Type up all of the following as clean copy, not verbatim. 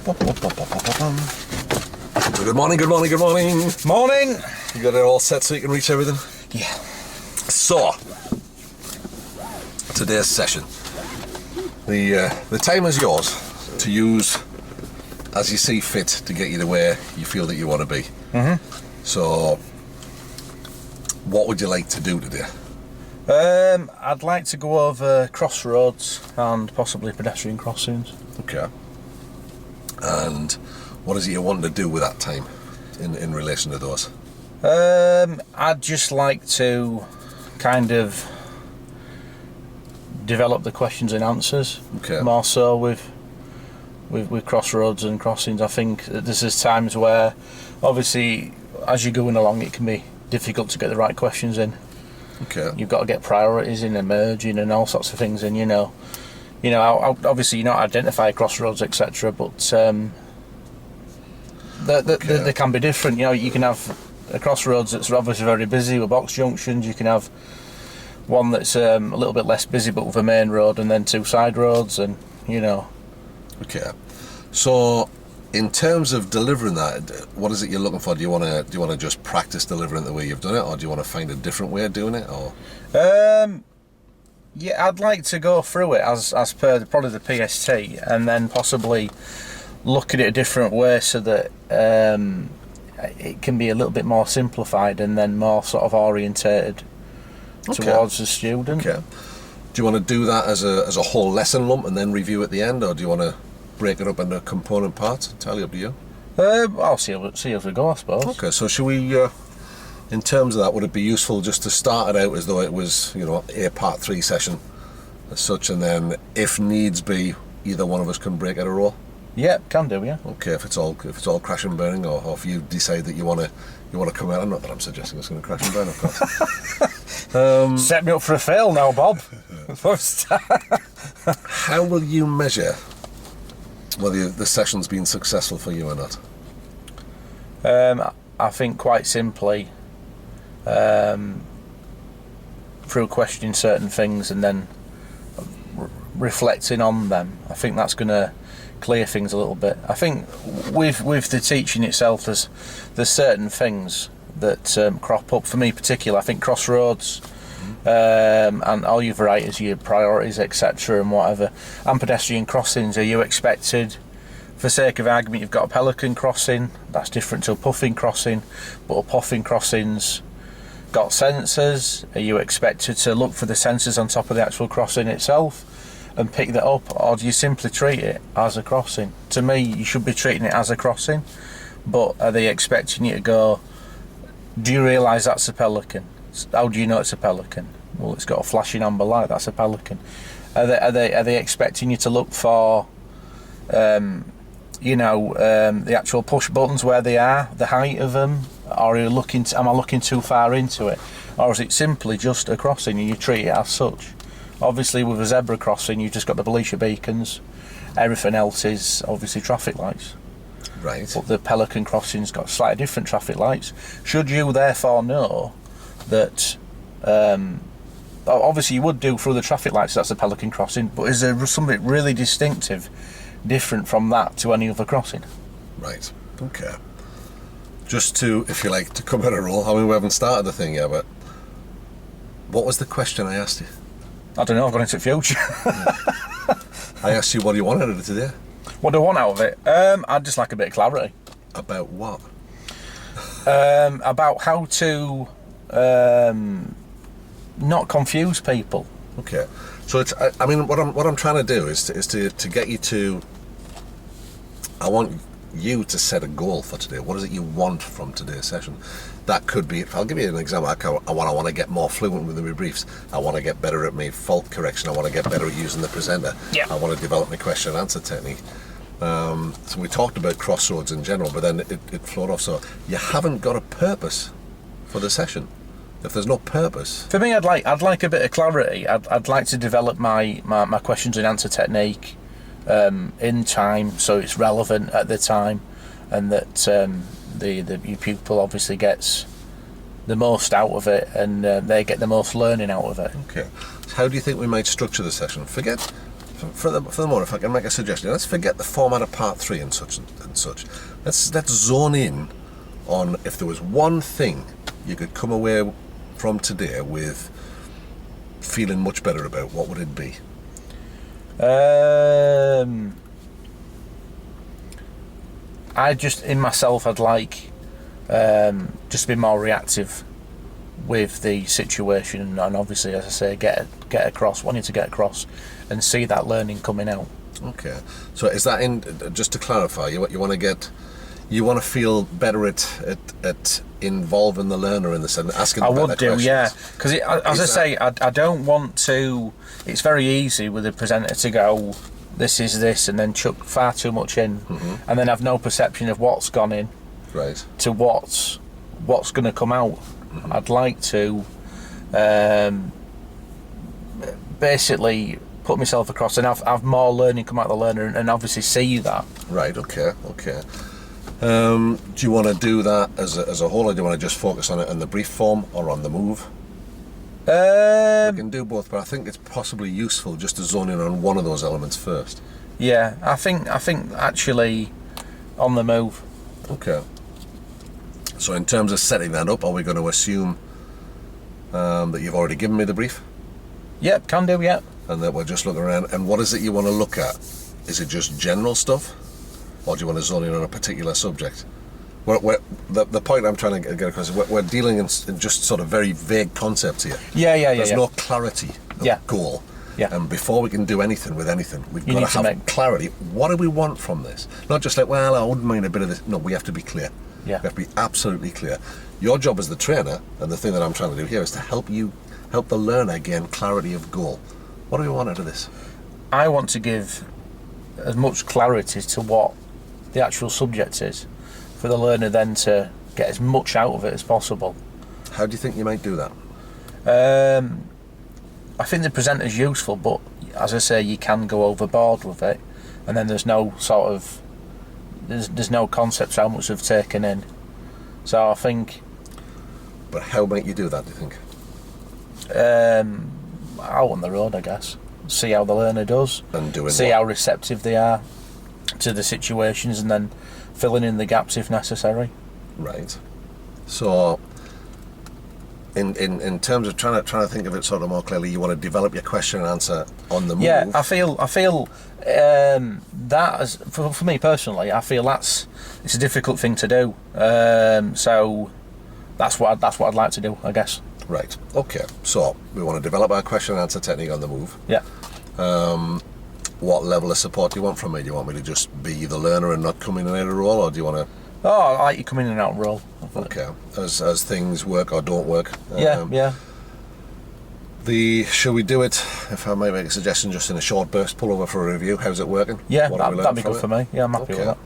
Good morning, good morning, good morning. Morning. You got it all set so you can reach everything? Yeah. So, today's session. The time is yours to use as you see fit to get you to where you feel that you want to be. Mm-hmm. So, what would you like to do today? I'd like to go over crossroads and possibly pedestrian crossings. Okay. And what is it you want to do with that time in relation to those? I'd just like to kind of develop the questions and answers. Okay. More so with crossroads and crossings. I think that there's times where, obviously, as you're going along, it can be difficult to get the right questions in. Okay. You've got to get priorities in, emerging, and all sorts of things. And obviously you not identify crossroads, etc. But they can be different. You can have a crossroads that's obviously very busy with box junctions. You can have one that's a little bit less busy, but with a main road and then two side roads, and Okay. So, in terms of delivering that, what is it you're looking for? Do you want to just practice delivering it the way you've done it, or do you want to find a different way of doing it? Or yeah, I'd like to go through it as per probably the PST, and then possibly look at it a different way so that it can be a little bit more simplified and then more sort of orientated towards the student. Okay. Do you want to do that as a whole lesson lump and then review at the end, or do you want to break it up into component parts? Entirely up to you. I'll see as we go, I suppose. Okay, so should we, in terms of that, would it be useful just to start it out as though it was, a part 3 session as such, and then if needs be, either one of us can break out a roll? Yeah, can do, yeah. Okay, if it's all crash and burning, or if you decide that you want to come out. Not that I'm suggesting it's going to crash and burn, of course. Set me up for a fail now, Bob. How will you measure whether the session's been successful for you or not? I think quite simply, through questioning certain things and then reflecting on them. I think that's going to clear things a little bit. I think with the teaching itself, there's certain things that crop up. For me, particularly, I think crossroads. And all your varieties, your priorities, etc., and whatever, and pedestrian crossings. Are you expected, for sake of argument, you've got a pelican crossing, that's different to a puffin crossing, but a puffin crossing's got sensors. Are you expected to look for the sensors on top of the actual crossing itself and pick that up, or do you simply treat it as a crossing? To me, you should be treating it as a crossing, but are they expecting you to go, do you realise that's a pelican? How do you know it's a pelican? Well, it's got a flashing amber light. That's a pelican. Are they expecting you to look for, the actual push buttons where they are, the height of them? Or are you am I looking too far into it? Or is it simply just a crossing and you treat it as such? Obviously, with a zebra crossing, you've just got the Belisha beacons. Everything else is obviously traffic lights. Right. But the pelican crossing's got slightly different traffic lights. Should you therefore know that obviously you would do through the traffic lights, that's a pelican crossing, but is there something really distinctive different from that to any other crossing? Right, okay. Just to, if you like, to come at a roll, I mean, we haven't started the thing yet, but what was the question I asked you? I don't know, I've gone into the future. I asked you what do you want out of it today? What do I want out of it? I'd just like a bit of clarity. About what? About how to not confuse people. Okay, so it's. I mean, what I'm trying to do is to get you to. I want you to set a goal for today. What is it you want from today's session? That could be. I'll give you an example. I want to get more fluent with my briefs. I want to get better at my fault correction. I want to get better at using the presenter. Yeah. I want to develop my question and answer technique. So we talked about crossroads in general, but then it flowed off. So you haven't got a purpose for the session. If there's no purpose, for me, I'd like a bit of clarity. I'd like to develop my questions and answer technique in time, so it's relevant at the time, and that your pupil obviously gets the most out of it, and they get the most learning out of it. Okay. So how do you think we might structure the session? Forget for the moment, if I can make a suggestion, let's forget the format of part 3 and such. Let's zone in on if there was one thing you could come away from today with feeling much better about, what would it be? I just, in myself, I'd like just to be more reactive with the situation, and obviously, as I say, get across, wanting to get across and see that learning coming out. Okay, so is that in, just to clarify, you want to feel better at involving the learner in the sense, asking them better questions? Yeah, because as I say, I don't want to. It's very easy with a presenter to go, this is this, and then chuck far too much in, and then have no perception of what's gone in, right, to what's going to come out. I'd like to basically put myself across and have more learning come out of the learner, and obviously see that. Right. Okay. Do you want to do that as a whole, or do you want to just focus on it in the brief form or on the move? We can do both, but I think it's possibly useful just to zone in on one of those elements first. Yeah, I think actually on the move. Okay. So in terms of setting that up, are we going to assume that you've already given me the brief? Yep, can do, yeah. And that we're just looking around, and what is it you want to look at? Is it just general stuff? Or do you want to zone in on a particular subject? The point I'm trying to get across is we're dealing in just sort of very vague concepts here. Yeah. There's no clarity of goal. Yeah. And before we can do anything with anything, we've got to have clarity. What do we want from this? Not just like, well, I wouldn't mind a bit of this. No, we have to be clear. Yeah. We have to be absolutely clear. Your job as the trainer, and the thing that I'm trying to do here, is to help the learner gain clarity of goal. What do we want out of this? I want to give as much clarity to what the actual subject is, for the learner then to get as much out of it as possible. How do you think you might do that? I think the presenter's useful, but as I say, you can go overboard with it, and then there's no sort of there's no concept how much they've taken in. So I think. But how might you do that, do you think? Out on the road, I guess. See how the learner does. And doing see how receptive they are to the situations, and then filling in the gaps if necessary. Right. So, in terms of trying to think of it sort of more clearly, you want to develop your question and answer on the move. Yeah, I feel that as for me personally, I feel it's a difficult thing to do. So that's what I'd like to do, I guess. Right. Okay. So we want to develop our question and answer technique on the move. Yeah. What level of support do you want from me? Do you want me to just be the learner and not come in and out of role, or do you want to? Oh, I like you come in and out of role. Okay. As things work or don't work. Yeah. Shall we do it? If I might make a suggestion, just in a short burst, pull over for a review. How's it working? Yeah, that'd be good for me. Yeah, I'm happy with that.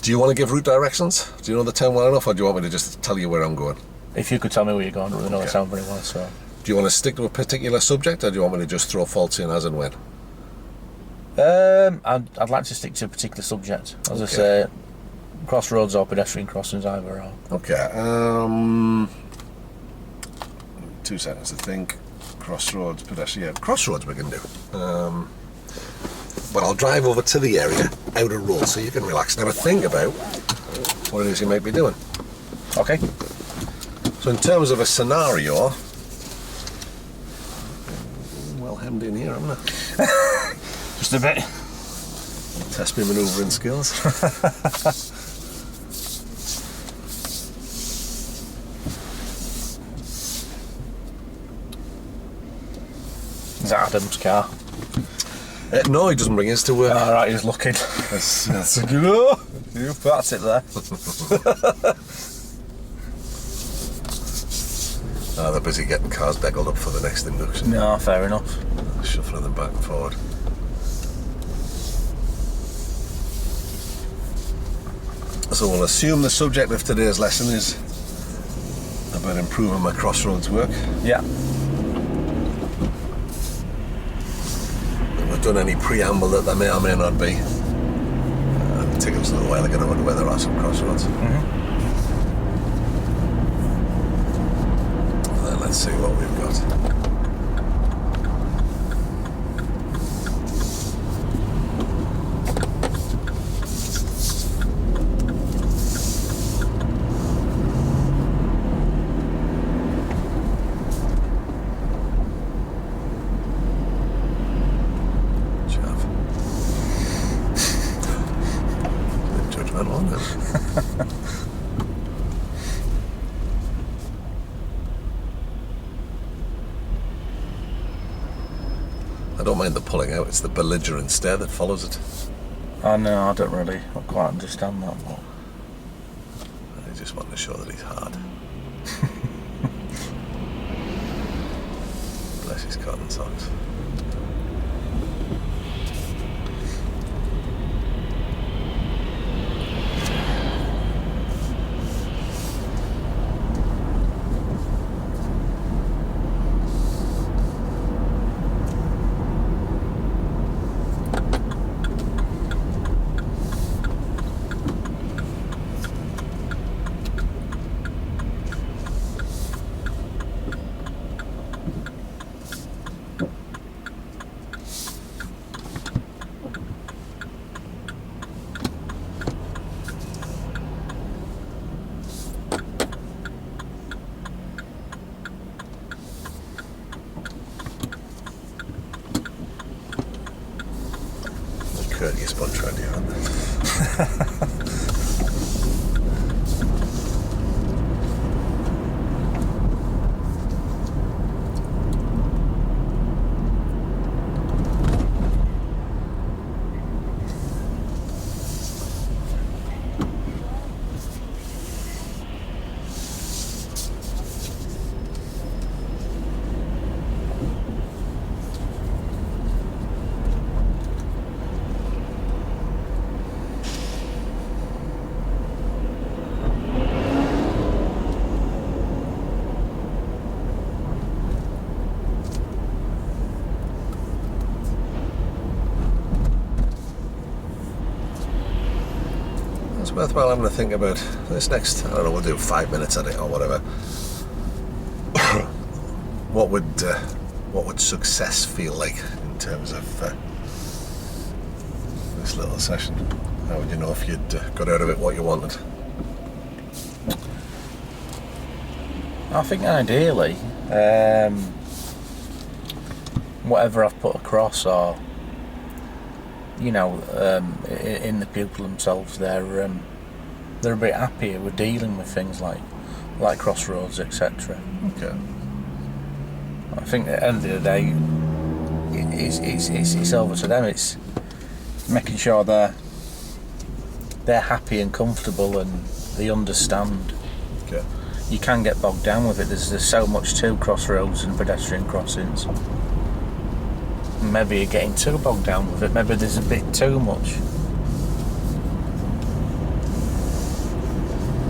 Do you want to give route directions? Do you know the town well enough, or do you want me to just tell you where I'm going? If you could tell me where you're going, I really know the town very well. So. Do you want to stick to a particular subject, or do you want me to just throw faults in as and when? I'd like to stick to a particular subject. As I say, crossroads or pedestrian crossings, either or. Okay. 2 seconds to think. Crossroads, pedestrian. Yeah, crossroads we can do. But I'll drive over to the area, out of road, so you can relax and have a think about what it is you might be doing. Okay. So in terms of a scenario, well hemmed in here, haven't I? Just a bit. Test my manoeuvring skills. Is that Adam's car? No, he doesn't bring his to work. All right, he's looking. That's it there. They're busy getting cars deckled up for the next induction. No, fair enough. Shuffling them back and forward. So we'll assume the subject of today's lesson is about improving my crossroads work. Yeah. We've done any preamble that there may or may not be. It takes us a little while to get over to where there are some crossroads. Then let's see what we've got. I know now. I don't mind the pulling out, it's the belligerent stare that follows it. I know, I don't really quite understand that, but I just want to show that he's hard. Bless his cotton socks. Courteous bunch around here, aren't they? It's worthwhile having to think about this next, I don't know, we'll do 5 minutes at it or whatever. What would success feel like in terms of this little session? How would you know if you'd got out of it what you wanted? I think ideally, whatever I've put across, or in the people themselves, they're a bit happier with dealing with things like crossroads, etc. Okay. I think at the end of the day, it's over to them. It's making sure they're happy and comfortable and they understand. Okay. You can get bogged down with it. There's so much to crossroads and pedestrian crossings. Maybe you're getting too bogged down with it. Maybe there's a bit too much.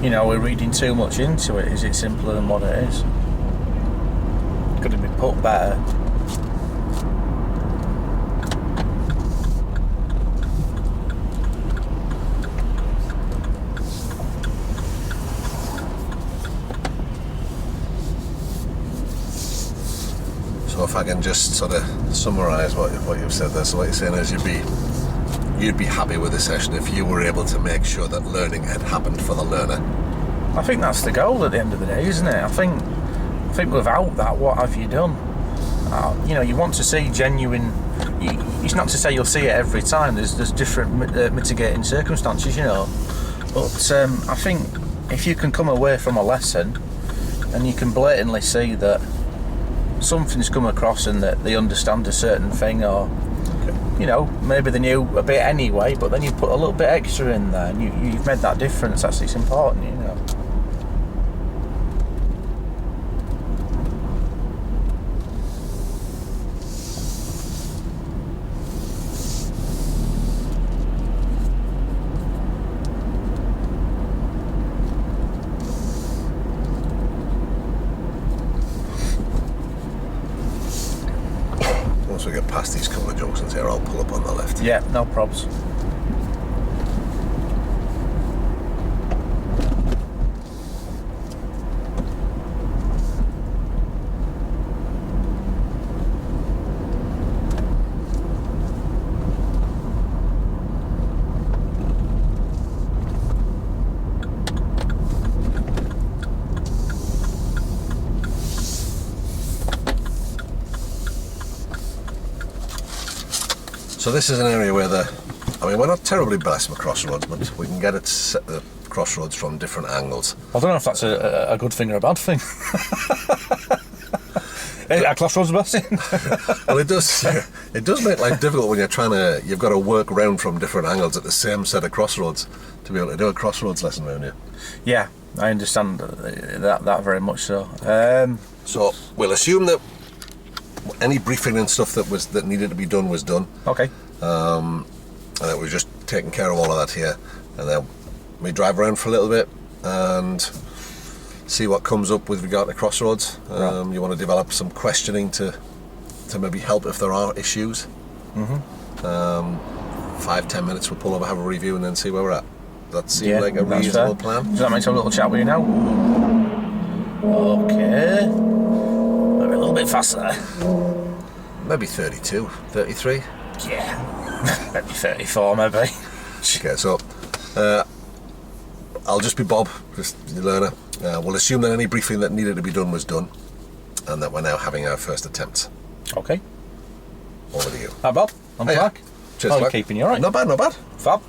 We're reading too much into it. Is it simpler than what it is? Could it be put better? So if I can just sort of summarise what you've said there, so what you're saying is you'd be happy with the session if you were able to make sure that learning had happened for the learner. I think that's the goal at the end of the day, isn't it? I think without that, what have you done? You want to see genuine. It's not to say you'll see it every time. There's different mitigating circumstances, But I think if you can come away from a lesson and you can blatantly see that something's come across and that they understand a certain thing, or maybe they knew a bit anyway, but then you put a little bit extra in there and you've made that difference. It's important, Once we get past these couple of junctions here, I'll pull up on the left. Yeah, no probs. So this is an area where I mean, we're not terribly blessed with crossroads, but we can get it set the crossroads from different angles. I don't know if that's a good thing or a bad thing. Are crossroads a blessing? Well, it does. It does make life difficult when you've got to work around from different angles at the same set of crossroads to be able to do a crossroads lesson around here. Yeah, I understand that very much so. So we'll assume that any briefing and stuff that needed to be done was done. Okay. And that we've just taken care of all of that here, and then we drive around for a little bit and see what comes up with regard to crossroads. Right. You want to develop some questioning to maybe help if there are issues. 5-10 minutes, we'll pull over, have a review, and then see where we're at. That seems like a reasonable plan. Does that make a little chat with you now? Okay. Maybe a little bit faster. Maybe 32, 33. Yeah. Maybe 34, maybe. Okay, so I'll just be Bob, just the learner. We'll assume that any briefing that needed to be done was done, and that we're now having our first attempt. Okay. Over to you. Hi, Bob. I'm Hiya. Clark. Cheers, How are you Clark. keeping? You alright? Not bad, not bad. Fab.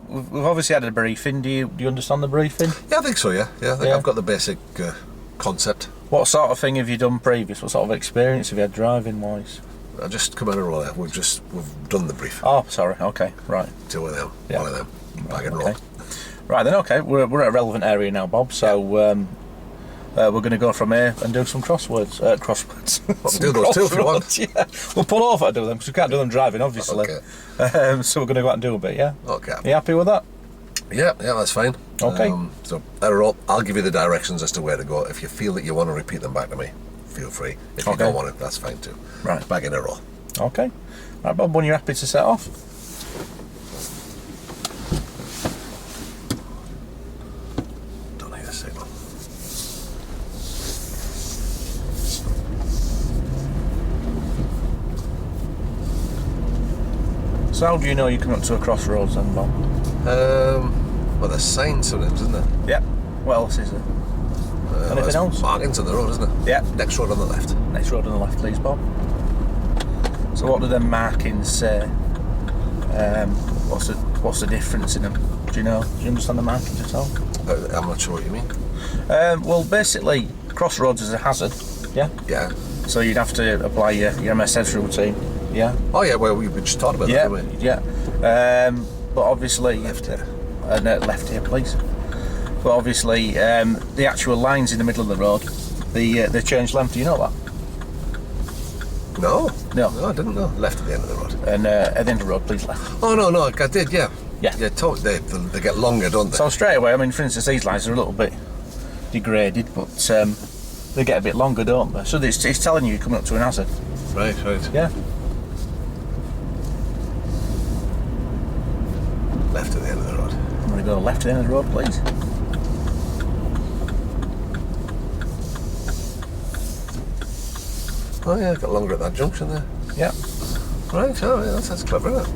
We've obviously had a briefing. Do you understand the briefing? Yeah, I think so, yeah. I think I've got the basic concept. What sort of thing have you done previous? What sort of experience have you had driving wise? I just come out of roll there. We've done the brief. Oh, sorry. Okay, right. Two of them, Yeah. one of them. Bag and roll. Okay. Right then. Okay, we're at a relevant area now, Bob. So we're going to go from here and do some crosswords. Crosswords. Do those two if you want. Crossroads, yeah. We'll pull over to do them because we can't do them driving, obviously. Okay. So we're going to go out and do a bit. Yeah. Okay. You happy with that? Yeah, that's fine. Okay. So I'll give you the directions as to where to go. If you feel that you want to repeat them back to me, feel free. If you Okay. don't want it, that's fine too. Right. Back in a row. Okay. Right, Bob. When you're happy to set off. Don't need a signal. So how do you know you're coming up to a crossroads then, Bob? Well, there's signs sometimes, isn't there? Yeah. What else is there? Anything there's else? Markings on the road, isn't it? Yeah. Next road on the left. Next road on the left, please, Bob. So what do them markings say? What's the difference in them? Do you know? Do you understand the markings at all? I'm not sure what you mean. Well, basically, crossroads is a hazard. Yeah. Yeah. So you'd have to apply your MSS routine. Yeah. Oh yeah, well we just talked about Yeah. that, didn't we? Yeah. But obviously, Left here. Left here, please. But obviously, the actual lines in the middle of the road, they change length. Do you know that? No, No. I didn't know. Left at the end of the road. And at the end of the road, please left. Oh no, I did, yeah. Yeah. Yeah, totally. They get longer, don't they? So straight away, I mean, for instance, these lines are a little bit degraded, but they get a bit longer, don't they? So it's telling you you're coming up to an hazard. Right. Yeah. Left at the end of the road. I'm going to go left at the end of the road, please. Oh yeah, got longer at that junction there. Yeah. Right. Oh yeah, that's clever, isn't it?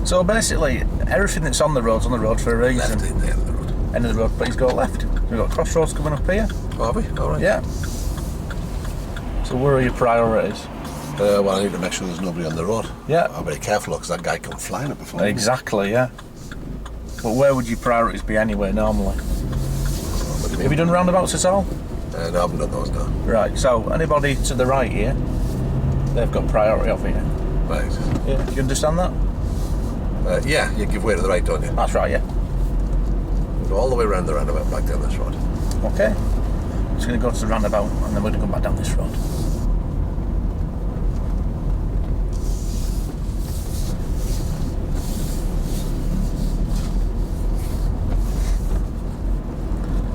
So basically, everything that's on the road's on the road for a reason. Left at the end of the road. End of the road, please go left. We've got crossroads coming up here. Oh, have we? All right. Yeah. So where are your priorities? Well, I need to make sure there's nobody on the road. Yeah. I'm very careful because that guy come flying up before me. Exactly, yeah. But where would your priorities be anyway, normally? What do you Have you done roundabouts at all? No, I haven't done those, no. Right, so anybody to the right here, they've got priority over here. Right. Yeah, you understand that? Yeah, you give way to the right, don't you? That's right, yeah. Go all the way around the roundabout back down this road. Okay. Just going to go to the roundabout and then we're going to come back down this road.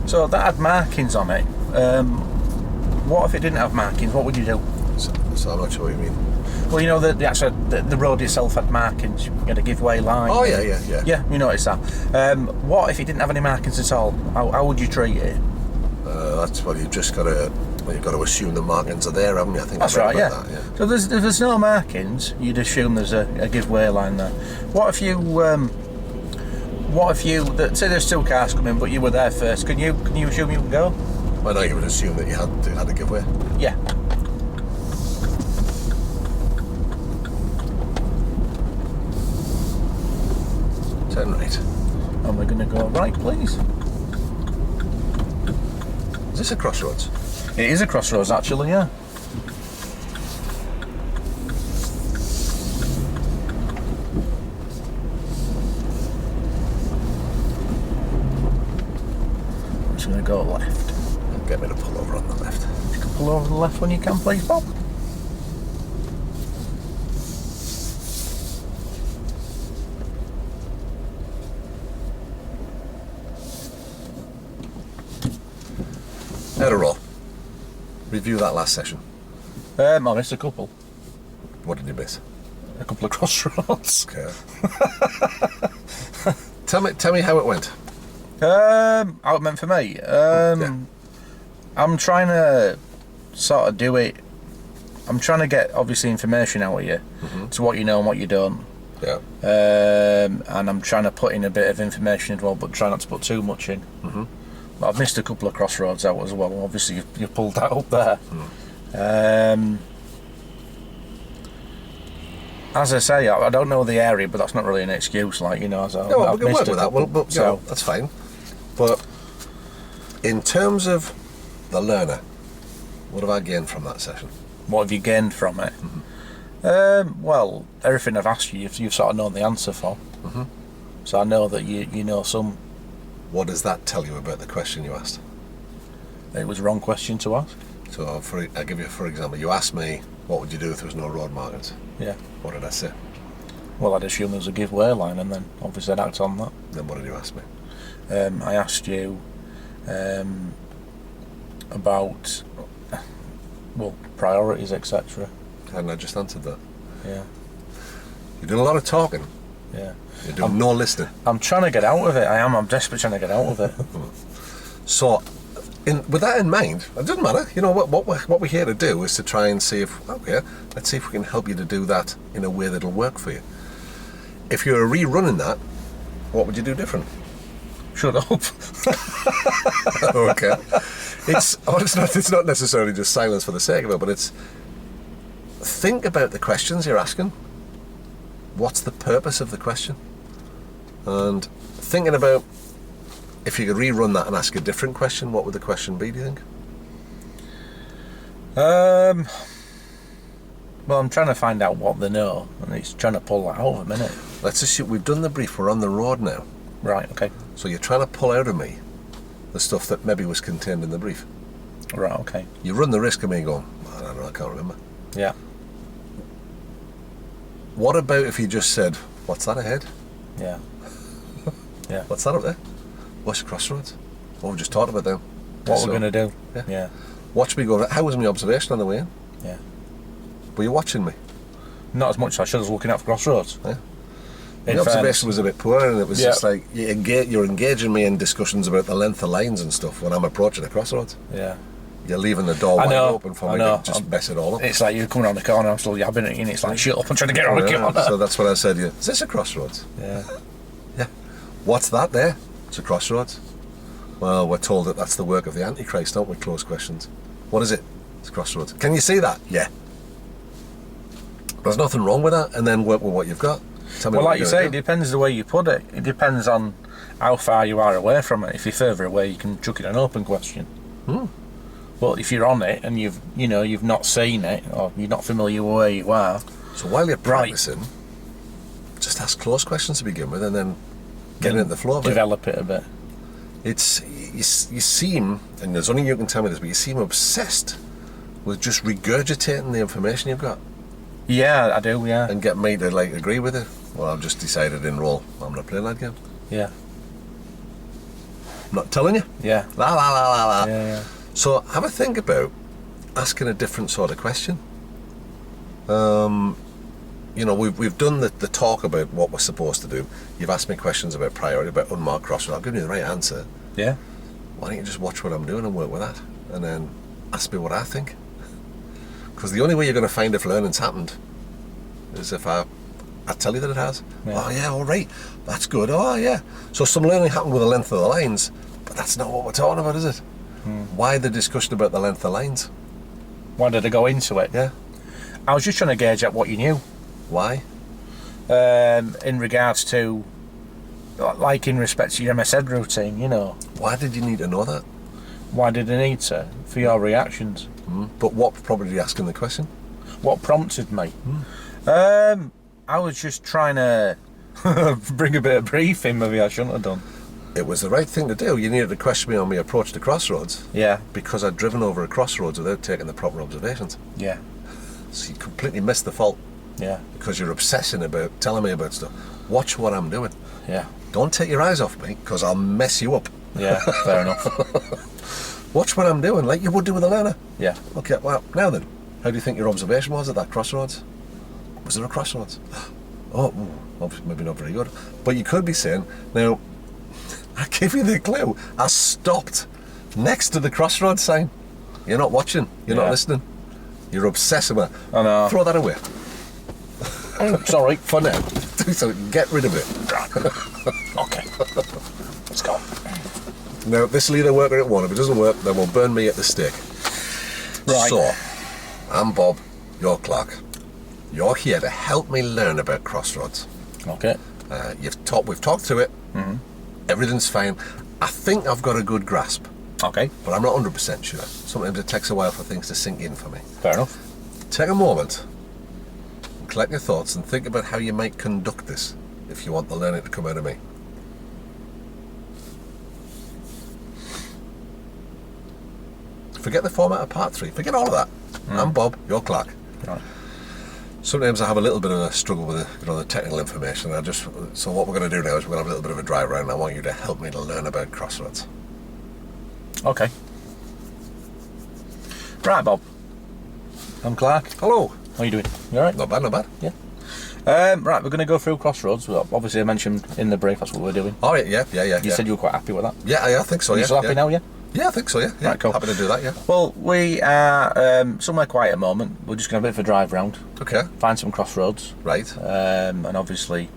So that had markings on it. What if it didn't have markings? What would you do? So I'm not sure what you mean. Well, you know, the road itself had markings. You had a giveaway line. Oh yeah. Yeah, you noticed that. What if it didn't have any markings at all? How would you treat it? That's what you've just got to. Well, you've got to assume the markings are there, haven't you? I think That's I read right, about yeah. that, So if there's no markings, you'd assume there's a giveaway line there. What if you say there's two cars coming, but you were there first? Can you assume you can go? Well, no, you would assume that you had to give way. Yeah. Turn right. And we're going to go right, please. Is this a crossroads? It is a crossroads, actually, yeah. I'm just going to go left. Get me to pull over on the left. You can pull over the left when you can, please, Bob. Out of roll. Review that last session. I missed a couple. What did you miss? A couple of crossroads. Okay. Tell me how it went. How it meant for me. Yeah. I'm trying to sort of do it. I'm trying to get obviously information out of you to what you know and what you don't. Yeah. And I'm trying to put in a bit of information as well, but try not to put too much in. But I've missed a couple of crossroads out as well. Obviously, you've pulled that up there. As I say, I don't know the area, but that's not really an excuse. Like, you know, as No, I've we can missed work a with that. couple, Well, but, so you know, that's fine. But in terms of the learner, what have I gained from that session? what have you gained from it? Well, everything I've asked you, you've sort of known the answer for. So I know that you know some. What does that tell you about the question you asked? It was a wrong question to ask. So I'll give you, for example, you asked me, what would you do if there was no road markings? Yeah. What did I say? Well, I'd assume there was a giveaway line, and then obviously I'd act on that. Then what did you ask me? I asked you about, well, priorities, etc. And I just answered that. Yeah. You're doing a lot of talking. Yeah. You're doing no listening. I'm trying to get out of it. I'm desperate trying to get out of it. So, with that in mind, it doesn't matter. You know what we're here to do is to try and see if, okay, let's see if we can help you to do that in a way that'll work for you. If you're rerunning that, what would you do different? Shut up. Okay. It's not necessarily just silence for the sake of it, but it's think about the questions you're asking. What's the purpose of the question? And thinking about if you could rerun that and ask a different question, what would the question be, do you think? Well, I'm trying to find out what they know, and it's trying to pull that out of them, isn't it? Let's assume we've done the brief, we're on the road now. Right, okay. So you're trying to pull out of me the stuff that maybe was contained in the brief. Right, okay. You run the risk of me going, I don't know, I can't remember. Yeah. What about if you just said, what's that ahead? Yeah. Yeah. What's that up there? What's the crossroads? What we just talked about then? What we're going to do. Yeah. Yeah. Watch me go, how was my observation on the way in? Yeah. Were you watching me? Not as much as I should. I was looking out for crossroads. Yeah. In The observation fairness. was a bit poor, and it was Yeah. just like you're engaging me in discussions about the length of lines and stuff when I'm approaching a crossroads. Yeah. You're leaving the door wide open for me to just mess it all up. It's like you're coming around the corner, I'm still yabbing at you, and it's like, shut up, I'm trying to get around the corner. So that's what I said to you. Is this a crossroads? Yeah. Yeah. What's that there? It's a crossroads. Well, we're told that that's the work of the Antichrist, don't we? Close questions. What is it? It's a crossroads. Can you see that? Yeah. There's nothing wrong with that, and then work with what you've got. Tell me Well, what like you you're say, gonna it do. depends the way you put it. It depends on how far you are away from it. If you're further away, you can chuck in an open question. But if you're on it and you've not seen it, or you're not familiar with where you are, So while you're practicing, just ask close questions to begin with, and then get into the flow of it. develop it a bit. It's you seem, and there's only you can tell me this, but you seem obsessed with just regurgitating the information you've got Yeah, I do. Yeah. and get me to like agree with it. Well, I've just decided in roll I'm not playing that game. Yeah. I'm not telling you. Yeah. La la la la la. Yeah. So have a think about asking a different sort of question. We've done the talk about what we're supposed to do. You've asked me questions about priority, about unmarked crossroads. I'll give you the right answer. Yeah. Why don't you just watch what I'm doing and work with that, and then ask me what I think? Because the only way you're going to find if learning's happened is if I tell you that it has. Yeah. Oh yeah, all right, that's good. Oh yeah. So some learning happened with the length of the lines, but that's not what we're talking about, is it? Why the discussion about the length of lines? Why did I go into it? Yeah. I was just trying to gauge at what you knew. Why? In regards to like in respect to your MSN routine, you know. Why did you need to know that? Why did I need to? For your reactions. But what prompted you asking the question? What prompted me? I was just trying to bring a bit of briefing. Maybe I shouldn't have done. It was the right thing to do. You needed to question me on my approach to crossroads. Yeah. Because I'd driven over a crossroads without taking the proper observations. Yeah. So you completely missed the fault. Yeah. Because you're obsessing about telling me about stuff. Watch what I'm doing. Yeah. Don't take your eyes off me, because I'll mess you up. Yeah, fair enough. Watch what I'm doing, like you would do with a learner. Yeah. Okay, well, now then, how do you think your observation was at that crossroads? Was there a crossroads? Oh, obviously, maybe not very good. But you could be saying, now, I gave you the clue. I stopped next to the crossroads sign. You're not watching. You're not listening. You're obsessing with it. I know. Throw that away. Sorry. For now. Do something. Get rid of it. Okay. Let's go. Now, this will either work or it won't. If it doesn't work, then we'll burn me at the stake. Right. So, I'm Bob, you're Clark. You're here to help me learn about crossroads. Okay. We've talked through it. Mm-hmm. Everything's fine. I think I've got a good grasp. Okay. But I'm not 100% sure. Sometimes it takes a while for things to sink in for me. Fair enough. Take a moment, collect your thoughts, and think about how you might conduct this if you want the learning to come out of me. Forget the format of part 3. Forget all of that. I'm Bob, you're Clark. Right. Sometimes I have a little bit of a struggle with the technical information. So what we're going to do now is we're going to have a little bit of a drive around, and I want you to help me to learn about crossroads. Okay. Right, Bob. I'm Clark. Hello. How are you doing? You alright? Not bad, not bad. Yeah. Right, we're going to go through crossroads. Well, obviously, I mentioned in the brief that's what we're doing. Oh, yeah. You said you were quite happy with that. Yeah, I think so. Are you still happy now, yeah? Yeah, I think so, yeah. Right, cool. Happy to do that, yeah. Well, we are somewhere quiet at the moment. We're just going to have a bit of a drive round. Okay. Find some crossroads. Right. And obviously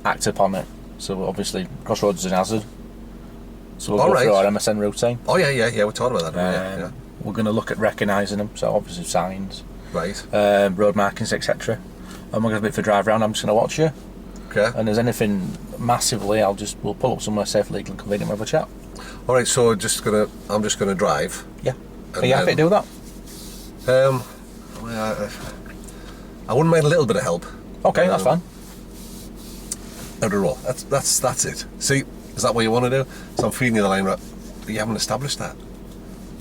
act upon it. So obviously crossroads is an hazard. So we'll go through our MSN routine. Oh, yeah. We're talking about that. Yeah. We're going to look at recognising them. So obviously signs. Right. Road markings, etc. And we're going to have a bit of a drive round. I'm just going to watch you. Okay. And if there's anything massively, we'll pull up somewhere safe, legal and convenient and have a chat. All right, so I'm just gonna drive. Yeah. Are you happy to do that? I wouldn't mind a little bit of help. Okay, that's fine. Out of roll. That's it. See, is that what you want to do? So I'm feeding you the line, right? But you haven't established that.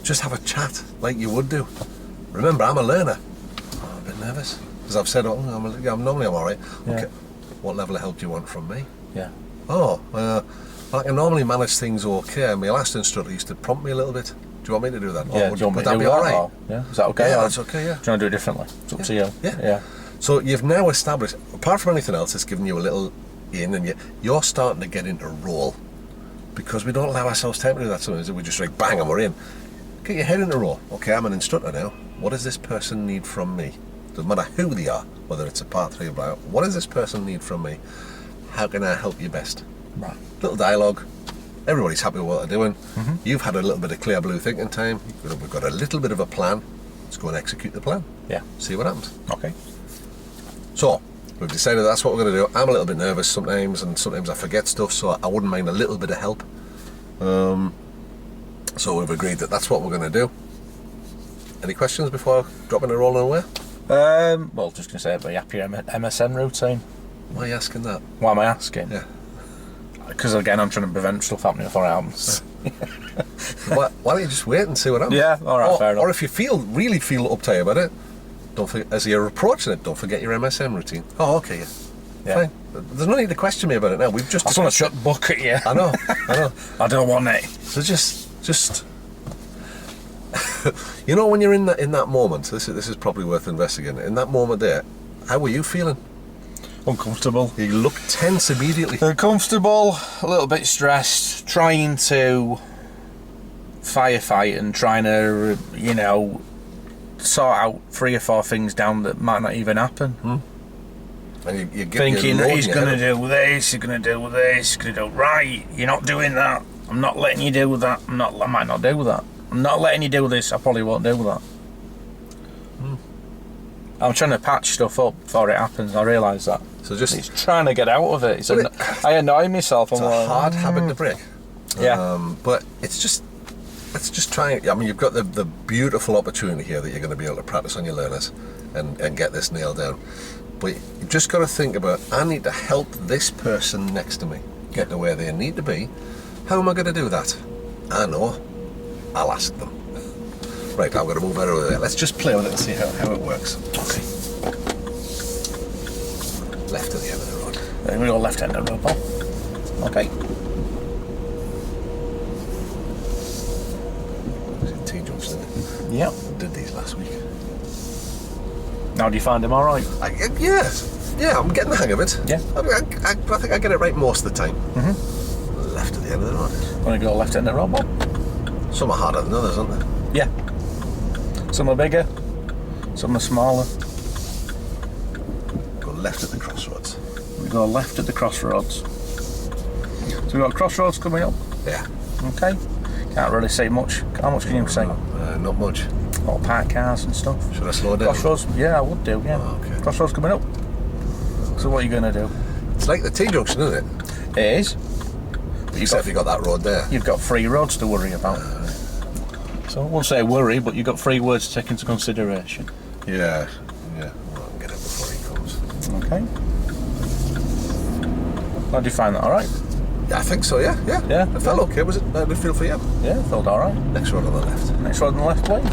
Just have a chat like you would do. Remember, I'm a learner. Oh, I'm a bit nervous because I've said, I'm normally all right. Yeah. Okay. What level of help do you want from me? Yeah. Oh, I can normally manage things okay. My last instructor used to prompt me a little bit. Do you want me to do that? Yeah, or do you want me would to that do be that? all right? Or, yeah, is that okay? Yeah, Or that's okay, yeah. Do you want to do it differently? It's up to you. Yeah. So you've now established, apart from anything else, it's given you a little in, and you're starting to get into roll. Because we don't allow ourselves time to do that sometimes. We just like, bang, and we're in. Get your head in a roll. Okay, I'm an instructor now. What does this person need from me? Doesn't matter who they are, whether it's a part 3 or blah. What does this person need from me? How can I help you best? Right. Little dialogue. Everybody's happy with what they're doing. Mm-hmm. You've had a little bit of clear blue thinking time. We've got a little bit of a plan. Let's go and execute the plan. Yeah. See what happens. Okay. So, we've decided that's what we're going to do. I'm a little bit nervous sometimes, and sometimes I forget stuff, so I wouldn't mind a little bit of help. So we've agreed that that's what we're going to do. Any questions before dropping a roll away? Well, just going to say about your happy MSN routine. Why are you asking that? Why am I asking? Yeah. Because again, I'm trying to prevent stuff happening before it happens. Why don't you just wait and see what happens? Yeah, all right, fair enough. Or if you really feel uptight about it, don't forget, as you're approaching it, don't forget your MSN routine. Oh, okay, yeah. Fine. There's no need to question me about it now. We've just. I just want to shut the book at you. I know. I don't want it. So just. You know, when you're in that moment, this is probably worth investigating. In that moment there, how were you feeling? Uncomfortable. You look tense immediately. Uncomfortable, a little bit stressed, trying to firefight and trying to, sort out 3 or 4 things down that might not even happen. And you thinking that he's going to do this, he's going to do this, he's going to do right. You're not doing that. I'm not letting you do that. I might not do that. I'm not letting you do this. I probably won't do that. I'm trying to patch stuff up before it happens. I realise that. So just He's trying to get out of it. Well, I annoy myself. it's I'm a like, hard habit to break. Yeah. But it's just let's just try. I mean, you've got the beautiful opportunity here that you're going to be able to practice on your learners and get this nailed down. But you've just got to think about, I need to help this person next to me get to where they need to be. How am I going to do that? I know. I'll ask them. Right, I'm going to move over there. Let's just play with it and see how it works. Okay. Left to the end of the road. Then we go left hand of the road, Paul. Okay. T-jumps, isn't it? Yeah. Did these last week. Now do you find him all right? Yeah, I'm getting the hang of it. Yeah. I think I get it right most of the time. Mm-hmm. Left to the end of the road. Want to go left hand of the road, Paul? Some are harder than others, aren't they? Yeah. Some are bigger, some are smaller. Go left at the crossroads. We go left at the crossroads. So we've got crossroads coming up. Yeah. Okay. Can't really see much. How much can you see? Not much. All parked cars and stuff. Should I slow down? Crossroads? Yeah, I would do, yeah. Oh, okay. Crossroads coming up. So what are you going to do? It's like the T-junction, isn't it? It is. But Except you got that road there. You've got 3 roads to worry about. So I won't say worry, but you've got 3 words to take into consideration. Yeah. Well, I can get it before he comes. Okay. How do you find that? All right? Yeah, I think so, yeah. Yeah. It felt okay, was it? How did it feel for you? Yeah, felt all right. Next road on the left. Next road on the left, please.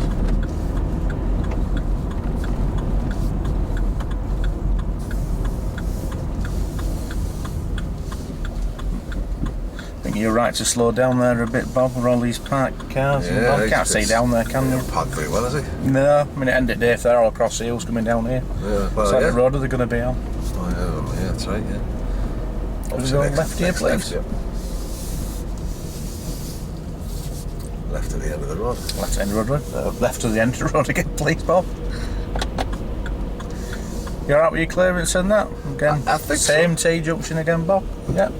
You're right to slow down there a bit, Bob, with all these parked cars. Yeah, Bob can't see down there, can you? Parked very well, is he? No, I mean, at the end of the day, if they're all across the hills coming down here, Yeah, well, so yeah. what road are they going to be on? Oh, yeah, that's right, yeah. Let's go left here, please. Left, yeah. Left to the end of the road. Left end of the road. Left to the end of the road again, please, Bob. You alright with your clearance and that? Again, I think same so. T-junction again, Bob? Yeah.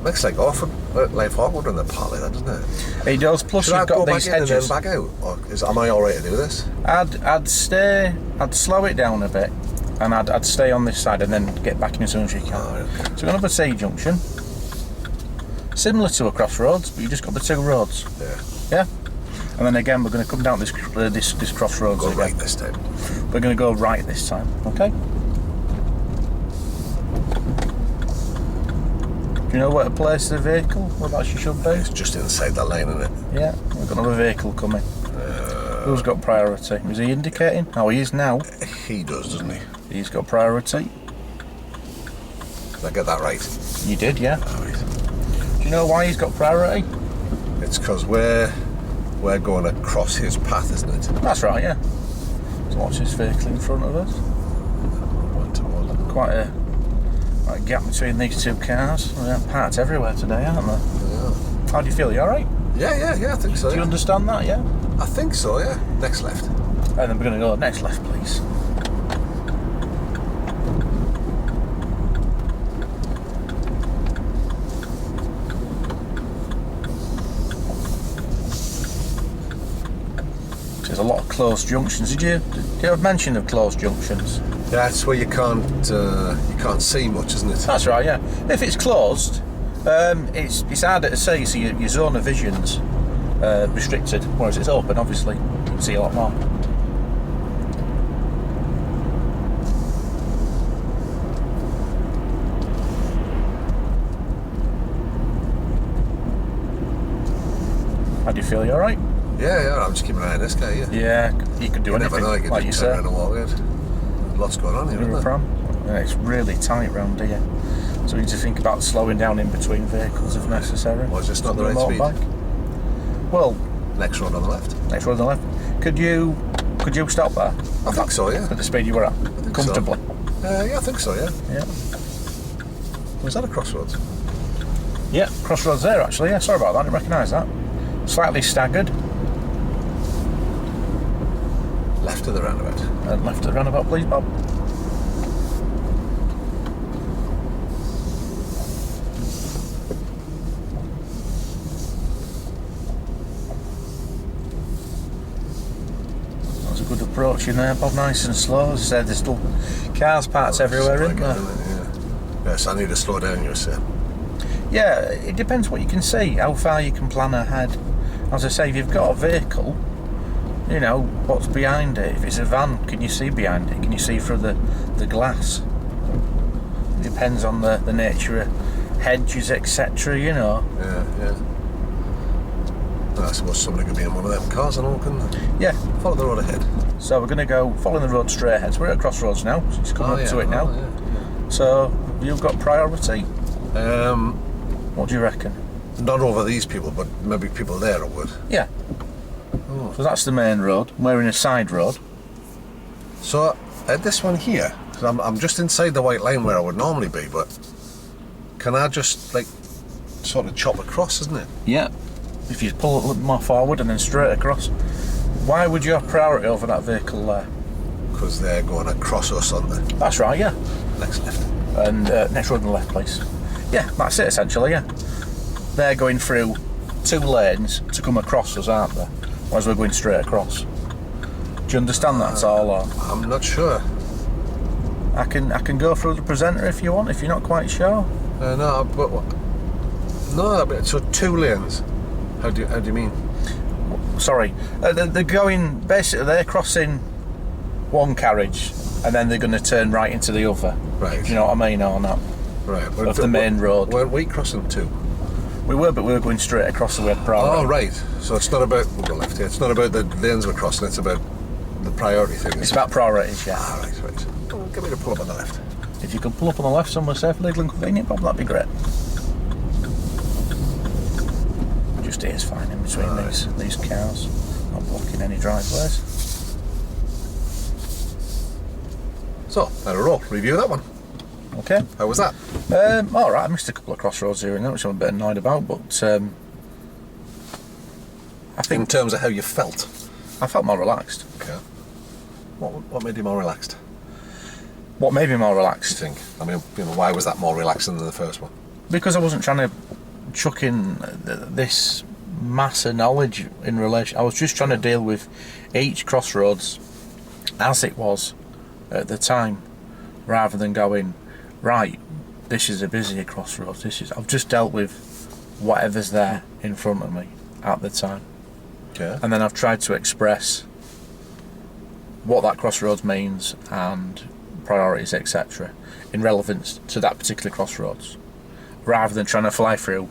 Makes life awkward when they're partly that, doesn't it? It does, plus Should I you've go got back these in and then hedges. back out? Or am I alright to do this? I'd slow it down a bit, and I'd stay on this side and then get back in as soon as you can. Oh, okay. So we're going to have a T-junction, similar to a crossroads, but you just got the 2 roads. Yeah. Yeah? And then again, we're going to come down this crossroads Go again. right this time. We're going to go right this time, okay? Do you know where to place the vehicle? Whereabouts you should be? It's just inside the lane, isn't it? Yeah, we've got another vehicle coming. Who's got priority? Is he indicating? Oh, he is now. He does, doesn't he? He's got priority. Did I get that right? You did, yeah. Oh, right. Do you know why he's got priority? It's because we're going across his path, isn't it? That's right, yeah. So watch this vehicle in front of us. Quite a gap between these 2 cars. They're parked everywhere today, aren't they? Yeah. How do you feel? You alright? Yeah, I think so. Do you understand that, yeah? I think so, yeah. Next left. And then we're going to go next left, please. There's a lot of closed junctions. Did you have mention of closed junctions? Yeah, it's where you can't see much, isn't it? That's right, yeah. If it's closed, it's harder to see, so your zone of vision's restricted. Whereas it's open, obviously, you can see a lot more. How do you feel? You all right? Yeah, I'm just keeping an eye on this guy, yeah. Yeah, you could do You anything, never know, you could like you just turn said. around and walk out. Lots going on here, isn't there? And it's really tight round here, so we need to think about slowing down in between vehicles if necessary. Well, it's just not the right speed. Motorbike. Well, Next road on the left. next road on the left. Could you stop there? I think so, yeah. At the speed you were at, think comfortably. Yeah, I think so, yeah. Yeah. Was that a crossroads? Yeah, crossroads there actually. Yeah, sorry about that. I didn't recognise that. Slightly staggered. Left of the roundabout. And left of the roundabout, please, Bob. approaching there, Bob, nice and slow. As I said, there's still cars parked everywhere, isn't there? Yes, I need to slow down, you say. Yeah, it depends what you can see, how far you can plan ahead. As I say, if you've got a vehicle, you know, what's behind it? If it's a van, can you see behind it? Can you see through the glass? It depends on the nature of hedges, etc., you know. Yeah. Well, I suppose somebody could be in one of them cars and all, couldn't they? Yeah. Follow the road ahead. So we're going to go following the road straight ahead. So we're at a crossroads now. So it's coming up to it now. Yeah. So you've got priority. What do you reckon? Not over these people, but maybe people there I would. Yeah. Oh. So that's the main road. We're in a side road. So at this one here, 'cause I'm just inside the white line where I would normally be, but can I just like sort of chop across, isn't it? Yeah. If you pull it a little more forward and then straight across. Why would you have priority over that vehicle there? Because they're going across us on the That's right, yeah. next left. And next road on the left, please. Yeah, that's it essentially, yeah. They're going through 2 lanes to come across us, aren't they? Whereas we're going straight across. Do you understand that at all? Or? I'm not sure. I can go through the presenter if you want, if you're not quite sure. No, but so 2 lanes. How do you mean? Sorry, they're going basically. They're crossing one carriage, and then they're going to turn right into the other. Right. Do you know what I mean or not? Right. Of the main road. Weren't we crossing 2? We were, but we were going straight across the way priority. Oh, right. So it's not about we'll go left here. It's not about the lanes we're crossing. It's about the priority thing. It's about priorities, yeah. Ah, right. Come on, give me the pull up on the left. If you could pull up on the left somewhere safe, legal and convenient, Bob, that'd be great. Just here's fine in between these cars, not blocking any driveways. So, there we go. Review that one. Okay. How was that? All right. I missed a couple of crossroads here and there, which I'm a bit annoyed about, but I think In terms of how you felt. I felt more relaxed. Okay. What made you more relaxed? What made me more Do relaxed? you think? I mean, why was that more relaxing than the first one? Because I wasn't trying to chuck in this mass of knowledge in relation. I was just trying to deal with each crossroads as it was at the time, rather than going, right, this is a busier crossroads. I've just dealt with whatever's there in front of me at the time. Okay. And then I've tried to express what that crossroads means and priorities, etc., in relevance to that particular crossroads, rather than trying to fly through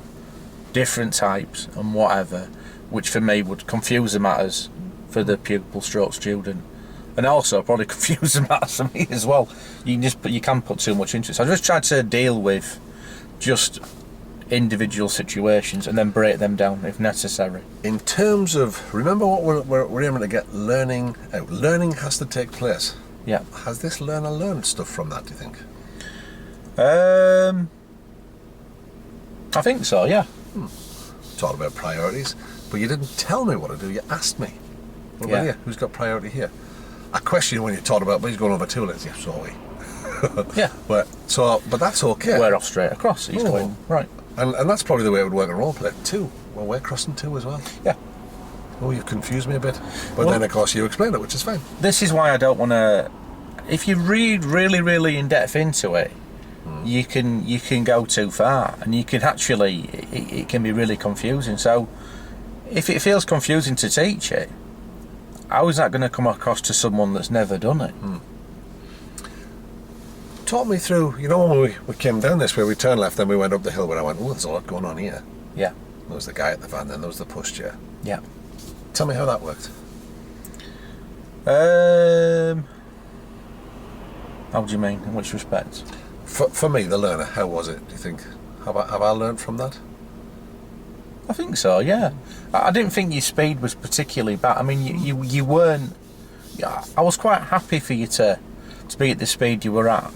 different types and whatever, which for me would confuse the matters for the pupil stroke student, and also probably confuse the matters for me as well. You can put too much into it. So I just tried to deal with just individual situations and then break them down if necessary. In terms of, remember what we're aiming to get learning out. Learning has to take place. Yeah. Has this learner learned stuff from that, do you think? I think so, yeah. It's all about priorities, but you didn't tell me what to do, you asked me. What about Yeah. you? Who's got priority here? I question when you talked about, but he's going over 2 lanes. Yeah, so are we. Yeah. But that's okay. We're off straight across. He's Oh. going right. And that's probably the way it would work in roleplay too. Well, we're crossing 2 as well. Yeah. Oh, you've confused me a bit. But Well- then, of course, you explained it, which is fine. This is why I don't want to. If you read really, really in depth into it, you can go too far, and you can actually it can be really confusing. So, if it feels confusing to teach it, how is that going to come across to someone that's never done it? Talk me through, when we came down this way, we turned left, then we went up the hill where I went, oh, there's a lot going on here. Yeah, There was the guy at the van, then there was the pushchair. yeah. Tell me how that worked. How do you mean? In which respect? For me, the learner, how was it, do you think? Have I learned from that? I think so. Yeah, I didn't think your speed was particularly bad. I mean, you weren't. I was quite happy for you to be at the speed you were at.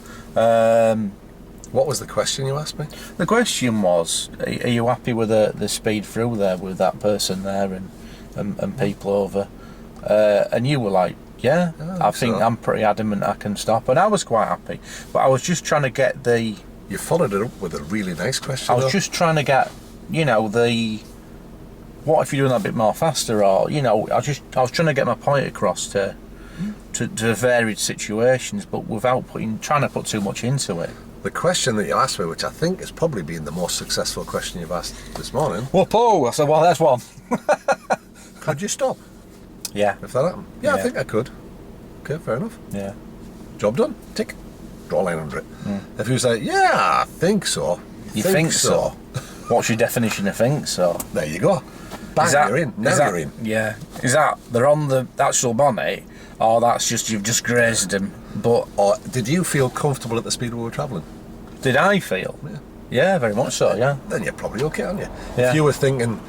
What was the question you asked me? The question was, are you happy with the speed through there with that person there and people over? And you were like, yeah, I think so. I'm pretty adamant I can stop. And I was quite happy. But I was just trying to get the... You followed it up with a really nice question. I was just trying to get, the... What if you're doing that a bit more faster? Or, I was trying to get my point across to to varied situations, but without trying to put too much into it. The question that you asked me, which I think has probably been the most successful question you've asked this morning. Whoa! I said, well, there's one. Could you stop Yeah. if that happened? Yeah, I think I could. Okay, fair enough. Yeah. Job done. Tick. Draw a line under it. If you say, yeah, I think so. You think so? What's your definition of think so? There you go. Bang, you're in. Now you're in. Yeah. Is that they're on the actual bonnet, or that's just you've just grazed them? But Or did you feel comfortable at the speed we were travelling? did I feel? Yeah. Yeah, very much so. Yeah. Then you're probably okay, aren't you? Yeah. If you were thinking,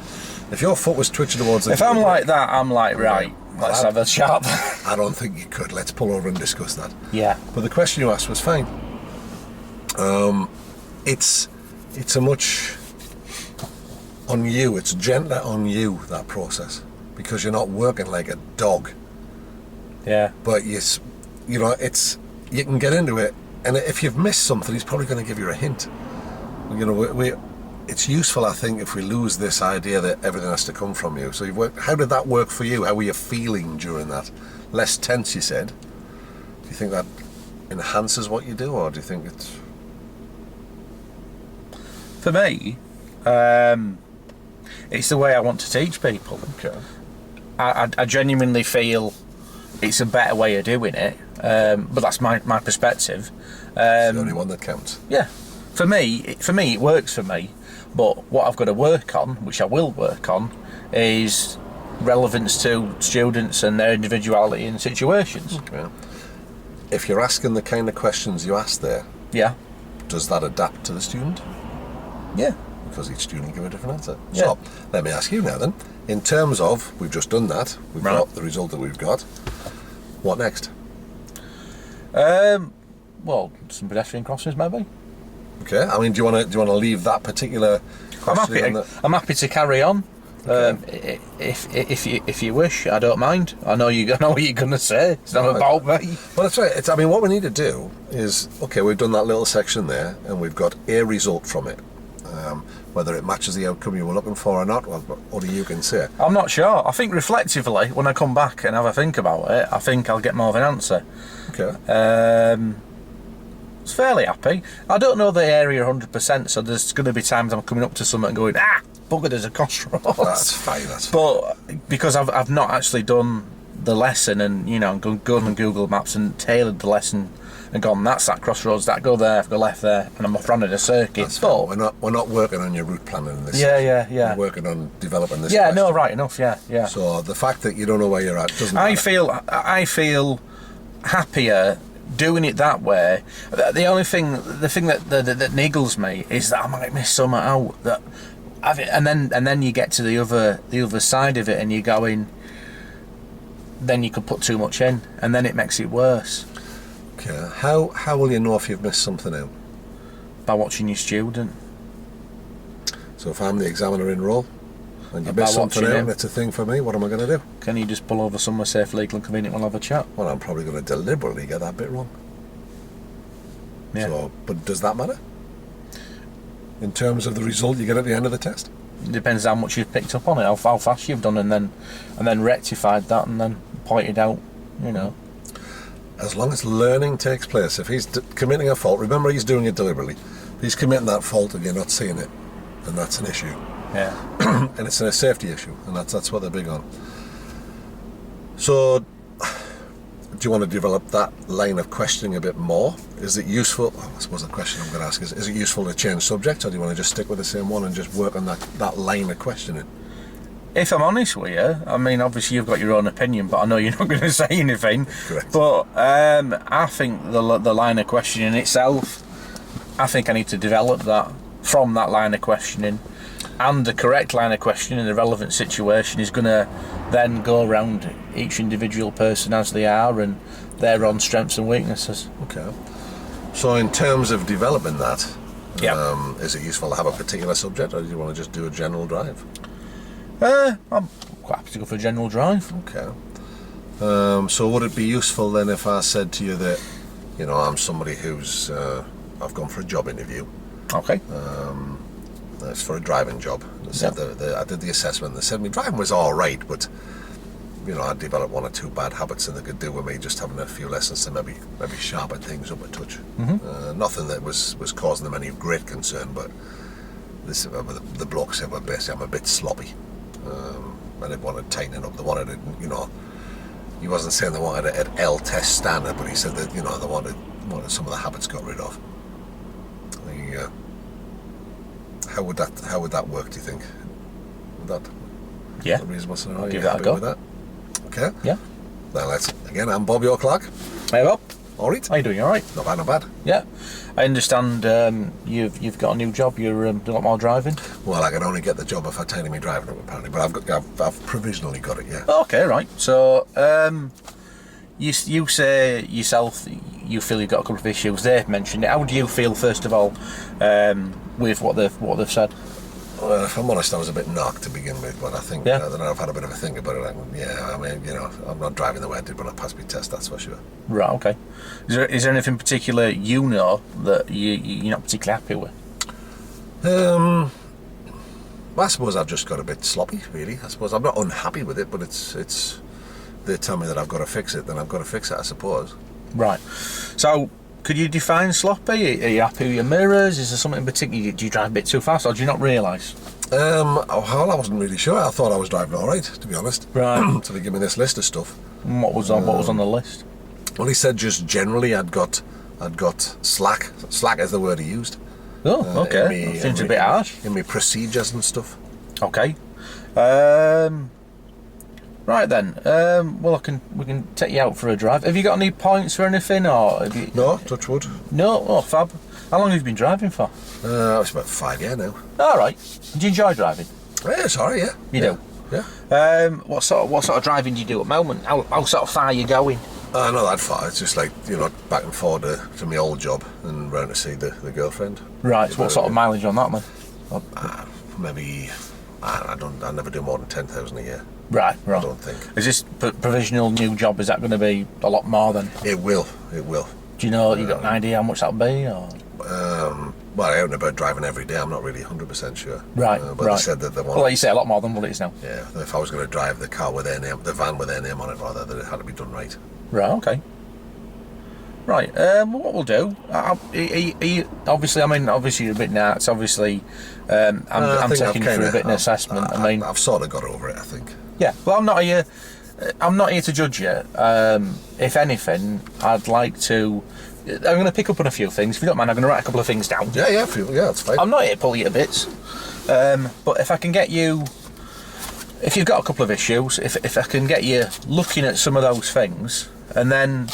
if your foot was twitching towards the If I'm like that, I'm like, right, let's have a chat. I don't think you could. Let's pull over and discuss that. Yeah. But the question you asked was fine. It's a much on you. It's gentler on you, that process, because you're not working like a dog. Yeah. But you know, you can get into it, and if you've missed something, he's probably going to give you a hint. You know, it's useful, I think, if we lose this idea that everything has to come from you. So how did that work for you? How were you feeling during that? Less tense, you said. Do you think that enhances what you do, or do you think it's... For me, it's the way I want to teach people. Okay. I genuinely feel it's a better way of doing it, but that's my perspective. It's the only one that counts. Yeah, for me it works for me. But what I've got to work on, which I will work on, is relevance to students and their individuality and situations. Okay. If you're asking the kind of questions you asked there, Yeah. does that adapt to the student? Yeah. Because each student will give a different answer. Yeah. So, let me ask you now then, in terms of, we've just done that, we've Right. got the result that we've got, what next? Well, some pedestrian crossings maybe. Okay, I mean, do you want to leave that particular question? I'm happy to carry on. If you wish, I don't mind. I know what you're going to say. It's not about me. Well, that's right. I mean, what we need to do is, okay, we've done that little section there, and we've got a result from it. Whether it matches the outcome you were looking for or not, well, only you can say. I'm not sure. I think reflectively, when I come back and have a think about it, I think I'll get more of an answer. Okay. It's fairly happy. I don't know the area 100%, so there's going to be times I'm coming up to something and going, bugger, there's a crossroads. That's fine. But because I've not actually done the lesson and, you know, gone on Google Maps and tailored the lesson and gone, that's that crossroads, that go there, go left there, and I'm off running a circuit. That's fine. We're not working on your route planning in this. Yeah. We're working on developing this. Yeah, question. no, right enough. Yeah. So the fact that you don't know where you're at doesn't matter. I feel happier doing it that way. The thing that niggles me is that I might miss something out. And then you get to the other side of it, and you're going. Then you could put too much in, and then it makes it worse. Okay. How will you know if you've missed something out? By watching your student. So if I'm the examiner in role, and you By miss something watching out, him. and it's a thing for me, what am I going to do? Can you just pull over somewhere safe, legal and convenient? We'll have a chat. Well, I'm probably going to deliberately get that bit wrong. Yeah. So, but does that matter? In terms of the result you get at the end of the test? It depends how much you've picked up on it, how fast you've done, and then rectified that, and then pointed out, you know. As long as learning takes place, if he's committing a fault, remember he's doing it deliberately. If he's committing that fault and you're not seeing it, then that's an issue. Yeah. And it's a safety issue, and that's what they're big on. So, do you want to develop that line of questioning a bit more? Is it useful? Oh, I suppose the question I'm going to ask is it useful to change subject, or do you want to just stick with the same one and just work on that line of questioning? If I'm honest with you, I mean, obviously you've got your own opinion, but I know you're not going to say anything. Correct. But I think the line of questioning itself, I think I need to develop that from that line of questioning, and the correct line of questioning in the relevant situation is going to then go around each individual person as they are and their own strengths and weaknesses. Okay. So in terms of developing that, Yeah. Is it useful to have a particular subject, or do you want to just do a general drive? I'm quite happy to go for a general drive. Okay. So would it be useful then if I said to you that, you know, I'm somebody who's, I've gone for a job interview. Okay. It's for a driving job. They said I did the assessment. They said my driving was all right, but I developed one or two bad habits, and they could do with me just having a few lessons to maybe sharpen things up a touch. Nothing that was causing them any great concern, but this the bloke said, well, basically I'm a bit sloppy, and they wanted tightening up. They wanted it, he wasn't saying they wanted it at L test standard, but he said that they wanted some of the habits got rid of. How would that work, do you think? Would that Yeah. a reasonable scenario? I'll give You that a happy go. with that? Okay. Yeah. Now I'm Bob, your clerk. Hey Bob, All right. how you doing? All right? Not bad, not bad. Yeah. I understand you've got a new job. You're doing a lot more driving. Well, I can only get the job if I tidy me driving up, apparently, but I've provisionally got it, yeah. Okay, right. So you say yourself you feel you've got a couple of issues. They've mentioned it. How do you feel first of all with what they've said? Well, if I'm honest, I was a bit knocked to begin with, but I think Yeah. that I've had a bit of a think about it. I'm not driving the way I did when I passed my test, that's for sure. Right. Okay. Is there anything particular that you're not particularly happy with? Well, I suppose I've just got a bit sloppy, really. I suppose I'm not unhappy with it, but it's they tell me that I've got to fix it, then I've got to fix it, I suppose. Right. So, could you define sloppy? Are you happy with your mirrors? Is there something in particular? Do you drive a bit too fast, or do you not realise? Well, I wasn't really sure. I thought I was driving all right, to be honest. Right. So they give me this list of stuff. And what was on the list? Well, he said just generally I'd got slack. Slack is the word he used. Oh, okay. That seems a bit harsh. In my procedures and stuff. Okay. Right then. Well, we can take you out for a drive. Have you got any points or anything, or have you? No, touch wood. No. Oh, fab. How long have you been driving for? It's about 5 years now. All right. Do you enjoy driving? Yeah, sorry, yeah. You do. Yeah. What sort of driving do you do at the moment? How sort of far are you going? Not that far. It's just like, back and forward to my old job and round to see the girlfriend. Right. So what sort of mileage on that, then? Maybe, I never do more than 10,000 a year. Right. I don't think. Is this provisional new job? Is that going to be a lot more then? It will. Do you know? You got an idea how much that'll be? Or? Well, I don't know about driving every day. I'm not really 100% sure. Right. But they said that they wanted. Well, like you say, a lot more than what it is now. Yeah. If I was going to drive the car with their name, the van with their name on it, rather, that it had to be done right. Right. Okay. Right. What we'll do? Obviously you're a bit nuts. Obviously, I'm taking you through a bit of an assessment. I've sort of got over it, I think. Yeah. Well, I'm not here to judge you. If anything, I'd like to. I'm going to pick up on a few things. If you don't mind, I'm going to write a couple of things down. Yeah, that's fine. I'm not here to pull you to bits. But if I can get you, if you've got a couple of issues, if I can get you looking at some of those things, and then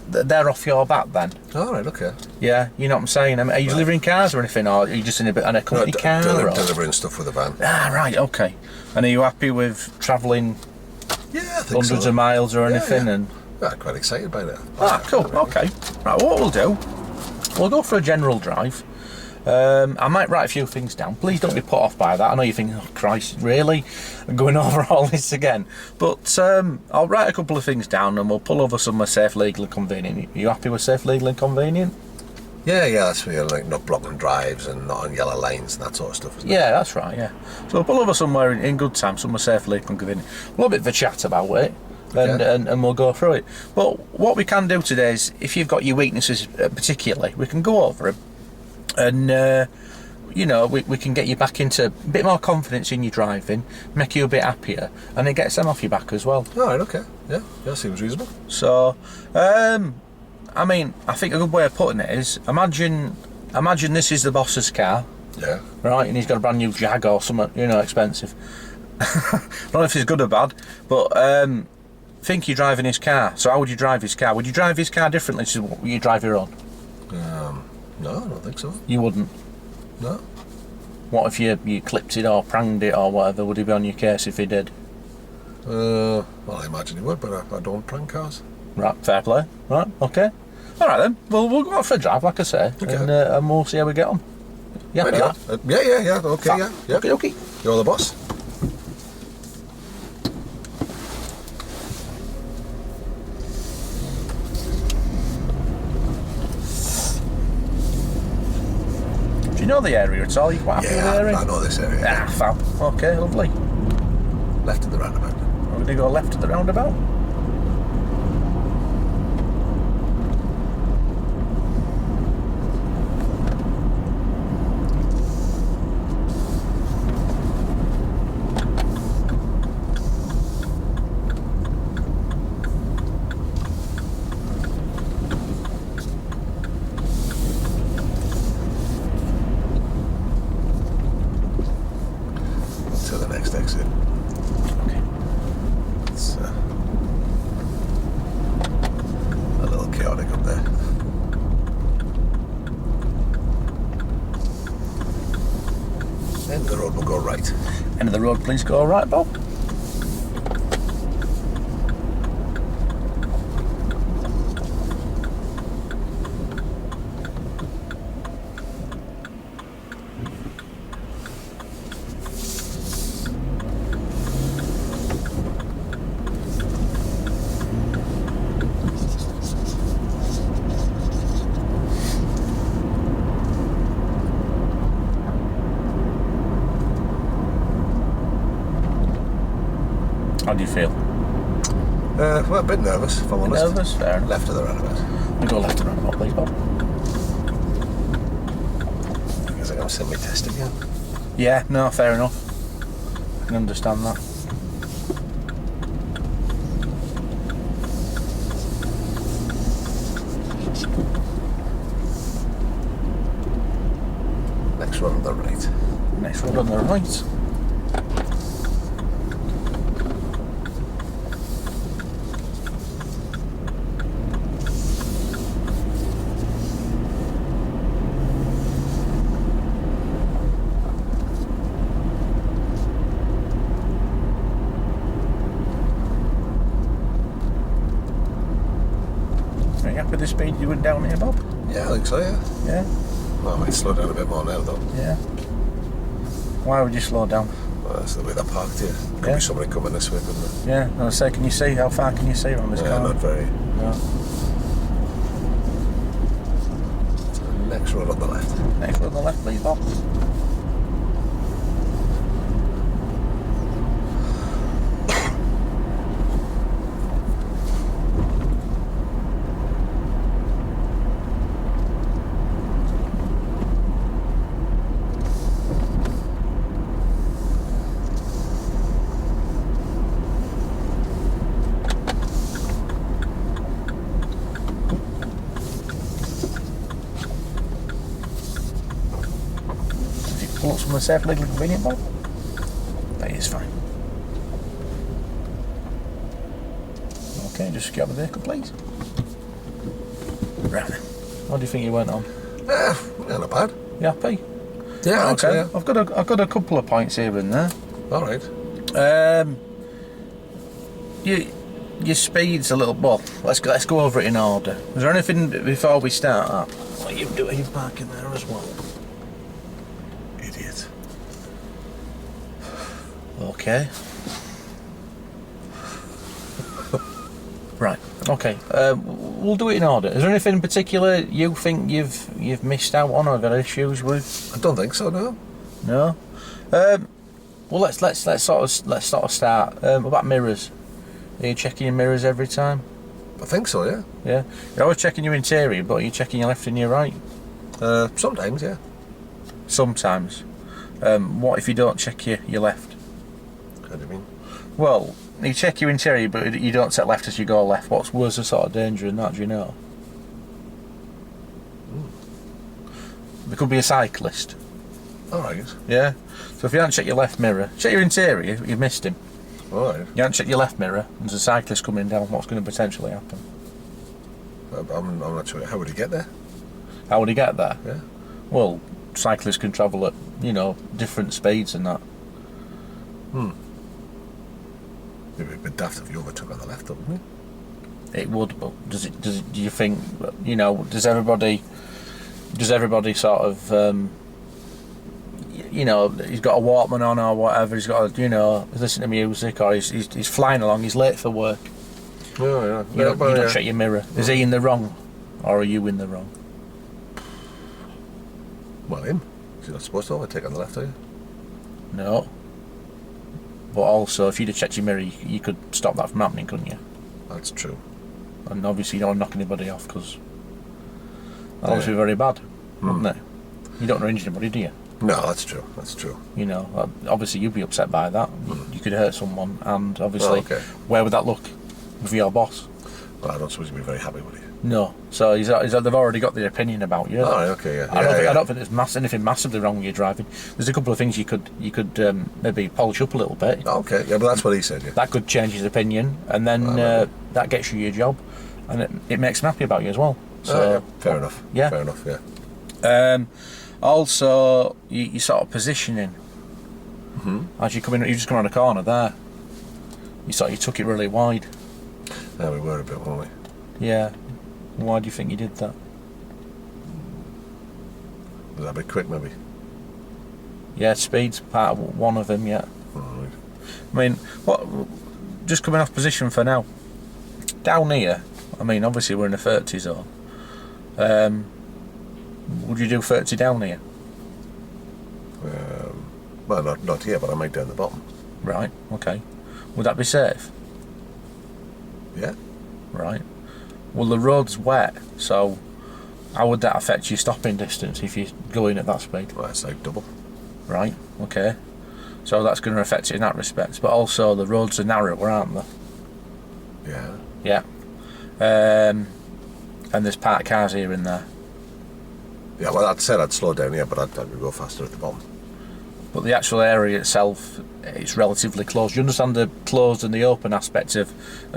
they're off your back then. All right, okay. Yeah, you know what I'm saying? Are you delivering cars or anything, or are you just in a company car? Delivering stuff with a van. Ah, right, okay. And are you happy with travelling Yeah, I think hundreds so. of miles or anything? Yeah. And I'm quite excited about it. cool, okay. Right, what we'll do, we'll go for a general drive. I might write a few things down. Please don't be put off by that. I know you think, oh Christ, really? I'm going over all this again. But I'll write a couple of things down and we'll pull over somewhere safe, legal and convenient. Are you happy with safe, legal and convenient? Yeah, that's where like not blocking drives and not on yellow lines and that sort of stuff, isn't it? Yeah, that's right, yeah. So we'll pull over somewhere in good time, somewhere safe, legal and convenient. We'll have a bit of a chat about it. And we'll go through it. But what we can do today is, if you've got your weaknesses particularly, we can go over them. And we can get you back into a bit more confidence in your driving, make you a bit happier, and it gets them off your back as well. All right, okay. Yeah, seems reasonable. So, I think a good way of putting it is, imagine this is the boss's car. Yeah. Right, and he's got a brand new Jag or something, expensive. I don't know if it's good or bad, but think you're driving his car. So how would you drive his car? Would you drive his car differently to what you drive your own? No, I don't think so. You wouldn't? No. What if you clipped it or pranged it or whatever? Would he be on your case if he did? Well, I imagine he would, but I don't prank cars. Right, fair play. Right, okay. All right then. Well, we'll go out for a drive, like I say, okay. And we'll see how we get on. Yeah, yeah. Yeah. Okay, yeah. Okay. You're the boss. Do you know the area at all? You quite happy with the area? I know this area. Ah, fab. Okay, lovely. Left in the roundabout. We're going to go left to the roundabout. To the next exit. Okay. It's a little chaotic up there. End of the road, we'll go right. End of the road, please go right, Bob. How do you feel? Well, a bit nervous, if I'm honest. Nervous? Fair enough. Left of the roundabout. We go left to the roundabout, please, Bob. I guess I'm going to send me test again. Yeah, no, fair enough. I can understand that. Next one on the right. Next road on the right. Are you happy with the speed you went down here, Bob? Yeah, I think so, yeah. Yeah? Well, I might slow down a bit more now, though. Yeah. Why would you slow down? Well, that's the way they're parked here. Could Yeah. be somebody coming this way, couldn't it? Yeah, I was saying, can you see? How far can you see on this Yeah, car? not very. No. Next road on the left. Next road on the left, please, Bob. Pull up somewhere safe, legally convenient, Bob? That is fine. Okay, just grab the vehicle, please. Right then. What do you think you went on? Yeah, not bad. You happy? Yeah, Okay. yeah. I've got a couple of points here and there. All right. Your speed's a little. Well, let's go over it in order. Is there anything before we start up? What you do? Are you parking there as well? Idiot. Okay. Right. Okay. We'll do it in order. Is there anything in particular you think you've missed out on or got issues with? I don't think so, no. No. Well, let's sort of start. What about mirrors? Are you checking your mirrors every time? I think so, yeah. Yeah. You're always checking your interior, but you're checking your left and your right. Sometimes, yeah. Sometimes. What if you don't check your left? How do you mean? Well, you check your interior, but you don't set left as you go left. What's the sort of danger in that? Do you know? There could be a cyclist. All right. Yeah. So if you haven't checked your left mirror, check your interior. You've missed him. All right. You haven't checked your left mirror. There's a cyclist coming down. What's going to potentially happen? I'm not sure. How would he get there? How would he get there? Yeah. Well, cyclists can travel at different speeds and that. It'd be a bit daft if you overtook on the left, wouldn't it? It would, but do you think, does everybody sort of, he's got a Walkman on or whatever, he's got he's listening to music, or he's flying along, he's late for work. Oh, yeah. You don't check your mirror. Is he in the wrong, or are you in the wrong? Well, him. You're not supposed to overtake on the left, are you? No. But also, if you'd have checked your mirror, you could stop that from happening, couldn't you? That's true. And obviously, you don't want to knock anybody off because that would be very bad, wouldn't it? You don't want to injure anybody, do you? No, that's true. That's true. You know, obviously you'd be upset by that. You could hurt someone, and obviously, where would that look with your boss? Well, I don't suppose you'd be very happy with you. No. So they've already got their opinion about you. Oh, right, okay, yeah. I don't think there's anything massively wrong with your driving. There's a couple of things you could maybe polish up a little bit. Okay, yeah, but that's what he said, yeah. That could change his opinion, and then that gets you your job, and it makes him happy about you as well. So yeah, fair enough. Yeah. Fair enough, yeah. Also, you sort of positioning. As you come in, you just come around a corner there. You took it really wide. Yeah, we were a bit, weren't we? Yeah. Why do you think you did that? Was that a bit quick, maybe? Yeah, speed's part of one of them. Yeah. Right. I mean, what? Just coming off position for now. Down here, I mean, obviously we're in a 30 zone. Would you do 30 down here? Well, not here, but I might down the bottom. Right. Okay. Would that be safe? Yeah. Right. Well, the road's wet, so how would that affect your stopping distance if you're going at that speed? Well, it's like double. Right. Okay. So that's going to affect it in that respect. But also the roads are narrower, aren't they? Yeah. Yeah. And there's parked cars here and there. Yeah, well, I'd said I'd slow down here, but I'd go faster at the bottom. But the actual area itself, it's relatively closed. Do you understand the closed and the open aspect of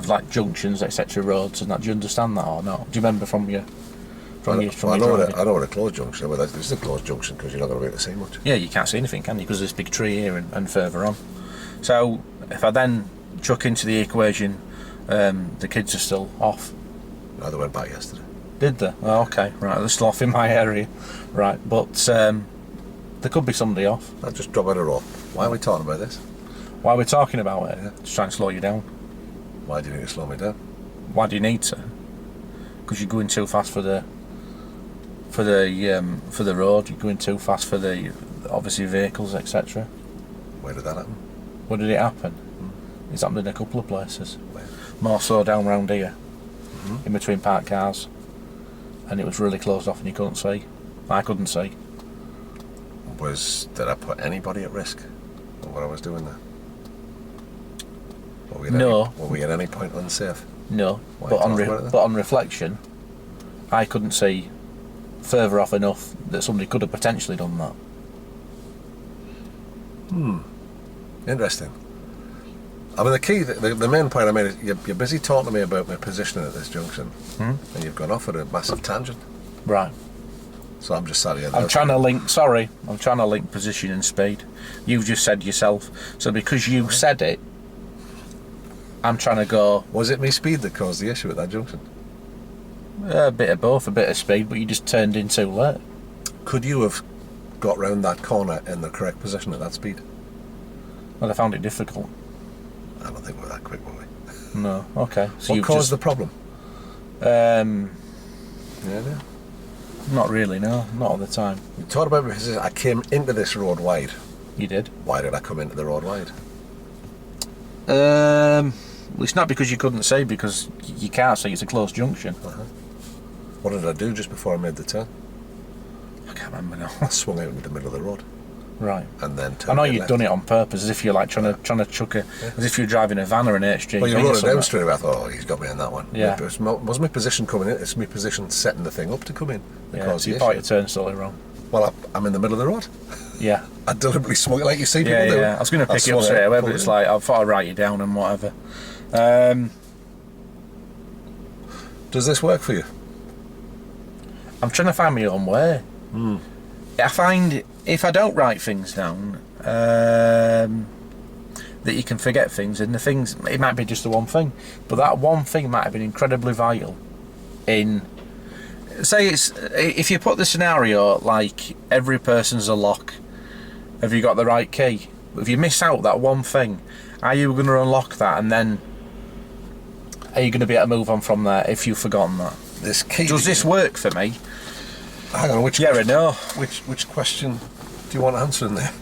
like junctions, etc., roads, and that? Do you understand that or not? Do you remember from your driving? I know what a closed junction is. Well, this is a closed junction because you're not going to be able to see much. Yeah, you can't see anything, can you? Because there's this big tree here and further on. So if I then chuck into the equation, the kids are still off. No, they went back yesterday. Did they? Oh, okay, right. They're still off in my area, right? But there could be somebody off. I'll just drop out a rope. Why are we talking about this? Why are we talking about it? Yeah. Just trying to slow you down. Why do you need to slow me down? Why do you need to? Because you're going too fast for the road. You're going too fast for the obviously vehicles, etc. Where did that happen? Where did it happen? It's happened in a couple of places. Where? More so down round here, in between parked cars, and it was really closed off and you couldn't see. I couldn't see. Did I put anybody at risk on what I was doing there? Were we at any point unsafe? No, Why but talk on reflection, I couldn't see further off enough that somebody could have potentially done that. Interesting. I mean, the main point I made is you're busy talking to me about my positioning at this junction, and you've gone off at a massive tangent. Right. So I'm just sat here. I'm trying to link position and speed. You've just said yourself. So because you said it, I'm trying to go. Was it me speed that caused the issue at that junction? A bit of both, a bit of speed, but you just turned in too late. Could you have got round that corner in the correct position at that speed? Well, I found it difficult. I don't think we're that quick, were we? No. Okay. So what caused the problem? Yeah. Not really, no. Not all the time. You talked about my position. I came into this road wide. You did? Why did I come into the road wide? Well, it's not because you couldn't see, because you can't see. It's a closed junction. What did I do just before I made the turn? I can't remember now. I swung out into the middle of the road. Right. And then turned I know right you'd left. done it on purpose, as if you're like trying to chuck a, as if you're driving a van or an HGV. Well, you or wrote it something. down straight away. I thought, oh, he's got me in that one. Yeah. It was my position coming in. It's my position setting the thing up to come in. Yeah, so you thought your turn's totally wrong. Well, I'm in the middle of the road. Yeah. I deliberately swung it like you see people do. Yeah. I was going to pick you up straight away, but it's like, I thought I'd write you down and whatever. Does this work for you? I'm trying to find my own way. I find if I don't write things down, that you can forget things, and the things, it might be just the one thing, but that one thing might have been incredibly vital in, say if you put the scenario like every person's a lock, have you got the right key? If you miss out that one thing, are you going to unlock that, and then are you going to be able to move on from there if you've forgotten that? This key. Does this work for me? Hang on, which Yeah or no? Which question do you want answering there?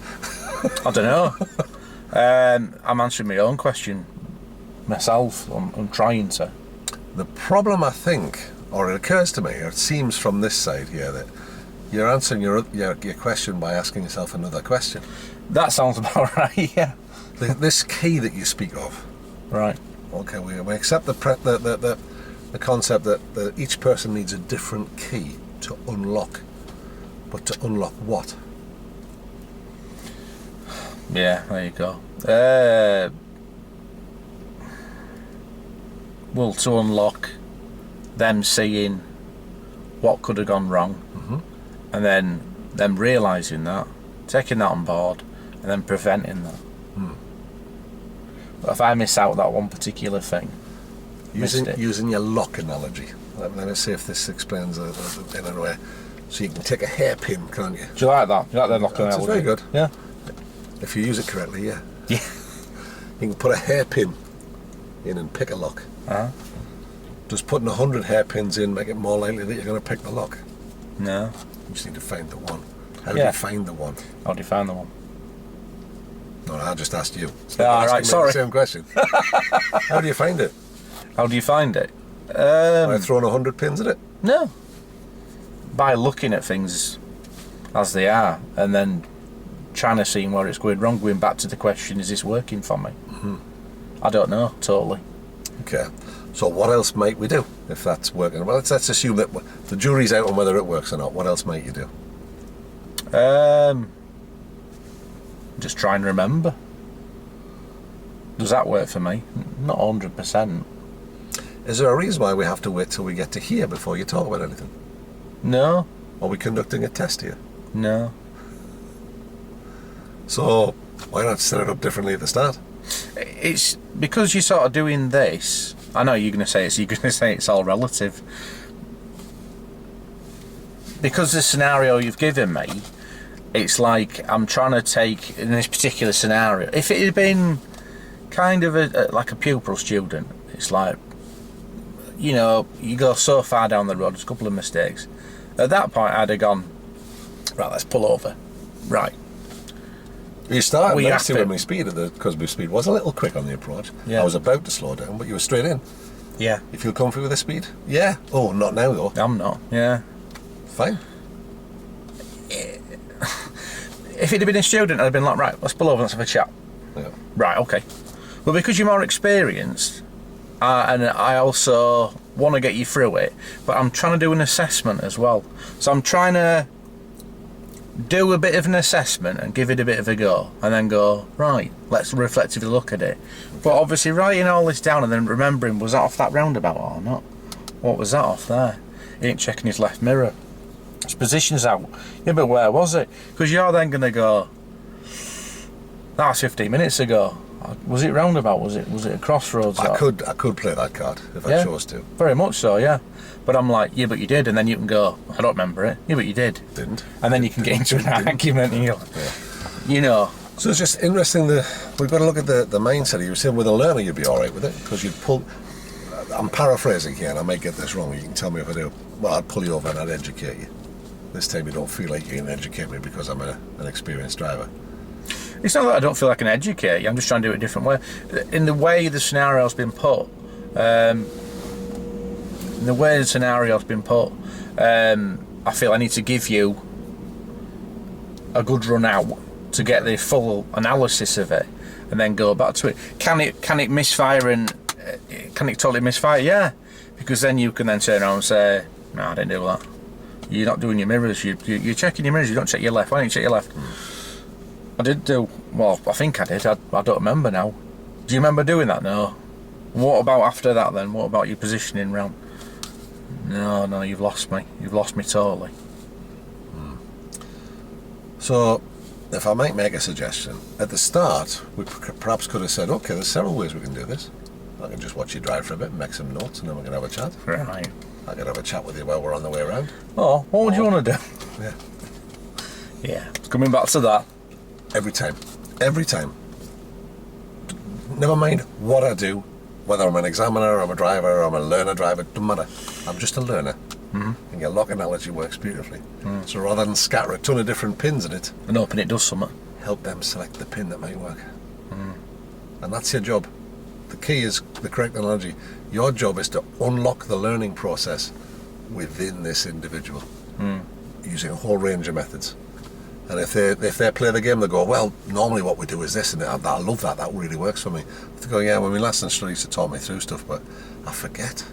I don't know. I'm answering my own question myself. I'm trying to. The problem, I think, or it occurs to me, or it seems from this side here, that you're answering your question by asking yourself another question. That sounds about right, yeah. This key that you speak of. Right. Okay, we accept the concept that each person needs a different key to unlock. But to unlock what? Yeah, there you go. Well, to unlock them seeing what could have gone wrong, and then them realising that, taking that on board, and then preventing that. But if I miss out that one particular thing, using your lock analogy, let me see if this explains it in a way. So you can take a hairpin, can't you? do you like that? Do you like the lock That's analogy? very good. Yeah. If you use it correctly, yeah. Yeah. You can put a hairpin in and pick a lock. Uh-huh. Does putting 100 hairpins in make it more likely that you're going to pick the lock? No. You just need to find the one. How do you find the one? How do you find the one? No, I just asked you. So Ah, right, sorry. The same question. How do you find it? How do you find it? By throwing 100 pins at it? No. By looking at things as they are, and then trying to see where it's going wrong, going back to the question, is this working for me? I don't know, totally. Okay. So what else might we do if that's working? Well, let's assume that the jury's out on whether it works or not. What else might you do? Just try and remember. Does that work for me? Not 100%. Is there a reason why we have to wait till we get to here before you talk about anything? No. Are we conducting a test here? No. So why not set it up differently at the start? It's because you're sort of doing this. I know you're going to say it's all relative. Because the scenario you've given me, it's like I'm trying to take, in this particular scenario, if it had been kind of like a pupil student, it's like, you know, you go so far down the road, there's a couple of mistakes. At that point, I'd have gone, right, let's pull over. Right. You started next to when my speed because my speed was a little quick on the approach. Yeah. I was about to slow down, but you were straight in. Yeah. You feel comfy with the speed? Yeah. Oh, not now though. I'm not. Yeah. Fine. If it had been a student, I'd have been like, right, let's pull over, let's have a chat. Yeah. Right, okay. But because you're more experienced, and I also want to get you through it, but I'm trying to do an assessment as well. So I'm trying to do a bit of an assessment and give it a bit of a go, and then go, right, let's reflectively look at it. Okay. But obviously writing all this down and then remembering, was that off that roundabout or not? What was that off there? He ain't checking his left mirror. His position's out. Yeah, but where was it? Because you're then going to go, that was 15 minutes ago. Was it roundabout? Was it a crossroads? I could play that card if I chose to. Very much so, yeah. But I'm like, yeah, but you did, and then you can go, I don't remember it. Yeah, but you did. Didn't. And then you can get into an argument, and you're, you know. So it's just interesting we've got to look at the mindset. You were saying with a learner you'd be all right with it because you'd pull. I'm paraphrasing here, and I might get this wrong. You can tell me if I do. Well, I'd pull you over and I'd educate you. This time you don't feel like you can educate me because I'm an experienced driver. It's not that I don't feel like I can educate you. I'm just trying to do it a different way. In the way the scenario's been put, I feel I need to give you a good run out to get the full analysis of it, and then go back to it. Can it misfire and can it totally misfire? Yeah, because then you can then turn around and say, no, I didn't do that. You're not doing your mirrors. You're checking your mirrors. You don't check your left. Why don't you check your left? I did do. Well, I think I did. I don't remember now. Do you remember doing that? No. What about after that then? What about your positioning round? No, you've lost me. You've lost me totally. So, if I might make a suggestion, at the start, we perhaps could have said, okay, there's several ways we can do this. I can just watch you drive for a bit, make some notes, and then we can have a chat. Right. I can have a chat with you while we're on the way around. Oh, what would you want to do? Yeah. Yeah, coming back to that. Every time. Never mind what I do, whether I'm an examiner, or I'm a driver, or I'm a learner driver, doesn't matter. I'm just a learner. Mm-hmm. And your lock analogy works beautifully. So rather than scatter a ton of different pins in it, And hoping it does something. help them select the pin that might work. And that's your job. The key is the correct analogy. Your job is to unlock the learning process within this individual using a whole range of methods. And if they play the game, they go, well, normally what we do is this, and I love that. That really works for me. They go, yeah, well, my last instructor used to talk me through stuff, but I forget.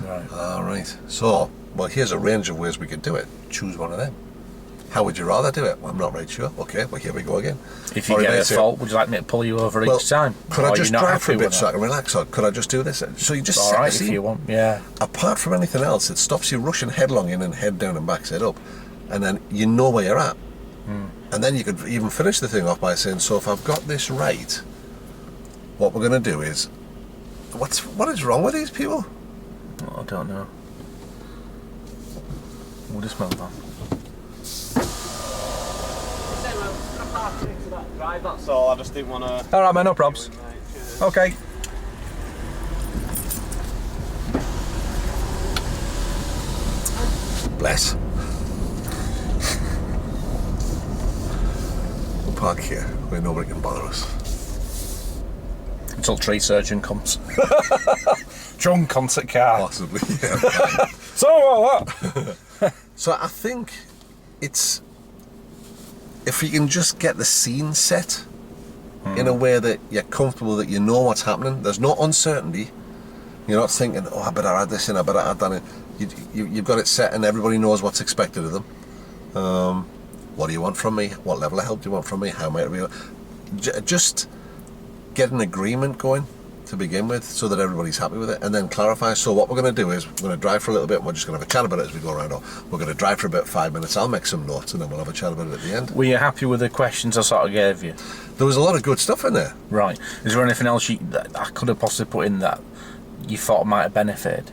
Right. All right. So, well, here's a range of ways we could do it. Choose one of them. How would you rather do it? Well, I'm not right sure. Okay, well, here we go again. If you get a fault, would you like me to pull you over each time? Could I just drive for a bit so I can relax, or could I just do this? So you just set the scene. If you want, yeah. Apart from anything else, it stops you rushing headlong in and head down and backs it up. And then you know where you're at. And then you could even finish the thing off by saying, so if I've got this right, what we're going to do is, what is wrong with these people? Oh, I don't know. We'll just move on. That's all, I just didn't want to... Alright, man, no probs. Okay. Bless. We'll park here where nobody can bother us. Until tree surgeon comes. Drunk concert car. Possibly, yeah. So what? So I think it's... If you can just get the scene set in a way that you're comfortable, that you know what's happening, there's no uncertainty. You're not thinking, oh, I better add this in, I better add that in. You've got it set and everybody knows what's expected of them. What do you want from me? What level of help do you want from me? How might we... Just get an agreement going to begin with so that everybody's happy with it, and then clarify. So what we're going to do is we're going to drive for a little bit and we're just going to have a chat about it as we go around, or we're going to drive for about 5 minutes. I'll make some notes and then we'll have a chat about it at the end. Were you happy with the questions I sort of gave you? There was a lot of good stuff in there. Right. Is there anything else that I could have possibly put in that you thought might have benefited?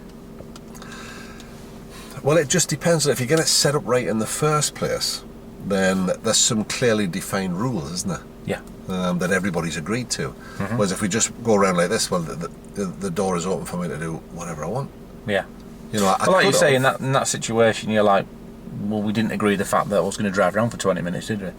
Well, it just depends. If you get it set up right in the first place, then there's some clearly defined rules, isn't there? Yeah. That everybody's agreed to. Whereas if we just go around like this, well, the door is open for me to do whatever I want. Yeah. You know, well, like you say, in that situation, you're like, well, we didn't agree the fact that I was going to drive around for 20 minutes, did we?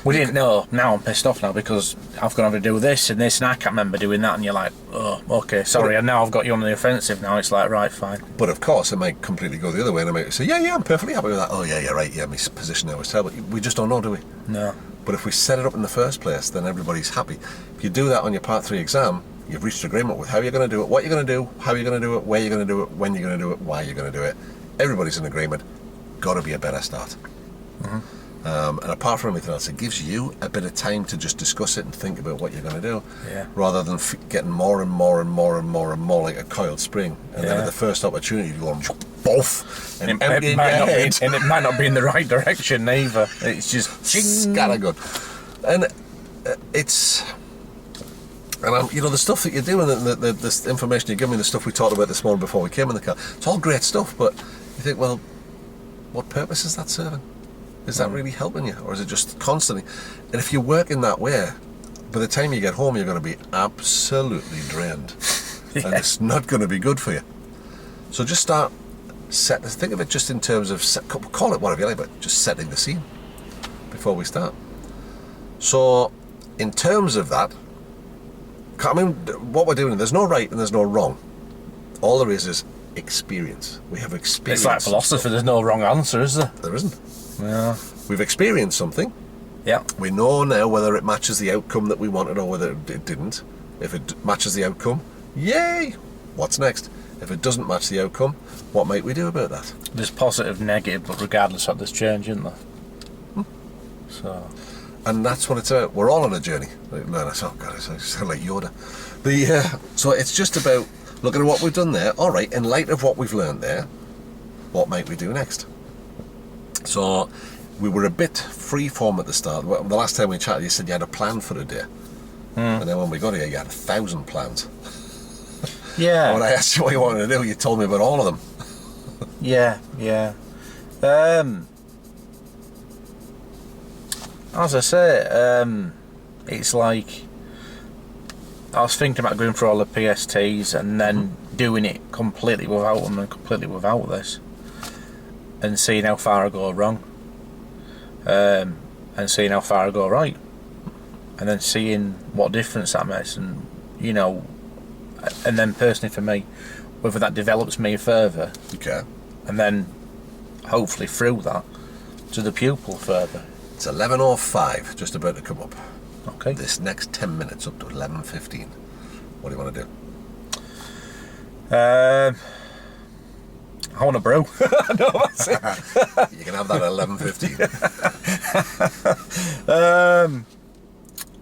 We didn't know. Now I'm pissed off now because I've got to do this and this, and I can't remember doing that. And you're like, oh, okay, sorry. And now I've got you on the offensive. Now it's like, right, fine. But of course, it might completely go the other way, and I might say, yeah, I'm perfectly happy with that. Oh, yeah, you're right. Yeah, my position there was terrible. We just don't know, do we? No. But if we set it up in the first place, then everybody's happy. If you do that on your Part 3 exam, you've reached agreement with how you're going to do it, what you're going to do, how you're going to do it, where you're going to do it, when you're going to do it, why you're going to do it. Everybody's in agreement. Got to be a better start. And apart from anything else, it gives you a bit of time to just discuss it and think about what you're going to do, rather than getting more and more and more and more and more like a coiled spring. And then at the first opportunity, you go boff and empty in your head. And it might not be in the right direction either. It's just scattergun. And it's... And you know, the stuff that you're doing, the information you give me, the stuff we talked about this morning before we came in the car, it's all great stuff, but you think, well, what purpose is that serving? Is that really helping you, or is it just constantly? And if you work in that way, by the time you get home, you're going to be absolutely drained, and it's not going to be good for you. So just think of it just in terms of, call it whatever you like, but just setting the scene before we start. So in terms of that, I mean, what we're doing, there's no right and there's no wrong. All there is experience. We have experience. It's like philosophy, there's no wrong answer, is there? There isn't. Yeah. We've experienced something. Yeah. We know now whether it matches the outcome that we wanted or whether it didn't. If it matches the outcome, yay! What's next? If it doesn't match the outcome, what might we do about that? There's positive, negative, but regardless of this change, isn't there? So... And that's what it's about. We're all on a journey. Oh God, I sound like Yoda. So it's just about looking at what we've done there. All right, in light of what we've learned there, what might we do next? So we were a bit free-form at the start. The last time we chatted, you said you had a plan for the day. And then when we got here, you had 1,000 plans. Yeah. And when I asked you what you wanted to do, you told me about all of them. Yeah. As I say, it's like I was thinking about going for all the PSTs and then doing it completely without them and completely without this, and seeing how far I go wrong, and seeing how far I go right. and then seeing what difference that makes, and and then personally for me, whether that develops me further, Okay. and then hopefully through that to the pupil further. It's 11:05, just about to come up. Okay. This next 10 minutes up to 11:15. What do you want to do? I want a brew. No, that's it. You can have that at 11:15.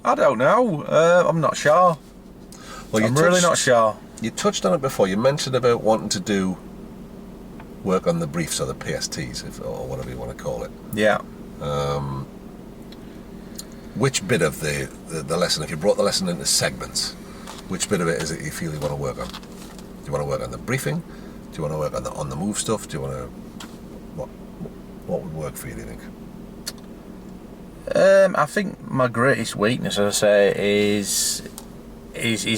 I don't know. I'm not sure. Well, I'm really not sure. You touched on it before. You mentioned about wanting to do work on the briefs or the PSTs, or whatever you want to call it. Yeah. Which bit of the lesson, if you brought the lesson into segments, which bit of it is it you feel you want to work on? Do you want to work on the briefing? Do you want to work on the move stuff? Do you want to... What would work for you, do you think? I think my greatest weakness, as I say, is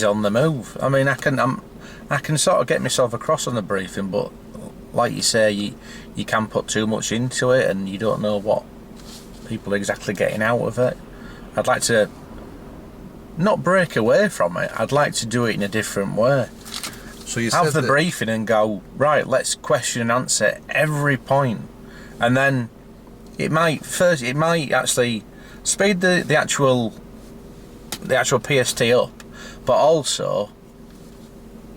on the move. I mean, I can sort of get myself across on the briefing, but like you say, you can put too much into it, and you don't know what people are exactly getting out of it. I'd like to not break away from it. I'd like to do it in a different way. So you have said the briefing and go, right, let's question and answer every point, and then it might actually speed the actual PST up, but also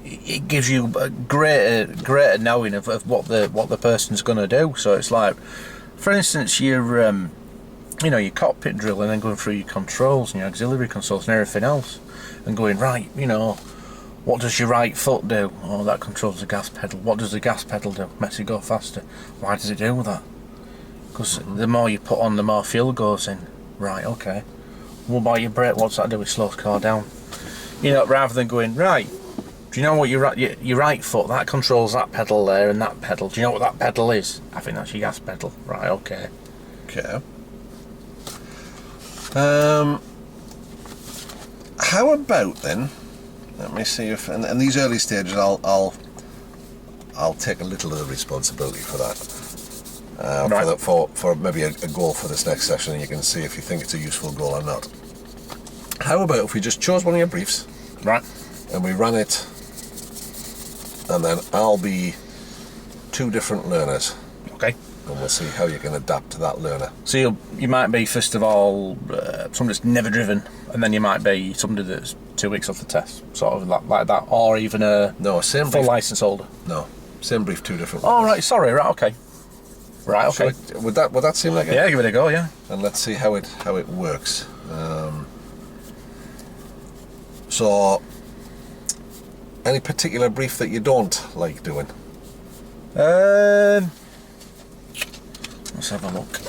it gives you a greater knowing of what the person's going to do. So it's like, for instance, your cockpit drill, and then going through your controls and your auxiliary controls and everything else, and going, right, what does your right foot do? Oh, that controls the gas pedal. What does the gas pedal do? Makes it go faster. Why does it do that? Because the more you put on, the more fuel goes in. Right, okay. What about your brake? What's that do? It slows the car down. Rather than going, right, do you know what your right foot, that controls that pedal there and that pedal. Do you know what that pedal is? I think that's your gas pedal. Right, okay. Okay. How about then? Let me see if in these early stages I'll take a little of the responsibility for that. Right. For maybe a goal for this next session, and you can see if you think it's a useful goal or not. How about if we just chose one of your briefs, Right. and we ran it, and then I'll be two different learners, Okay. and we'll see how you can adapt to that learner. So you might be, first of all, somebody that's never driven, and then you might be somebody that's 2 weeks off the test, sort of like that, or even a Same full brief. license holder. No, same brief, two different. Oh, learners. right, sorry, right, okay. Right, okay. Would that seem like it? Yeah, give it a go, yeah. And let's see how it works. So, any particular brief that you don't like doing? Let's have a look.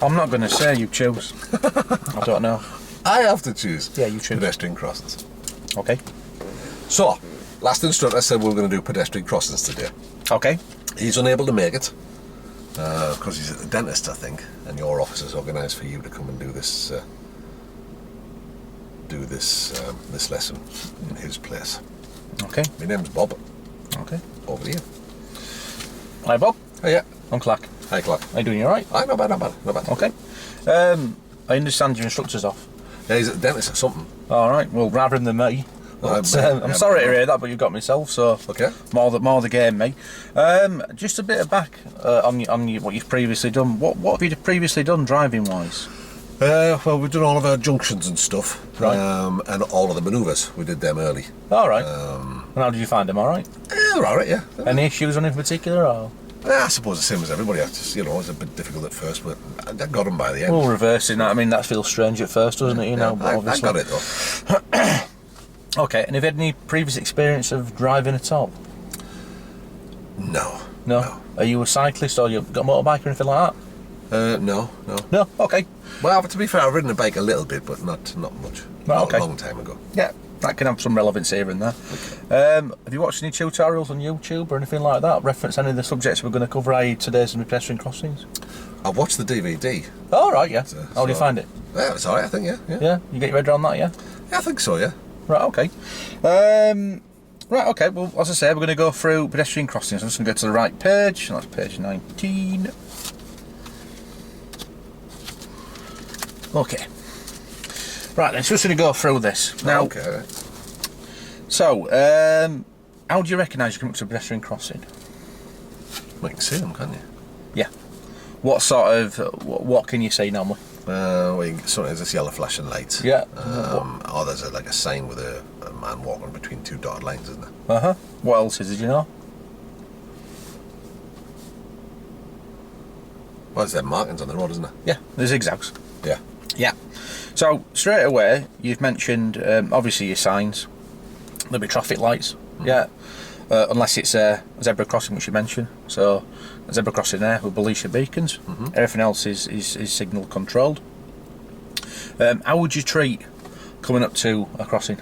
I'm not going to say, you choose. I don't know. I have to choose. Yeah, you choose. Pedestrian crossings. Okay. So, last instructor said we were going to do pedestrian crossings today. Okay. He's unable to make it because he's at the dentist, I think, and your office has organised for you to come and do this lesson in his place. Okay. My name's Bob. Okay. Over to you. Hi, Bob. Oh yeah. I'm Clark. Hi, Clark. Are you doing all right? Not bad. Okay. I understand your instructor's off. Yeah, he's at the dentist or something. All right. Well, rather than me. Well, But, I'm sorry to hear that, but you've got myself, so Okay. more the game, mate. Just a bit of back on what you've previously done. What have you previously done driving wise? Well, we've done all of our junctions and stuff, Right. and all of the manoeuvres. We did them early. All right. And how did you find them? All right. They're all right, yeah. Any issues on in particular? Or? I suppose the same as everybody. It's a bit difficult at first, but I got them by the end. Well, reversing that. I mean, that feels strange at first, doesn't it? But I obviously. got it though. Okay. And have you had any previous experience of driving at all? No. Are you a cyclist or you got a motorbike or anything like that? No. No. Okay. Well, to be fair, I've ridden a bike a little bit, but not much. Right, okay. A long time ago. Yeah. That can have some relevance here and there. Have you watched any tutorials on YouTube or anything like that? Reference any of the subjects we're going to cover, i.e. today's and pedestrian crossings? I've watched the DVD. Oh, right, yeah. How do you find it? Yeah, it's alright, I think, yeah. Yeah? You get your head around that, yeah? Yeah, I think so, yeah. Right, okay. Right, okay, well, as I say, we're going to go through pedestrian crossings. I'm just going to go to the right page, and that's page 19. Okay. Right then, so we're just going to go through this. Now, Okay. So, how do you recognise you come up to a pedestrian crossing? Well, you can see them, can't you? Yeah. What sort of, what can you see normally? Well, sometimes there's yellow flashing lights. Yeah. Or there's like a sign with a man walking between two dotted lines, isn't there? Uh-huh. What else is it, do you know? Well, there's markings on the road, isn't there? Yeah, there's zigzags. Yeah. Yeah. So, straight away, you've mentioned, obviously, your signs. There'll be traffic lights. Yeah. Unless it's a zebra crossing, which you mentioned. So, a zebra crossing there with Belisha beacons. Everything else is signal controlled. How would you treat coming up to a crossing?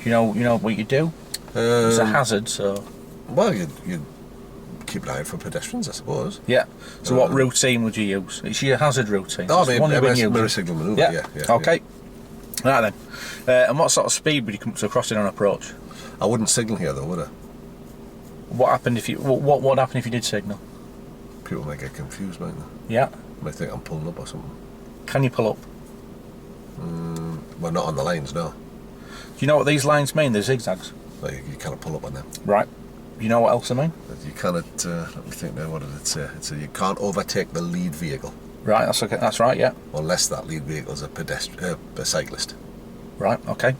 You know what you do? It's a hazard, so... Well, you'd keep an eye out for pedestrians, I suppose. Yeah. So what routine would you use? It's your hazard routine. Oh, It's one you've been using. mirror signal manoeuvre, yeah. Okay. Right then. And what sort of speed would you come to a crossing on approach? I wouldn't signal here, though, would I? What happened if you? What would happen if you did signal? People might get confused, might they? Yeah. Might think I'm pulling up or something. Can you pull up? Well, not on the lines, no. Do you know what these lines mean? They're zigzags. Well, you cannot pull up on them. Right. Do you know what else they mean? You cannot, let me think now, what did it say? It said you can't overtake the lead vehicle Right. That's okay. That's right. Yeah. unless that lead vehicle is a cyclist. Right. Okay.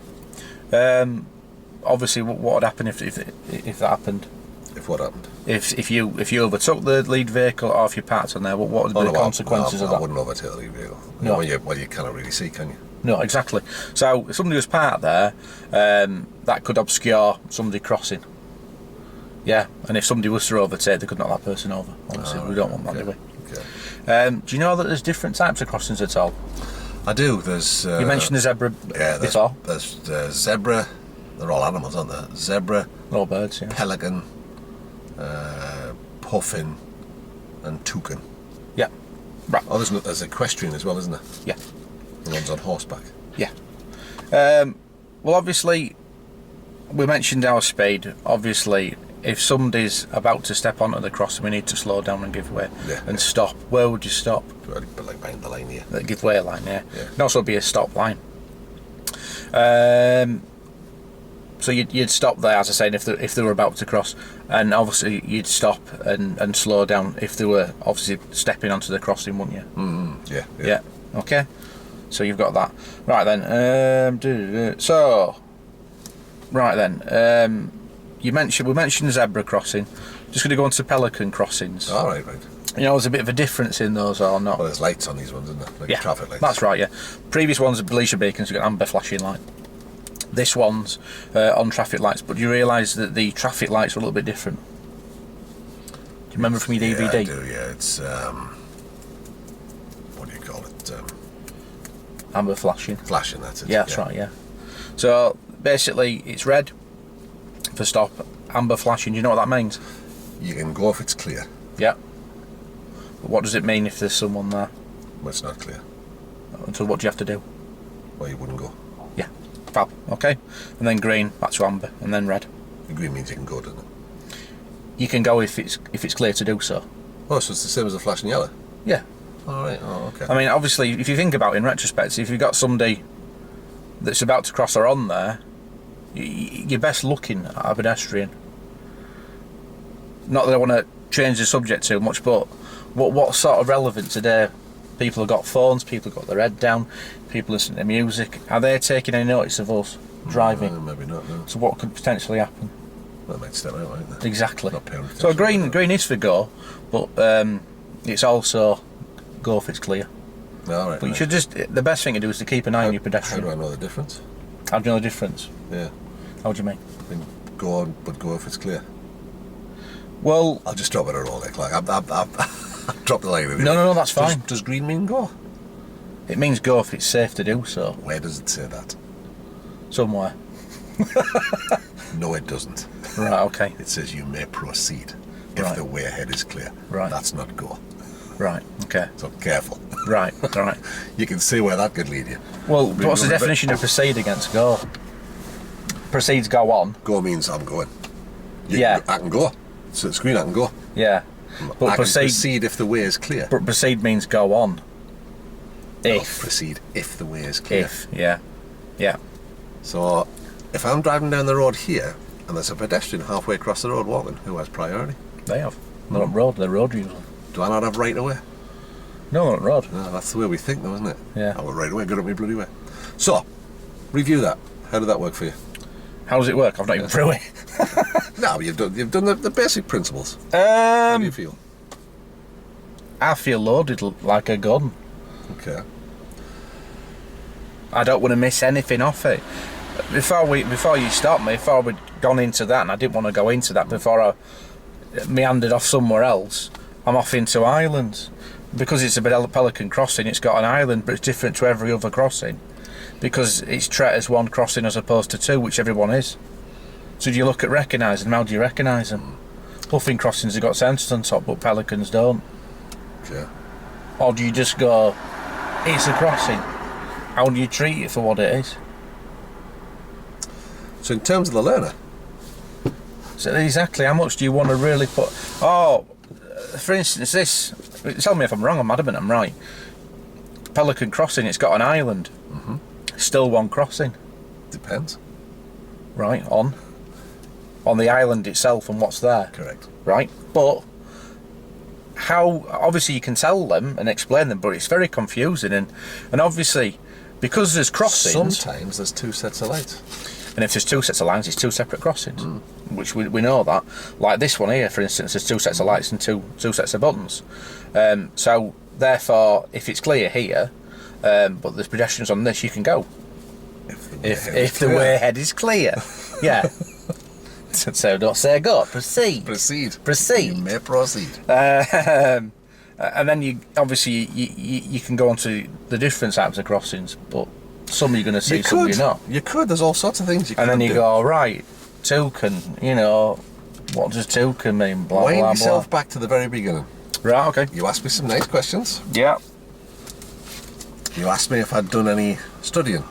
Obviously, what would happen if that happened? If what happened? If you overtook the lead vehicle or if you parked on there, what would be the consequences of I that? wouldn't overtake the lead vehicle. No. Well, you cannot really see, can you? No, exactly. So if somebody was parked there, that could obscure somebody crossing. Yeah, and if somebody was to overtake, they could knock that person over. Obviously, we don't want that, do we? Okay. Do you know that there's different types of crossings at all? I do. There's. You mentioned the zebra before. There's zebra. They're all animals, aren't they? Zebra, They're all birds, yeah. pelican, puffin, and toucan. Yeah. Right. Oh, there's equestrian as well, isn't there? Yeah. The ones on horseback. Yeah. Well, obviously, we mentioned our speed. Obviously, if somebody's about to step onto the crossing, we need to slow down and give way and stop. Where would you stop? But like behind the line here. The give way line, yeah. Yeah. Can also be a stop line. So you'd stop there, as I said, if they were about to cross, and obviously you'd stop and slow down if they were obviously stepping onto the crossing, wouldn't you? Yeah. Okay. So you've got that. Right then. We mentioned zebra crossing. Just going to go on to pelican crossings. All right. You know, there's a bit of a difference in those or not. Well, there's lights on these ones, isn't there? Like traffic lights. That's right. Yeah. Previous ones are Belisha beacons. You've got amber flashing light. This one's on traffic lights, but do you realise that the traffic lights are a little bit different? Do you remember from your DVD? Yeah, I do, yeah. It's, what do you call it? Amber flashing. Flashing, that's it. Yeah, that's right, yeah. So, basically, it's red for stop, amber flashing. Do you know what that means? You can go if it's clear. Yeah. But what does it mean if there's someone there? Well, it's not clear. So what do you have to do? Well, you wouldn't go. Yeah. Fab. Okay. And then green, back to amber, and then red. The green means you can go, doesn't it? You can go if it's clear to do so. Oh, so it's the same as the flashing yellow? Yeah. All right. Oh, okay. I mean, obviously, if you think about it in retrospect, if you've got somebody that's about to cross or on there, you're best looking at a pedestrian. Not that I want to change the subject too much, but what sort of relevance today? People have got phones, people have got their head down, people listen to music. Are they taking any notice of us driving? Maybe not, no. So what could potentially happen? Well, they might step out, mightn't they? Exactly. Not paying So attention. green is for go, but it's also go if it's clear. All right. But you should the best thing to do is to keep an eye on your How pedestrian. do I know the difference? How do you know the difference? Yeah. How do you mean? I mean, go on, but go if it's clear. Well, I'll just drop it at all, like I've dropped the line. no, that's fine. Does green mean go? It means go if it's safe to do so. Where does it say that? Somewhere. No, it doesn't. Right, okay. It says you may proceed if Right. the way ahead is clear. Right. That's not go. Right, okay. So careful. Right. You can see where that could lead you. Well, Maybe what's the run a bit- definition of proceed against go? Proceeds go on. Go means I'm going. Yeah. I can go. So the screen, I can go. Yeah. But I can proceed. proceed if the way is clear. But proceed means go on. No, If. proceed if the way is clear. If. Yeah. Yeah. So if I'm driving down the road here and there's a pedestrian halfway across the road walking, who has priority? They have. They're on road. They're road users. Do I not have right away? No, they're on road. No, that's the way we think though, isn't it? Yeah. I went right away, good at me bloody way. So, review that. How did that work for you? How does it work? I've not even through it. No, you've done the basic principles. How do you feel? I feel loaded like a gun. Okay. I don't want to miss anything off it. Before you stopped me, before we'd gone into that, and I didn't want to go into that before I meandered off somewhere else, I'm off into islands. Because it's a Pelican crossing, it's got an island, but it's different to every other crossing. Because it's treated as one crossing as opposed to two, which everyone is. So do you look at recognising them? How do you recognise them? Puffin crossings have got centres on top, but Pelicans don't. Okay. Or do you just go, it's a crossing? How do you treat it for what it is? So in terms of the learner, So exactly, how much do you want to really put? Oh, for instance, this. Tell me if I'm wrong. I'm adamant I'm right. Pelican crossing. It's got an island. Mm-hmm. Still one crossing. depends. Right on the island itself and what's there. Correct. Right, but how? Obviously, you can tell them and explain them, but it's very confusing and obviously because there's crossings. Sometimes there's two sets of lights. And if there's two sets of lines, it's two separate crossings, which we know that. Like this one here, for instance, there's two sets of lights and two sets of buttons. So therefore, if it's clear here, but there's pedestrians on this, you can go. If the way ahead is clear, yeah. So don't say go. Proceed. Proceed. Proceed. You may proceed. And then you obviously you can go on to the different types of crossings, but some you're going to see, You some could. you're not. You could. There's all sorts of things you could And then you do. go, right, toucan, what does toucan mean? Blah, Wind blah, yourself blah. back to the very beginning. Right, okay. You asked me some nice questions. Yeah. You asked me if I'd done any studying.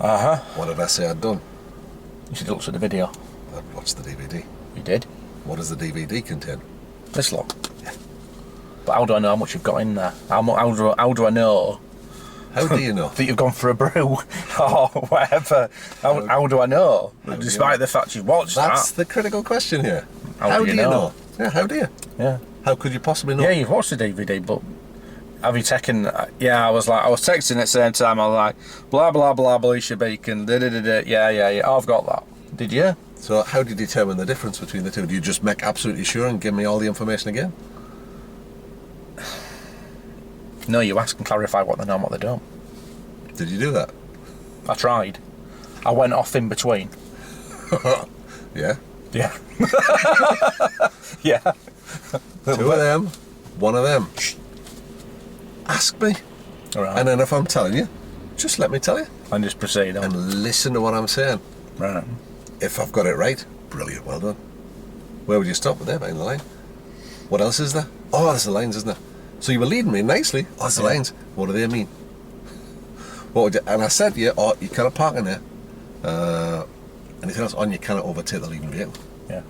Uh-huh. What did I say I'd done? You should look at the video. I'd watched the DVD. You did? What does the DVD contain? This lot. Yeah. But how do I know how much you've got in there? How do I know How do you know? that you've gone for a brew or whatever? How do I know? Despite the fact you've watched That's that. the critical question here. How do you know? Yeah, how do you? Yeah. How could you possibly know? Yeah, you've watched the DVD, but have you taken? Yeah, I was texting at the same time. I was like, blah blah blah, Alicia Beacon. Yeah. I've got that. Did you? So how do you determine the difference between the two? Do you just make absolutely sure and give me all the information again? No, you ask and clarify what they know and what they don't. Did you do that? I tried. I went off in between. Yeah. Yeah. Yeah. Two of them, one of them. Ask me. All right. And then if I'm telling you, just let me tell you. And just proceed on. And listen to what I'm saying. Right. If I've got it right, brilliant, well done. Where would you stop with there, behind the line? What else is there? Oh, there's the lines, isn't there? So you were leading me nicely. Oh, there's the lines. What do they mean? What would you, and I said to you, oh, you cannot park in there. Anything else on, you cannot overtake the leading vehicle. Yeah.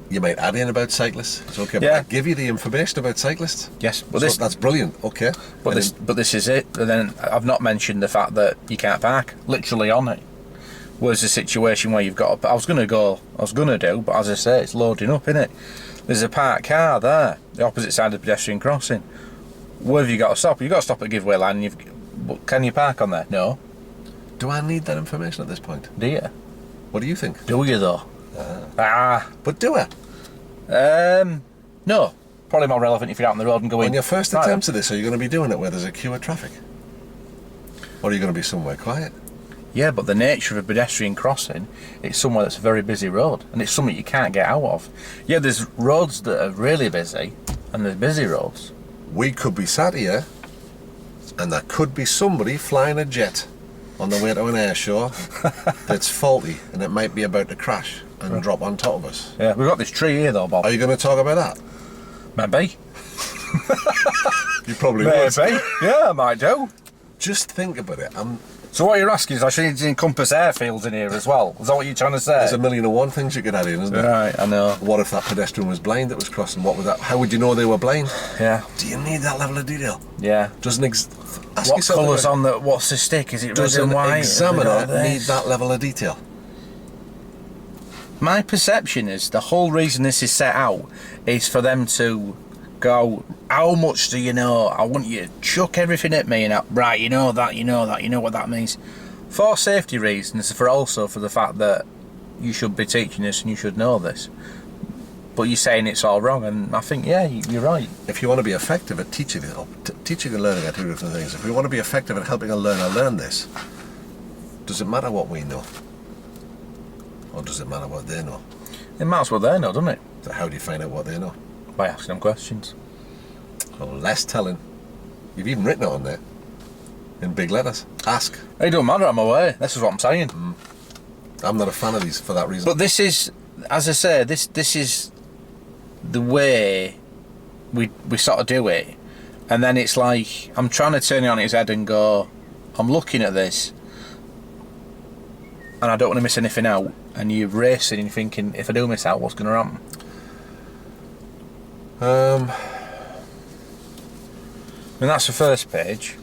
You might add in about cyclists. It's okay, Yeah. but I give you the information about cyclists. Yes. But So that's brilliant. Okay. But this is it. And then I've not mentioned the fact that you can't park literally on it. Whereas a situation where you've got. I was gonna do, but as I say, it's loading up, innit? There's a parked car there, the opposite side of the pedestrian crossing. Where have you got to stop? You've got to stop at a giveaway line. But can you park on there? No. Do I need that information at this point? Do you? What do you think? Do you though? But do I? No. Probably more relevant if you're out on the road and going. On your first right, attempt at this, are you going to be doing it where there's a queue of traffic? Or are you going to be somewhere quiet? Yeah, but the nature of a pedestrian crossing, it's somewhere that's a very busy road, and it's something you can't get out of. Yeah, there's roads that are really busy, and there's busy roads. We could be sat here, and there could be somebody flying a jet on the way to an air show that's faulty, and it might be about to crash and drop on top of us. Yeah, we've got this tree here though, Bob. Are you going to talk about that? Maybe. You probably would. Maybe. Yeah, I might do. Just think about it. So what you're asking is I should need to encompass airfields in here as well. Is that what you're trying to say? There's a million and one things you could add in, isn't there? Right, I know. What if that pedestrian was blind that was crossing? What would that? How would you know they were blind? Yeah. Do you need that level of detail? Yeah. Doesn't ask What yourself colours about- on the? What's the stick? Is it red Does and an white? examiner need This? that level of detail? My perception is the whole reason this is set out is for them to go, how much do you know? I want you to chuck everything at me and right, you know that, you know that, you know what that means. For safety reasons, for the fact that you should be teaching this and you should know this. But you're saying it's all wrong, and I think, yeah, you're right. If you want to be effective at teaching and learning are two different things. If we want to be effective at helping a learner learn this, does it matter what we know? Or does it matter what they know? It matters what they know, doesn't it? So how do you find out what they know? By asking them questions. Well, less telling. You've even written it on there in big letters. Ask. It don't matter, I'm away. This is what I'm saying. I'm not a fan of these for that reason. But this is, as I say, this is the way we sort of do it. And then it's like, I'm trying to turn it on its head and go, I'm looking at this and I don't want to miss anything out. And you're racing and you're thinking, if I do miss out, what's going to happen? And that's the first page.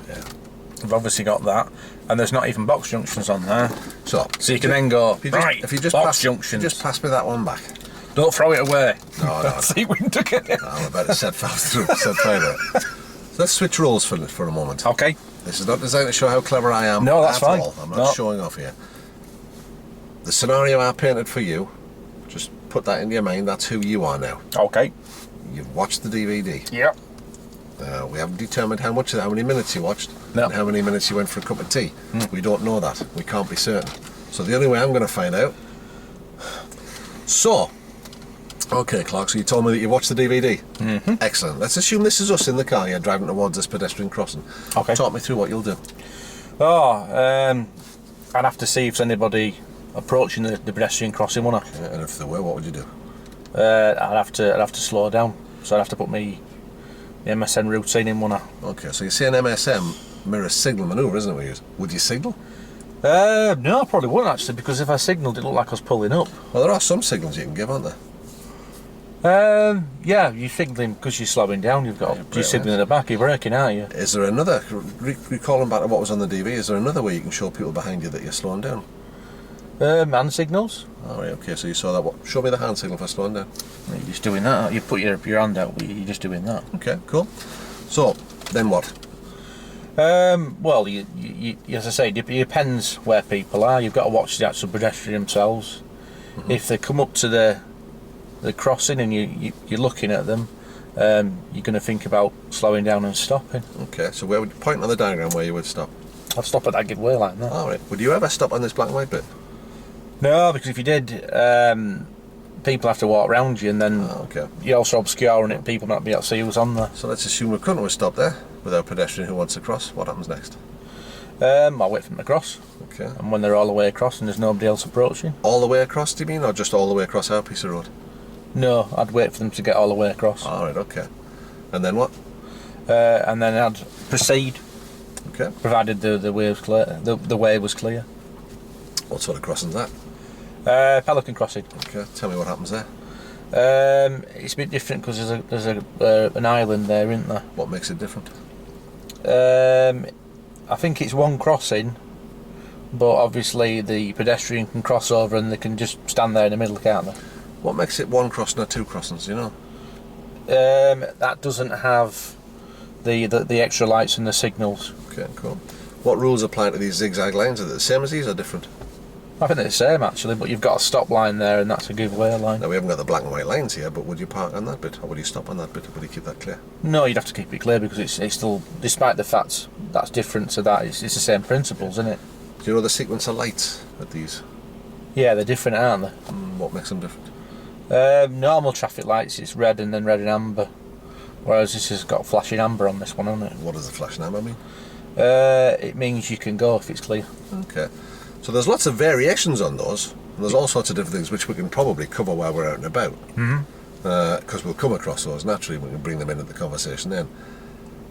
Yeah. We've obviously got that. And there's not even box junctions on there. So you can then go, if you just box pass, junctions. just pass me that one back. Don't throw it away. No. See, we can take it. I'm about to set fire there. So let's switch roles for a moment. Okay. This is not designed to show how clever I am. No, that's at fine. all. I'm not No. showing off here. The scenario I painted for you, just put that into your mind. That's who you are now. Okay. You've watched the DVD. Yep. We haven't determined how many minutes you watched, No. and how many minutes you went for a cup of tea. We don't know that. We can't be certain. So the only way I'm going to find out. So, okay, Clark. So you told me that you watched the DVD. Mm-hmm. Excellent. Let's assume this is us in the car. You're driving towards this pedestrian crossing. Okay. Talk me through what you'll do. I'd have to see if there's anybody approaching the pedestrian crossing, wouldn't I? And if there were, what would you do? I'd have to slow down. So I'd have to put the MSN routine in, wouldn't I? Okay, so you're saying MSM mirrors signal manoeuvre, isn't it? We use. Would you signal? No, I probably wouldn't actually, because if I signalled, it looked like I was pulling up. Well, there are some signals you can give, aren't there? Yeah, you're signalling because you're slowing down. You're signalling at the back. You're braking, aren't you? Is there another? Recalling back to what was on the DV, is there another way you can show people behind you that you're slowing down? Hand signals. All right. Okay. So you saw that. What? Show me the hand signal for slowing down. You're just doing that. You put your hand out. You're just doing that. Okay. Cool. So then what? Well, you as I say, it depends where people are. You've got to watch the actual pedestrian themselves. Mm-hmm. If they come up to the crossing and you're looking at them, you're going to think about slowing down and stopping. Okay. So where would you point on the diagram where you would stop? I'd stop at that give way like that. All right. Would you ever stop on this black and white bit? No, because if you did, people have to walk around you, and then Okay. you're also obscuring it. People might be able to see who's on there. So let's assume we couldn't stop there without a pedestrian who wants to cross. What happens next? I'll wait for them to cross, Okay. and when they're all the way across and there's nobody else approaching, All the way across, do you mean, or just all the way across our piece of road? no, I'd wait for them to get all the way across, All right. Okay. And then what? and then I'd proceed, Okay. provided the way was clear. The way was clear. What sort of crossing's that? Pelican crossing. Okay. Tell me what happens there. It's a bit different because there's an island there, isn't there? What makes it different? I think it's one crossing, but obviously the pedestrian can cross over and they can just stand there in the middle, can't they? What makes it one crossing or two crossings? Do you know? That doesn't have the extra lights and the signals. Okay. Cool. What rules apply to these zigzag lines? Are they the same as these or different? I think they're the same actually, but you've got a stop line there and that's a giveaway line. Now we haven't got the black and white lines here, but would you park on that bit, or would you stop on that bit, or would you keep that clear? No, you'd have to keep it clear because it's still, despite the fact that's different to that, it's the same principles, isn't it? Do you know the sequence of lights at these? Yeah, they're different, aren't they? What makes them different? Normal traffic lights, it's red and then red and amber, whereas this has got flashing amber on this one, hasn't it? What does the flashing amber mean? It means you can go if it's clear. Okay. So there's lots of variations on those, and there's all sorts of different things which we can probably cover while we're out and about. Mm-hmm. because we'll come across those naturally. We can bring them into the conversation then.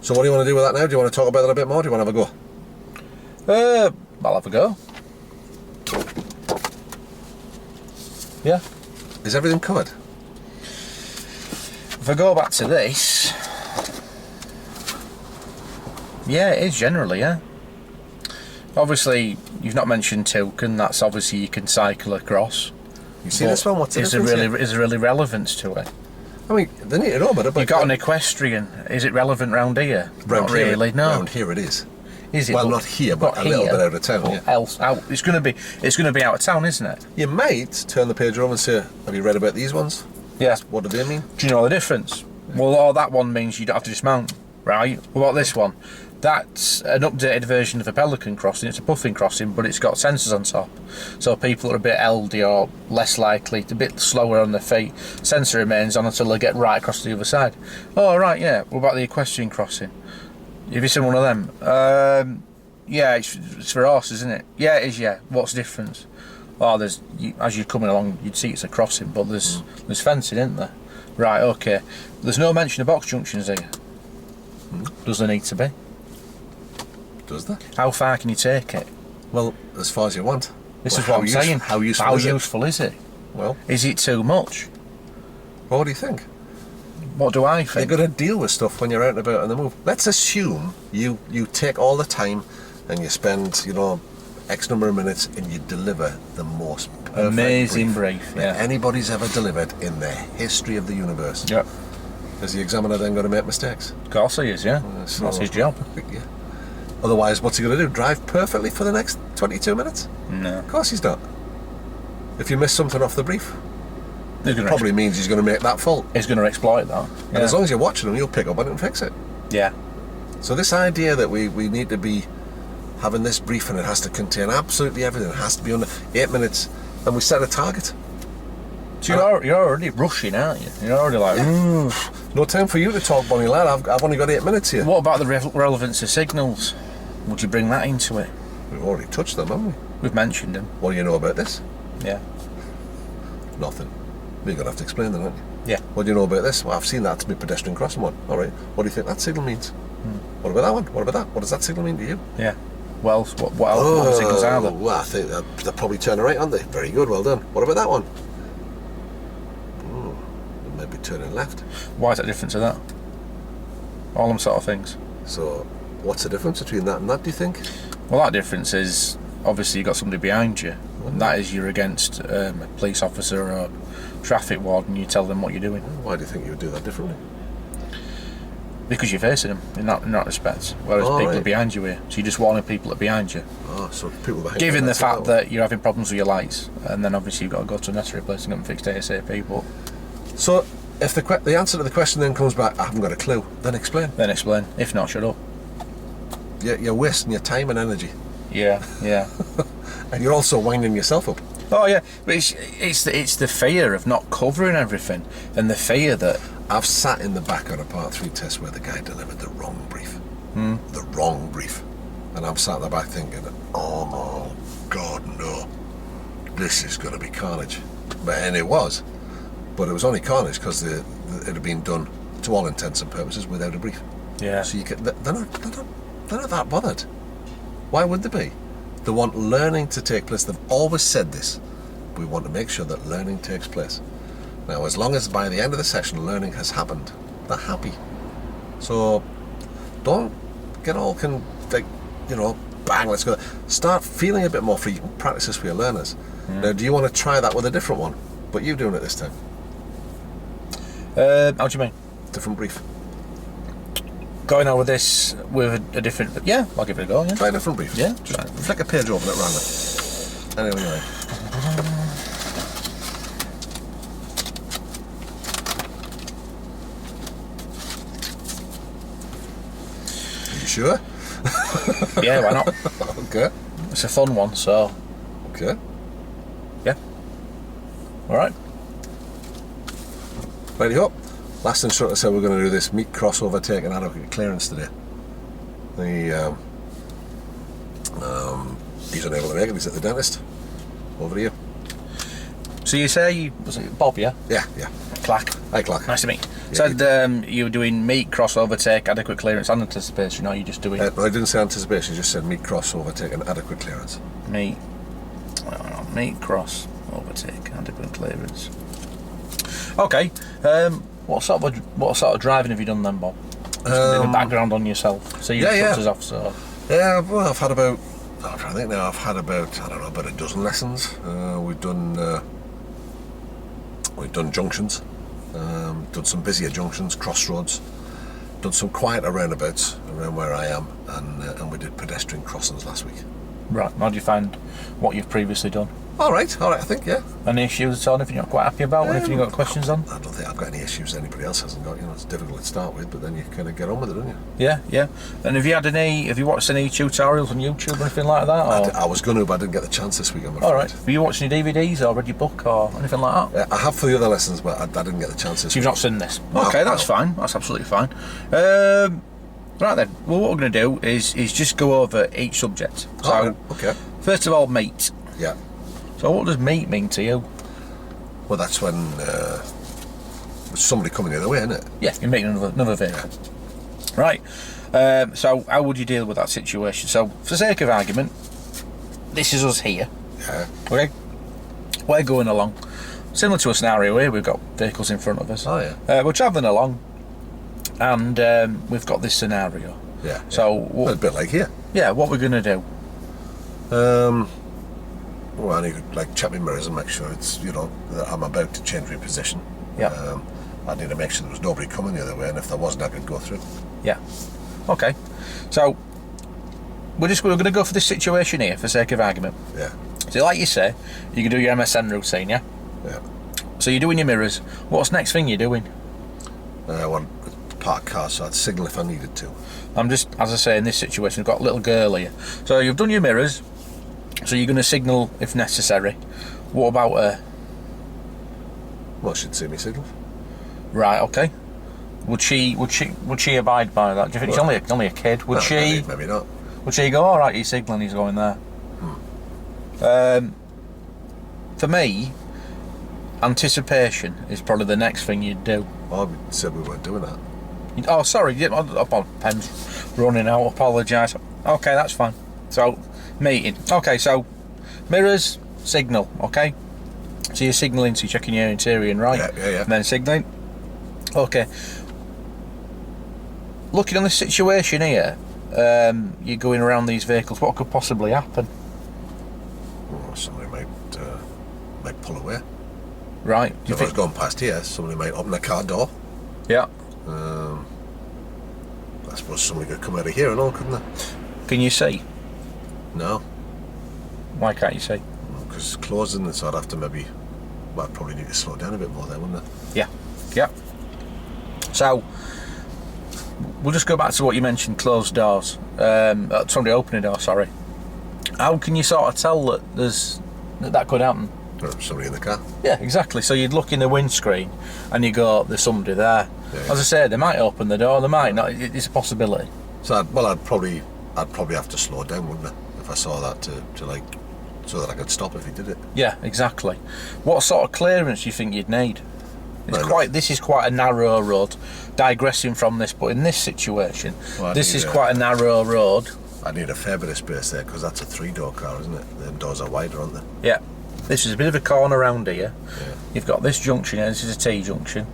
So what do you want to do with that now? Do you want to talk about that a bit more? Do you want to have a go? I'll have a go. Yeah. Is everything covered? If I go back to this, yeah, it is generally, yeah. Obviously, you've not mentioned token. That's obviously you can cycle across. You see this one? What's the difference here? Is there really relevance to it? I mean, they need to know about it. But You've got an equestrian. Is it relevant round here? Not really, no. Round here it is. Is it? Well, not here, but a little bit out of town. Yeah. Else out. It's going to be out of town, isn't it? You might turn the page over and say, "Have you read about these ones? Yeah. What do they mean?" Do you know the difference? Well, all that one means you don't have to dismount, right? What about this one? That's an updated version of a pelican crossing. It's a puffin crossing, but it's got sensors on top. So people that are a bit elderly or less likely, a bit slower on their feet, sensor remains on until they get right across to the other side. Oh, right, yeah. What about the equestrian crossing? Have you seen one of them? Yeah, it's for horses, isn't it? Yeah, it is, yeah. What's the difference? Oh, as you're coming along, you'd see it's a crossing, but there's fencing, isn't there? Right, okay. There's no mention of box junctions here. Does there need to be? Does there? How far can you take it? Well, as far as you want. This is what I'm saying. How useful is it? Well, is it too much? what do you think? What do I think? You've got to deal with stuff when you're out and about on the move. Let's assume you take all the time and you spend, X number of minutes and you deliver the most perfect amazing brief that anybody's ever delivered in the history of the universe. Yep. Is the examiner then going to make mistakes? Of course he is, yeah. That's his job. Yeah. Otherwise, what's he going to do? Drive perfectly for the next 22 minutes? No. Of course he's not. If you miss something off the brief, It probably means he's going to make that fault. He's going to exploit that. And as long as you're watching him, you'll pick up on it and fix it. Yeah. So this idea that we need to be having this brief and it has to contain absolutely everything, it has to be under 8 minutes, and we set a target. So you're already rushing, aren't you? You're already like, No time for you to talk, Bonnie lad. I've only got 8 minutes here. What about the relevance of signals? Would you bring that into it? We've already touched them, haven't we? We've mentioned them. What do you know about this? Yeah. Nothing. You're going to have to explain that, aren't you? Yeah. What do you know about this? Well, I've seen that to be pedestrian crossing one. All right. What do you think that signal means? What about that one? What about that? What does that signal mean to you? Yeah. Well, what else? What signals are there? Well, I think they're probably turning right, aren't they? Very good, well done. What about that one? They may be turning left. Why is that different to that? All them sort of things. So, what's the difference between that and that, do you think? Well, that difference is obviously you've got somebody behind you. And that is you're against a police officer or a traffic warden. You tell them what you're doing. Why do you think you would do that differently? Because you're facing them in that respect. Whereas people are behind you here, so you're just warning people that are behind you. Oh, so people behind you. Given the fact that you're having problems with your lights, and then obviously you've got to go to a necessary place and get them fixed ASAP. But so if the answer to the question then comes back, I haven't got a clue, then explain. If not, shut up. You're wasting your time and energy. Yeah. And you're also winding yourself up. Oh yeah, but it's the fear of not covering everything, and the fear that I've sat in the back on a part 3 test where the guy delivered the wrong brief. The wrong brief. And I'm sat in the back thinking, oh my God, no. This is going to be carnage. And it was. But it was only carnage because it had been done, to all intents and purposes, without a brief. Yeah. So they're not that bothered. Why would they be? They want learning to take place. They've always said this. We want to make sure that learning takes place. Now, as long as by the end of the session learning has happened, they're happy. So don't get all bang, let's go. Start feeling a bit more free. You can practice this for your learners. Now, do you want to try that with a different one? But you doing it this time? How do you mean? Different brief. Going over this with a different... Yeah, I'll give it a go, yeah. Try a different brief. Yeah. Just flick a page over it random. Anyway. Are you sure? Yeah, why not? Okay. It's a fun one, so... Okay. Yeah. Alright. Righty up. Last instructor said we're going to do this meat cross overtake and adequate clearance today. He's unable to make it, he's at the dentist. Over to you. So you say, was it Bob, yeah? Yeah. Clack. Hi, Clark. Nice to meet you. Yeah, Said you were doing meet, cross, overtake, adequate clearance and anticipation, or are you just doing I didn't say anticipation, I just said meet, cross, overtake and adequate clearance. meet, meet, cross, overtake, adequate clearance? Okay. What sort of driving have you done then, Bob? Just a bit of background on yourself. So you Yeah. us off, so... Yeah, well, I've had about, I'm trying to think now, I've had about, I don't know, about a dozen lessons. We've done junctions, done some busier junctions, crossroads, done some quieter roundabouts around where I am, and we did pedestrian crossings last week. Right, how do you find what you've previously done? All right, I think, yeah. Any issues at all, anything you're not quite happy about, anything you've got questions on? I don't think I've got any issues anybody else hasn't got. It's difficult to start with, but then you kind of get on with it, don't you? Yeah. And have you watched any tutorials on YouTube or anything like that? Or? I was going to, but I didn't get the chance this week, I'm afraid. All right. Have you watched any DVDs or read your book or anything like that? I have for the other lessons, but I didn't get the chance this So you've week. not seen this? No, Okay, that's no. fine. That's absolutely fine. Right then. Well, what we're going to do is just go over each subject. So, All right, okay. first of all, meet. Yeah. So what does meet mean to you? Well, that's when there's somebody coming the other way, isn't it? Yeah, you're meeting another vehicle. Right. So how would you deal with that situation? So, for the sake of argument, this is us here. Yeah. Okay. We're going along. Similar to a scenario here, we've got vehicles in front of us. Oh, yeah. We're travelling along, and we've got this scenario. Yeah. So, Well, a bit like here. yeah, what we're going to do? Well, I need to check my mirrors and make sure it's that I'm about to change my position. Yeah. I need to make sure there was nobody coming the other way, and if there wasn't, I could go through. Yeah. Okay. So we're going to go for this situation here for the sake of argument. Yeah. So, like you say, you can do your MSN routine, yeah. Yeah. So you're doing your mirrors. What's next thing you're doing? I want to park cars, so I'd signal if I needed to. I'm just, as I say, in this situation, I've got a little girl here. So you've done your mirrors. So you're going to signal if necessary. What about her? Well, she'd see me signal. Right. Okay. Would she abide by that? Do you think she's only a kid? Would No, she? Maybe not. Would she go? All right, he's signalling. He's going there. For me, anticipation is probably the next thing you'd do. Oh, we said we weren't doing that. Oh, sorry. Pen's running out. Apologise. Okay, that's fine. So, meeting. Okay, so mirrors, signal. Okay, so you're signalling, so you're checking your interior and right. Yeah. And then signalling. Okay. Looking on this situation here, you're going around these vehicles. What could possibly happen? Well, somebody might pull away. Right. Do you If I was think? going past here, somebody might open a car door. Yeah. I suppose somebody could come out of here and all, couldn't they? Can you see? No, Why can't you see? because it's closing, so I'd have to maybe. Well, I'd probably need to slow down a bit more there, wouldn't I? Yeah. Yeah. So we'll just go back to what you mentioned, closed doors. Somebody opening a door, sorry. How can you sort of tell that that could happen? Or somebody in the car. Yeah, exactly. So you'd look in the windscreen and you go, there's somebody there. Yeah. As I say, they might open the door, they might not. It's a possibility. So I'd probably have to slow down, wouldn't I? If I saw that so that I could stop if he did it. Yeah, exactly. What sort of clearance do you think you'd need? This is quite a narrow road, digressing from this, but in this situation, Well, this is quite a narrow road. I need a fair bit of space there because that's a 3-door car, isn't it? The doors are wider, aren't they? Yeah. This is a bit of a corner around here. Yeah. You've got this junction here, this is a T-junction,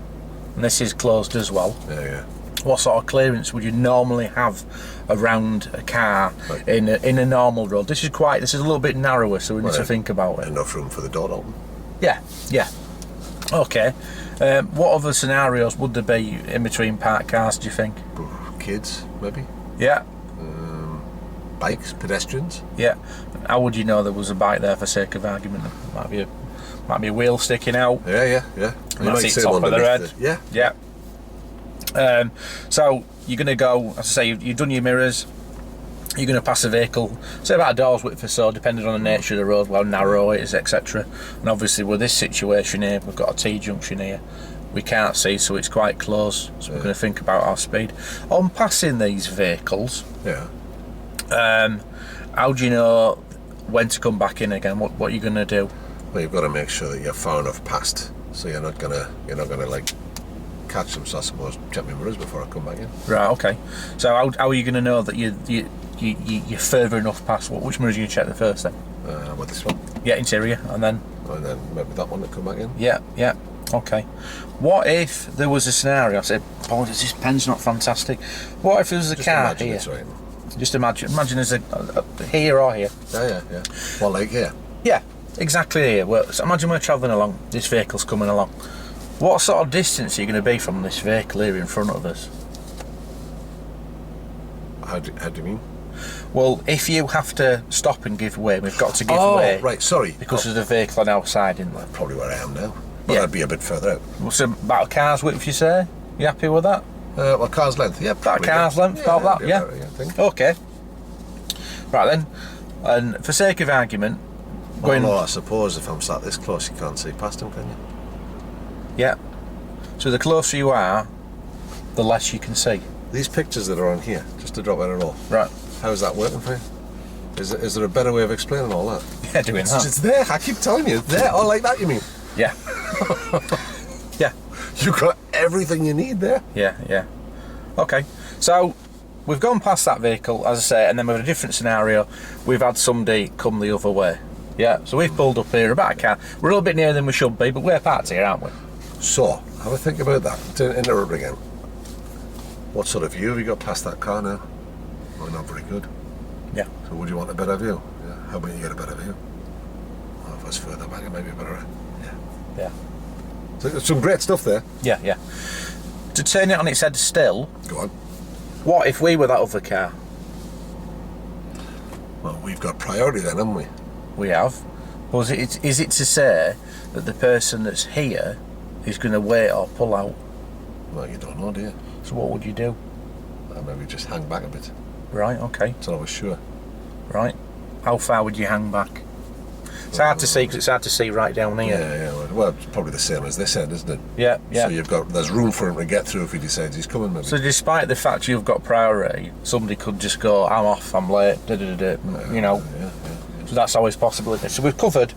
and this is closed as well. Yeah. What sort of clearance would you normally have around a car Right. in a normal road? This is a little bit narrower, so we need to Well, think about it. Enough room for the door to open. Yeah. Okay. What other scenarios would there be in between parked cars, do you think? Kids, maybe. Yeah. Bikes, pedestrians. Yeah. How would you know there was a bike there for sake of argument? There might be a wheel sticking out. Yeah. You That's it, see top them of their head. underneath Yeah. So you're going to go, as I say, you've done your mirrors. You're going to pass a vehicle, say about a door's width or so, depending on the nature of the road, how narrow it is, etc. And obviously with this situation here, we've got a T-junction here. We can't see, so it's quite close. So we're going to think about our speed. On passing these vehicles, Yeah. how do you know when to come back in again? What are you going to do? Well, you've got to make sure that you're far enough past, so you're not gonna like catch them. So I suppose check my mirrors before I come back in. Right. Okay. So how are you going to know that you're further enough past? Which mirrors are you going to check the first then? With this one, Yeah, interior, and then maybe that one to come back in. yeah. Okay. What if there was a scenario? I said, apologies, this pen's not fantastic. What if there was a Just car imagine here? it's right. Just imagine there's a here or here. Yeah. Well, like here. Yeah, exactly here. Well, so imagine we're travelling along. This vehicle's coming along. What sort of distance are you going to be from this vehicle here in front of us? How do you mean? Well, if you have to stop and give way, we've got to give way. Oh, right. Sorry. Because there's a vehicle on our side, isn't there? Probably where I am now. But Yeah. I'd be a bit further out. So about a car's width, you say? You happy with that? Well, car's length. Yeah, About probably, a car's yeah. length, about that, I'd be yeah? about it, I think. Okay. Right then, and for sake of argument, going... Well, no, I suppose if I'm sat this close, you can't see past him, can you? Yeah. So the closer you are, the less you can see. These pictures that are on here, just to drop in at all. Right. How's that working for you? Is there a better way of explaining all that? Yeah, doing that. It's there. I keep telling you, it's there. Oh, like that, you mean? Yeah. Yeah. You've got everything you need there. Yeah. Okay. So we've gone past that vehicle, as I say, and then we've had a different scenario. We've had somebody come the other way. Yeah. So we've pulled up here about a car. We're a little bit nearer than we should be, but we're parked here, aren't we? So, have a think about that. To interrupt again. What sort of view have you got past that car now? Well, not very good. Yeah. So would you want a better view? Yeah. How about you get a better view? Well, if I was further back, it might be better. Yeah. So there's some great stuff there. Yeah. To turn it on its head still, Go on. what if we were that other car? Well, we've got priority then, haven't we? We have. But is it to say that the person that's here is going to wait or pull out? Well, you don't know, do you? So what would you do? Maybe just hang back a bit. Right, okay. So I was sure. Right. How far would you hang back? It's hard to see because it's hard to see right down here. Yeah. Well, it's probably the same as this end, isn't it? Yeah. So there's room for him to get through if he decides he's coming, maybe. So despite the fact you've got priority, somebody could just go, I'm off, I'm late, you know. Yeah. So that's always possible, isn't it? So we've covered,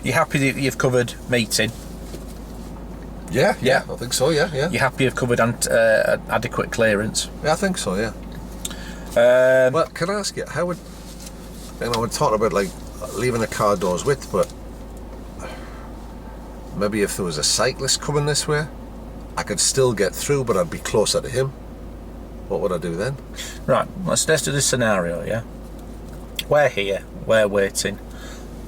you're happy that you've covered meeting? Yeah, I think so, yeah. You're happy you've covered adequate clearance? Yeah, I think so, yeah. Well, can I ask you, how would... we're talking about, like, leaving a car doors width, but... Maybe if there was a cyclist coming this way, I could still get through, but I'd be closer to him. What would I do then? Right, let's do this scenario, yeah? We're here, we're waiting.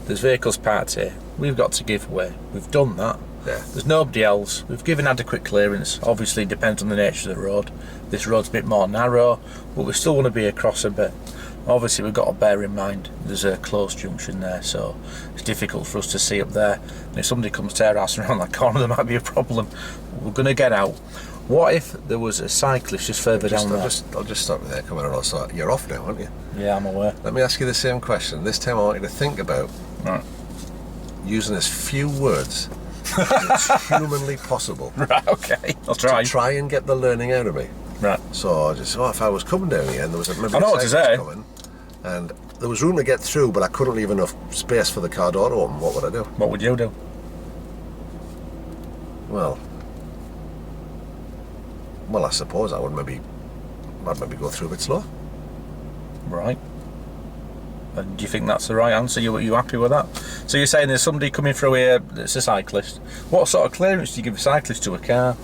There's vehicles parked here. We've got to give way. We've done that. Yeah. There's nobody else. We've given adequate clearance. Obviously, it depends on the nature of the road. This road's a bit more narrow, but we still want to be across a bit. Obviously, we've got to bear in mind there's a close junction there, so it's difficult for us to see up there. And if somebody comes to our house around that corner, there might be a problem. We're going to get out. What if there was a cyclist just further down there? I'll just stop there. Come on, so you're off now, aren't you? Yeah, I'm aware. Let me ask you the same question. This time I want you to think about using as few words as it's humanly possible. Right, okay. I'll try. To try and get the learning out of me. Right. So I just, if I was coming down here and there was maybe I know a what to cyclist say. coming, and there was room to get through, but I couldn't leave enough space for the car door to open, what would I do? What would you do? Well, I suppose I'd maybe go through a bit slow. Right. And do you think that's the right answer? You happy with that? So you're saying there's somebody coming through here that's a cyclist. What sort of clearance do you give a cyclist to a car?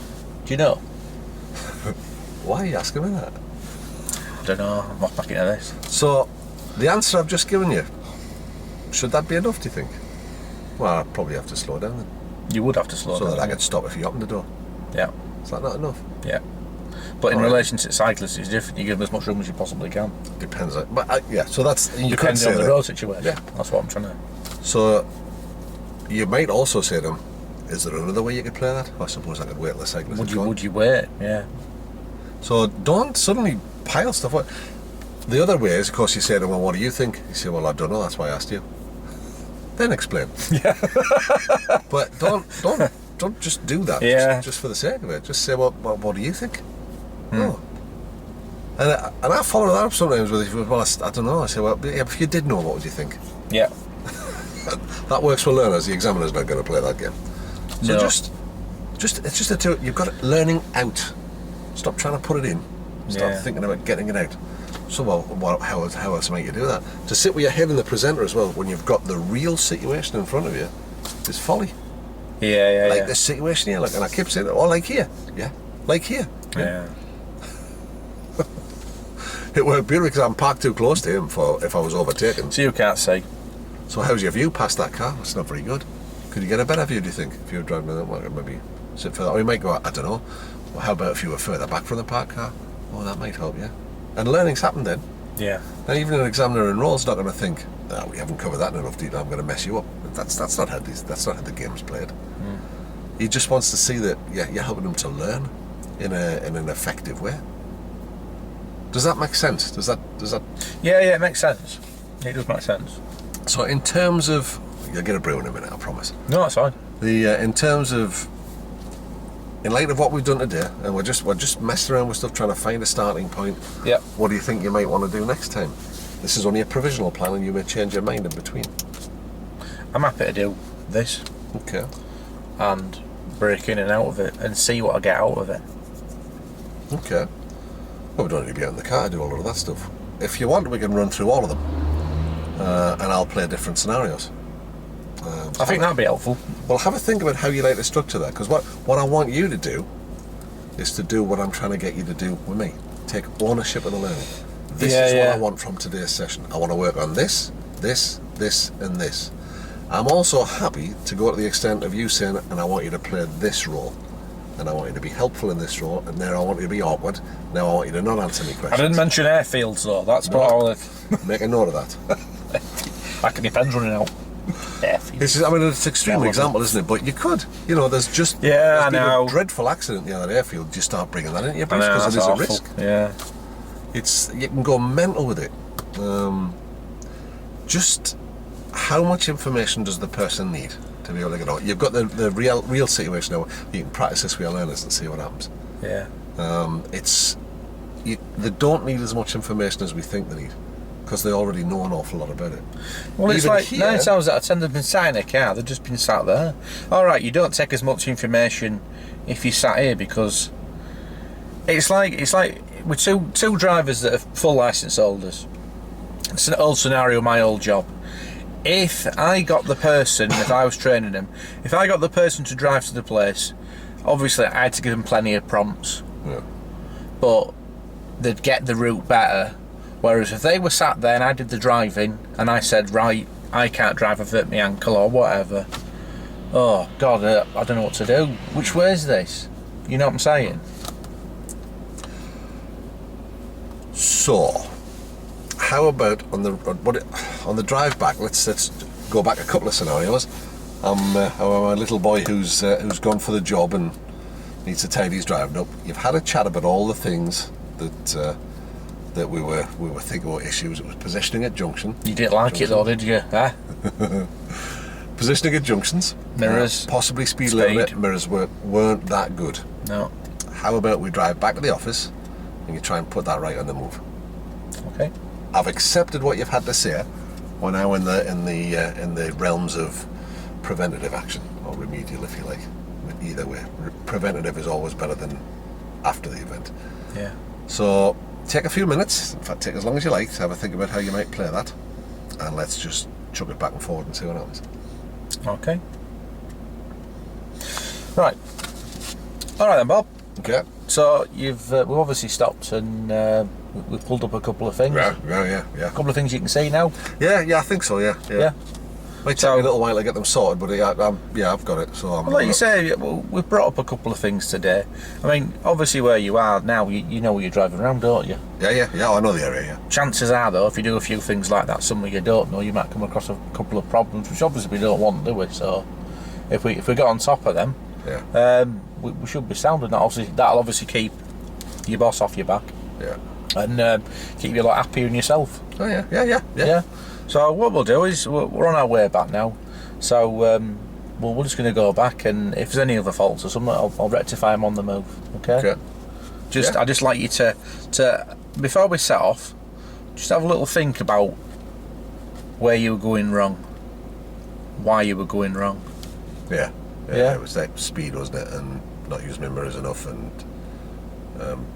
Do you know? Why are you asking me that? I don't know. I'm not back into this. So, the answer I've just given you, should that be enough, do you think? Well, I'd probably have to slow down then. You would have to slow so down. that I could stop if you open the door. Yeah. Is that not enough? Yeah. But in All right. relation to cyclists, it's different. You give them as much room as you possibly can. Depends. But yeah, so that's... You could Depending say on the that. road situation. Yeah. That's what I'm trying to... So, you might also say to them, is there another way you could play that? I suppose I could wait till the cyclist is gone. Would you wait? Yeah. So don't suddenly pile stuff up. The other way is, of course, you say to them, well, what do you think? You say, well, I don't know, that's why I asked you. Then explain. Yeah. But don't just do that. Yeah. Just for the sake of it. Just say, well, what do you think? Oh. And I follow that up sometimes with, well, I don't know. I say, well, yeah, if you did know, what would you think? Yeah. That works for learners. The examiner's not going to play that game. So No. just it's just a two. You've got it learning out. Stop trying to put it in. Start thinking about getting it out. So how else might you do that? To sit with your head in the presenter as well when you've got the real situation in front of you is folly. Yeah. This situation here, and I keep saying, oh, like here, like here. Yeah. It would be because I'm parked too close to him for if I was overtaken. So you can't see. So how's your view past that car? It's not very good. Could you get a better view, do you think, if you were driving that one? Maybe sit further. Or you might go, I don't know. Well, how about if you were further back from the parked car? Oh, that might help you. And learning's happened then. Yeah. Now, even an examiner in role's not going to think, we haven't covered that in enough detail, I'm going to mess you up. That's not how the game's played. He just wants to see that you're helping him to learn in an effective way. Does that make sense? Does that? Yeah, it makes sense. It does make sense. So in terms of, you'll get a brew in a minute, I promise. No, that's fine. In terms of, in light of what we've done today, and we're just messing around with stuff, trying to find a starting point. Yep. What do you think you might want to do next time? This is only a provisional plan, and you may change your mind in between. I'm happy to do this Okay. and break in and out of it and see what I get out of it. Okay. Well, we don't need to be out in the car to do all of that stuff. If you want, we can run through all of them, and I'll play different scenarios. I think that'd be helpful. Well, have a think about how you like to structure that, because what I want you to do is to do what I'm trying to get you to do with me. Take ownership of the learning. This is what I want from today's session. I want to work on this, and this. I'm also happy to go to the extent of you saying, and I want you to play this role, and I want you to be helpful in this role, and now I want you to be awkward. Now I want you to not answer me questions. I didn't mention airfields though. That's part of Make a note of that. back of my pen's running out. Airfields. It's an extreme example, isn't it? But you could, there's just I been know. a dreadful accident in the other airfield. You start bringing that into your I briefs know, because it is that's a awful. risk. Yeah. You can go mental with it. Just how much information does the person need to be able to get out? You've got the real situation now. You can practice this with your learners and see what happens. Yeah. They don't need as much information as we think they need, because they already know an awful lot about it. Well, it's Even like here- 9 times out of 10 they've been sat in a car, they've just been sat there. Alright, you don't take as much information if you sat here, because it's like with two drivers that are full licence holders. It's an old scenario, my old job. If I got the person, if I was training them, if I got the person to drive to the place, obviously I had to give them plenty of prompts, Yeah. but they'd get the route better. Whereas if they were sat there and I did the driving and I said, right, I can't drive, I've hurt my ankle or whatever, oh God, I don't know what to do. Which way is this? You know what I'm saying? So, how about on the drive back? Let's go back a couple of scenarios. I'm a little boy who's gone for the job and needs to tidy his driving up. You've had a chat about all the things that we were thinking about issues. It was positioning at junction. You didn't like it though, did you? Huh? Positioning at junctions. Mirrors. Possibly speed limit. Mirrors weren't that good. No. How about we drive back to the office and you try and put that right on the move? Okay. I've accepted what you've had to say. We're now in the realms of preventative action, or remedial, if you like. Either way, preventative is always better than after the event. Yeah. So take a few minutes, in fact take as long as you like, to have a think about how you might play that, and let's just chuck it back and forward and see what happens. Okay. Right. All right then, Bob. Okay. So we've obviously stopped and we've pulled up a couple of things. Yeah. A couple of things you can see now. Yeah, I think so. Yeah. Might take me a little while to get them sorted, but I've got it. So Well, like you say, we've brought up a couple of things today. I mean, obviously where you are now, you know where you're driving around, don't you? Yeah. I know the area. Yeah. Chances are, though, if you do a few things like that, somewhere you don't know, you might come across a couple of problems, which obviously we don't want, do we? So if we get on top of them, we should be sound, and that'll obviously keep your boss off your back. Yeah. And keep you a lot happier in yourself. Oh yeah. So what we'll do is we're on our way back now. So we're just going to go back, and if there's any other faults or something, I'll rectify them on the move. Okay. I just like you to before we set off, just have a little think about where you were going wrong. why you were going wrong. Yeah. Yeah. It was like speed, wasn't it, and not using my mirrors enough, and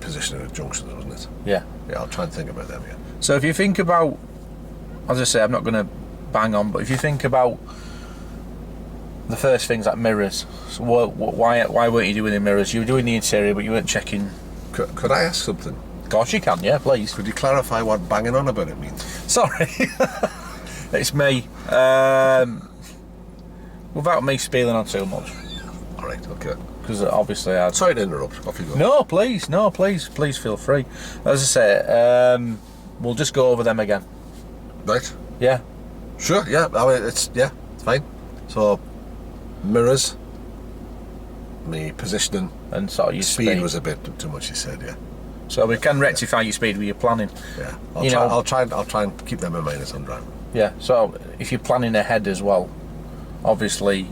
positioning at junctions, wasn't it? Yeah. Yeah, I'll try and think about them. Yeah. So if you think about, as I say, I'm not going to bang on, but if you think about the first things like mirrors, so why weren't you doing the mirrors? You were doing the interior, but you weren't checking. Could I ask something? Of course you can, yeah, please. Could you clarify what banging on about it means? Sorry, it's me. Without me spieling on too much, All right. Okay. because obviously I'd. Sorry to interrupt. Off you go. No, please feel free. As I say, we'll just go over them again. Right. Yeah. Sure. Yeah. I mean, it's fine. So, mirrors. Me positioning. And sort of your Speed was a bit too much. You said, yeah. So we can rectify your speed with your planning. Yeah. You I'll try and keep them in mind as I'm driving. Yeah. So if you're planning ahead as well, obviously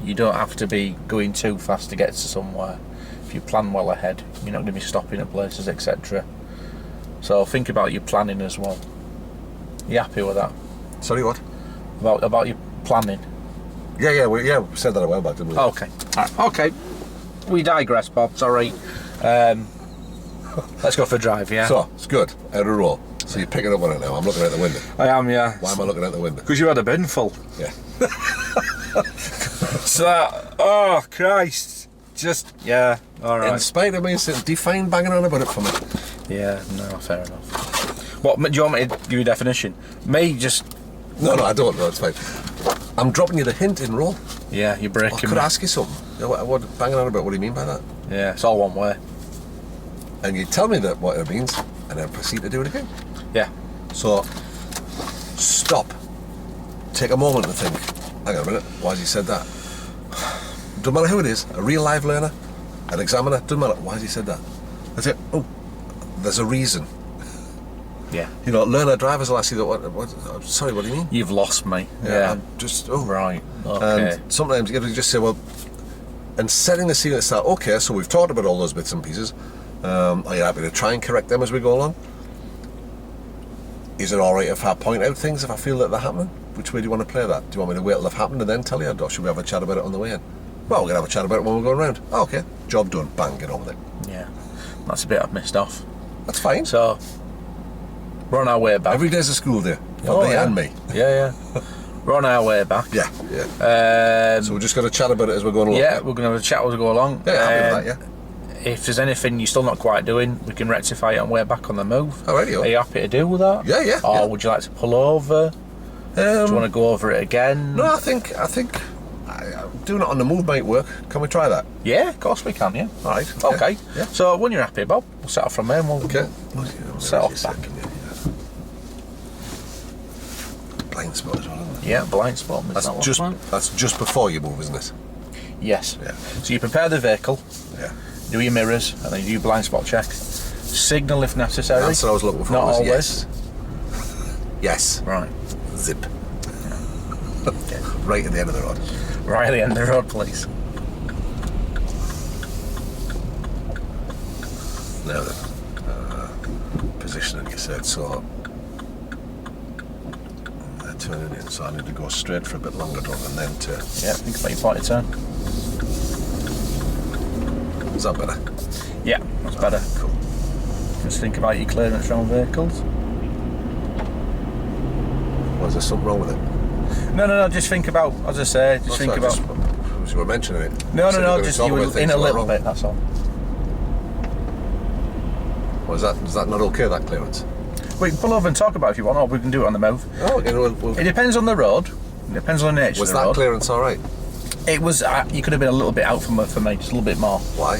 you don't have to be going too fast to get to somewhere. If you plan well ahead, you're not going to be stopping at places, etc. So think about your planning as well. You happy with that? Sorry, what? About your planning. Yeah. We said that a while back, didn't we? Okay. Okay. We digress, Bob. It's all right. Let's go for a drive, yeah? So it's good. Out of roll. So you're picking up on it now. I'm looking out the window. I am, yeah. Why am I looking out the window? Because you had a bin full. Yeah. So, oh, Christ. Just, yeah, all right. In spite of me saying, define banging on about it for me. Yeah, no, fair enough. What, do you want me to give you a definition? Me just... No, I don't. No, it's fine. I'm dropping you the hint in roll. Yeah, you're I breaking could me. ask you something. What banging on about? What do you mean by that? Yeah, it's all one way. And you tell me that what it means, and then proceed to do it again. Yeah. So, stop. Take a moment to think. Hang on a minute. Why has he said that? Doesn't matter who it is. A real live learner, an examiner. Doesn't matter. Why has he said that? I say, oh, there's a reason. Yeah. You know, learner drivers will ask you, what, sorry, what do you mean? You've lost me. Yeah. I'm just, oh. Right. Okay. And sometimes you just say, well, and setting the scene at the start, okay, so we've talked about all those bits and pieces. Are you happy to try and correct them as we go along? Is it alright if I point out things if I feel that they're happening? Which way do you want to play that? Do you want me to wait till they've happened and then tell you? Or should we have a chat about it on the way in? Well, we're going to have a chat about it when we're going round. Oh, okay, job done, bang, get on with it. Yeah. That's a bit I've missed off. That's fine. So, we're on our way back. Every day's a school day, for me and me. Yeah. We're on our way back. Yeah. So we're just going to chat about it as we're going along. Yeah, we're going to have a chat as we go along. Yeah, happy with that, yeah. If there's anything you're still not quite doing, we can rectify it on way back on the move. Alrighty. Are you happy to do with that? Yeah. Or would you like to pull over? Do you want to go over it again? No, I think doing it on the move might work. Can we try that? Yeah, of course we can, yeah. Alright. Okay. Yeah. So when you're happy, Bob, we'll set off from there and we'll set off back. Blind spot as well, isn't it? Yeah, blind spot. That's just before you move, isn't it? Yes. Yeah. So you prepare the vehicle, Yeah. do your mirrors, and then you do your blind spot check. Signal if necessary. That's what I was looking for. Not was always. Yes. Yes. Right. Zip. Right at the end of the road. Right at the end of the road, please. Now then, positioning, you said, so they're turning in, so I need to go straight for a bit longer and then turn. Yeah, think about your point of turn. Is that better? Yeah, that's better. Cool. Just think about your clearance from vehicles. Was there something wrong with it? No, just think about, as I say, just think about... You were mentioning it. No, just you were in a little bit, that's all. Was that not okay, that clearance? We can pull over and talk about it if you want, or we can do it on the move. Oh, okay, It depends on the road. It depends on the nature was of the road. that clearance alright? It was, you could have been a little bit out for me, just a little bit more. Why?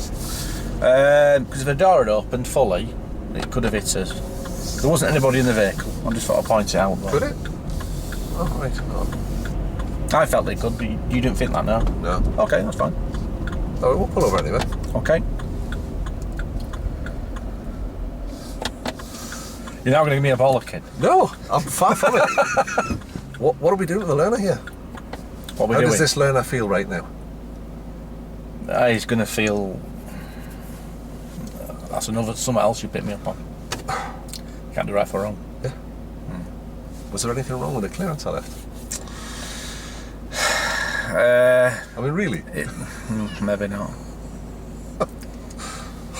Because if the door had opened fully, it could have hit us. There wasn't anybody in the vehicle. I just thought I'd point it out. Could it? Oh, right. Oh. I felt it could, but you didn't think that, no? No. Okay, that's fine. Oh, we'll pull over anyway. Okay. You're now going to give me a bollocking. No, I'm far from it. What are we doing with the learner here? What are we How doing? does this learner feel right now? He's going to feel... That's something else you picked me up on. Can't do right for wrong. Yeah. Was there anything wrong with the clearance I left? I mean, really? Maybe not.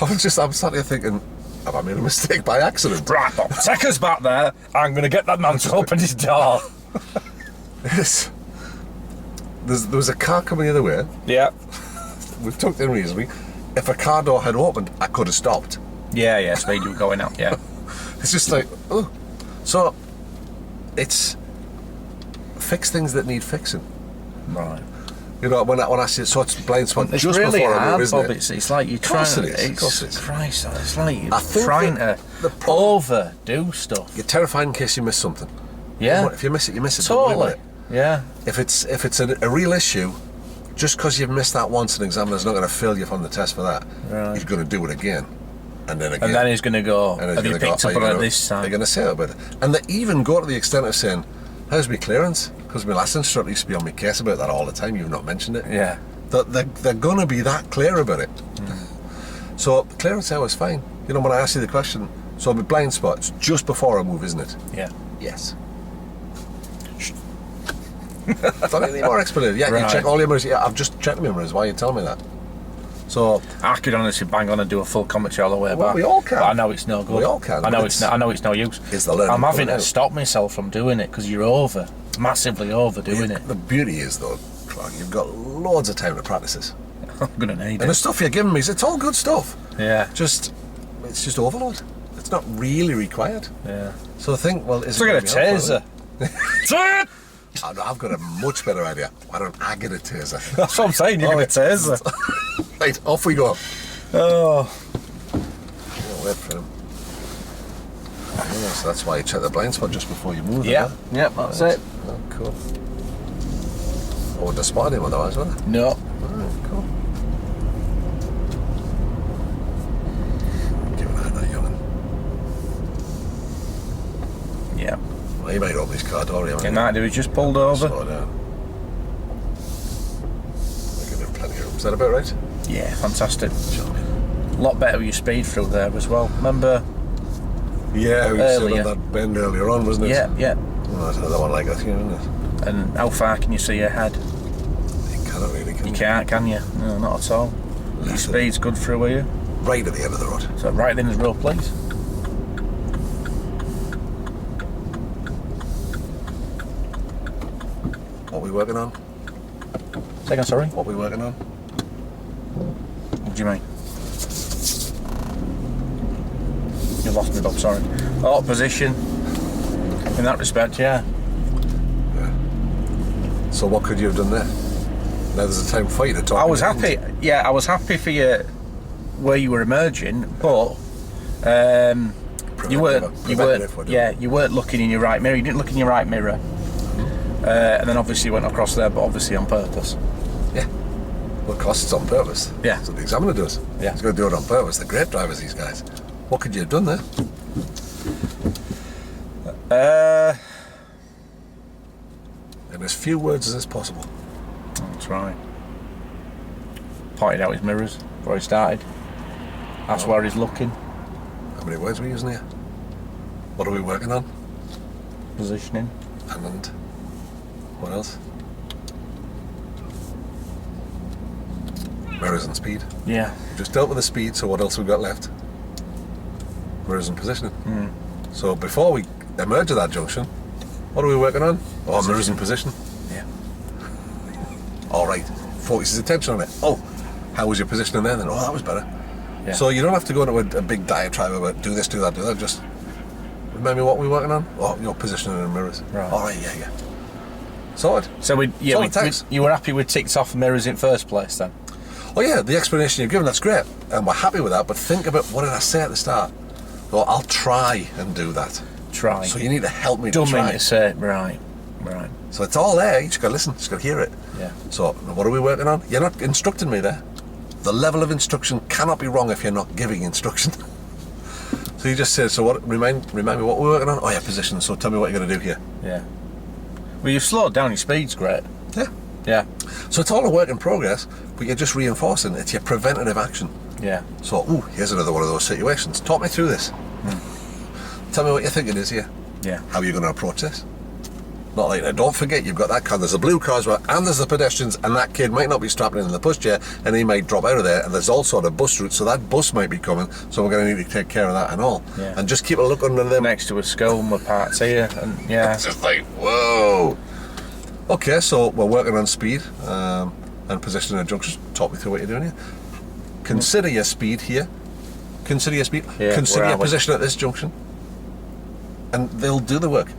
I'm sat here thinking, have I made a mistake by accident? Right, Bob, take us back there. I'm going to get that man to open his door. Yes. There was a car coming the other way. Yeah. We've tucked in reasonably. If a car door had opened, I could have stopped. Yeah, speed you were going up, yeah. It's just like, oh. So, it's fix things that need fixing. Right. You know, when I see it, so it's blind spot It's just really before I hard, move, isn't Bob. it? It's like you're Of course trying. it is. Of course it is. Christ, it's like you're I think trying that to overdo stuff. You're terrified in case you miss something. Yeah. If you miss it, you miss it. Don't worry Totally. about it. Yeah. If it's a real issue, just because you've missed that once, an examiner's not going to fail you from the test for that. Right. He's going to do it again, and then again. And then he's going to go, and have you picked up on it this time? They're going to say about it. And they even go to the extent of saying, how's my clearance? Because my last instructor used to be on my case about that all the time. You've not mentioned it. Yeah. They're going to be that clear about it. So the clearance hour is fine. You know, when I ask you the question, so my blind spot, it's just before I move, isn't it? Yeah. Yes. Don't need any more explanation. Yeah, Right. you check all your mirrors. Yeah, I've just checked my mirrors. Why are you telling me that? So I could honestly bang on and do a full commentary all the way Well, back. we all can. But I know it's no good. We all can, I know but it's no use. it's the learning I'm having coming to out. stop myself from doing it because you're massively overdoing it. the beauty is though, Clark, you've got loads of time to practice this. I'm gonna need And the it. stuff you're giving me, it's all good stuff. Yeah. It's just overload. It's not really required. Yeah. So I think, well, is So it I get a gonna be helpful? taser. I've got a much better idea. Why don't I get a taser? That's what I'm saying. You Oh, get a taser. Right, off we go. Oh. Oh, wait for him. Yeah, so that's why you check the blind spot just before you move. Yeah. isn't it? Yeah. That's Right. it. Oh, cool. I wouldn't have spotted him otherwise, would I? No. Alright, cool. Give an eye on that young'un. Yeah. Well, he might open his car door, He might do. He's just pulled over. Slow down. We're giving him plenty of room. Is that about right? Yeah. Fantastic. Charming. A lot better with your speed through there as well. Remember? Yeah, we said Earlier. on that bend earlier on, wasn't it? Yeah. Yeah. Well, that's another one like that here, isn't it? And how far can you see ahead? You cannot really, can You you? can't, can you? No, not at all. Your Left speed's good through here. Right at the end of the road. So right in his road, please. What are we working on? Second, sorry. What are we working on? What do you mean? You lost me, Bob, sorry. Oh, position. In that respect, yeah. Yeah. So what could you have done there? Now there's a time for you to talk. I was happy. Yeah, I was happy for you where you were emerging, but you weren't. Yeah, you weren't looking in your right mirror. You didn't look in your right mirror, and then obviously you went across there, but obviously on purpose. Yeah. Well, of course it's on purpose. Yeah. That's what the examiner does. Yeah. He's going to do it on purpose. They're great drivers, these guys. What could you have done there? In as few words as is possible. That's right. Pointed out his mirrors before he started. That's where he's looking. How many words are we using here? What are we working on? Positioning. And what else? Mirrors and speed. Yeah. We just dealt with the speed, so what else we got left? Mirrors and positioning. So before we emerge at that junction, what are we working on? Oh, mirrors and position. Yeah. All right. Focus his attention on it. Oh, how was your positioning there then? Oh, that was better. Yeah. So you don't have to go into a big diatribe about do this, do that, do that. Just remember what we're working on. Oh, your positioning and mirrors. Right. All right. Yeah. Sorted. So Thanks. you were happy with ticked off mirrors in first place then? Oh yeah, the explanation you've given, that's great. And we're happy with that, but think about what did I say at the start? Well, I'll try and do that. Try. So you need to help me Don't to try. mean to say it. Right. So it's all there, you just got to listen, just got to hear it. Yeah. So what are we working on? You're not instructing me there. The level of instruction cannot be wrong if you're not giving instruction. So you just said, so what? Remind me what we're working on? Oh yeah, position, so tell me what you're going to do here. Yeah. Well, you've slowed down your speed's great. Yeah. Yeah. So it's all a work in progress, but you're just reinforcing, it's your preventative action. Yeah. So, here's another one of those situations. Talk me through this. Tell me what your thinking is here. Yeah. How are you going to approach this? Not like that. Don't forget, you've got that car. There's a blue car as well, and there's the pedestrians, and that kid might not be strapped in the pushchair, and he might drop out of there. And there's also the bus route, so that bus might be coming. So we're going to need to take care of that and all. Yeah. And just keep a look under them. Next to a school, my parts here, and yeah. It's just like, whoa. Okay, so we're working on speed and positioning a junction. Talk me through what you're doing here. Consider your speed here. Consider your speed. Yeah, Consider your position at this junction. And they'll do the work.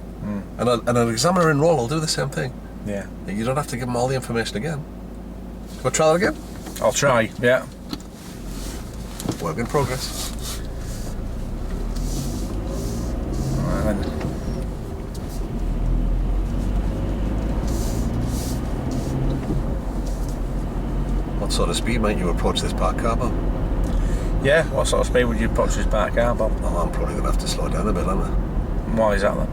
And an examiner in roll will do the same thing. Yeah. You don't have to give them all the information again. We'll try that again? I'll try, yeah. Work in progress. Right, then. What sort of speed might you approach this parked car, Bob? Yeah, what sort of speed would you approach this park car, Bob? Oh, I'm probably going to have to slow down a bit, aren't I? Why is that then?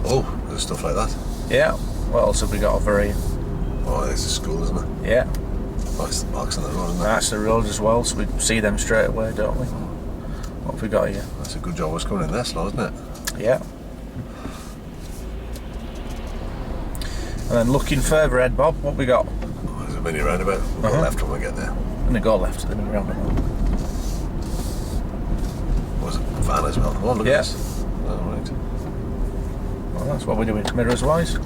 Oh, there's stuff like that. Yeah. What else have we got over here? Oh, there's a school, isn't it? Yeah. Oh, it's the marks on the road, isn't it? That's the road as well, so we see them straight away, don't we? What have we got here? That's a good job. It's coming in there slow, isn't it? Yeah. And then looking further ahead, Bob, what we got? Oh, there's a mini roundabout. We'll go left when we get there. I'm going to go left at the minute roundabout. Was it van as well? Oh, look Yeah. at this. Oh, right. Well, that's what we're doing, mirrors wise.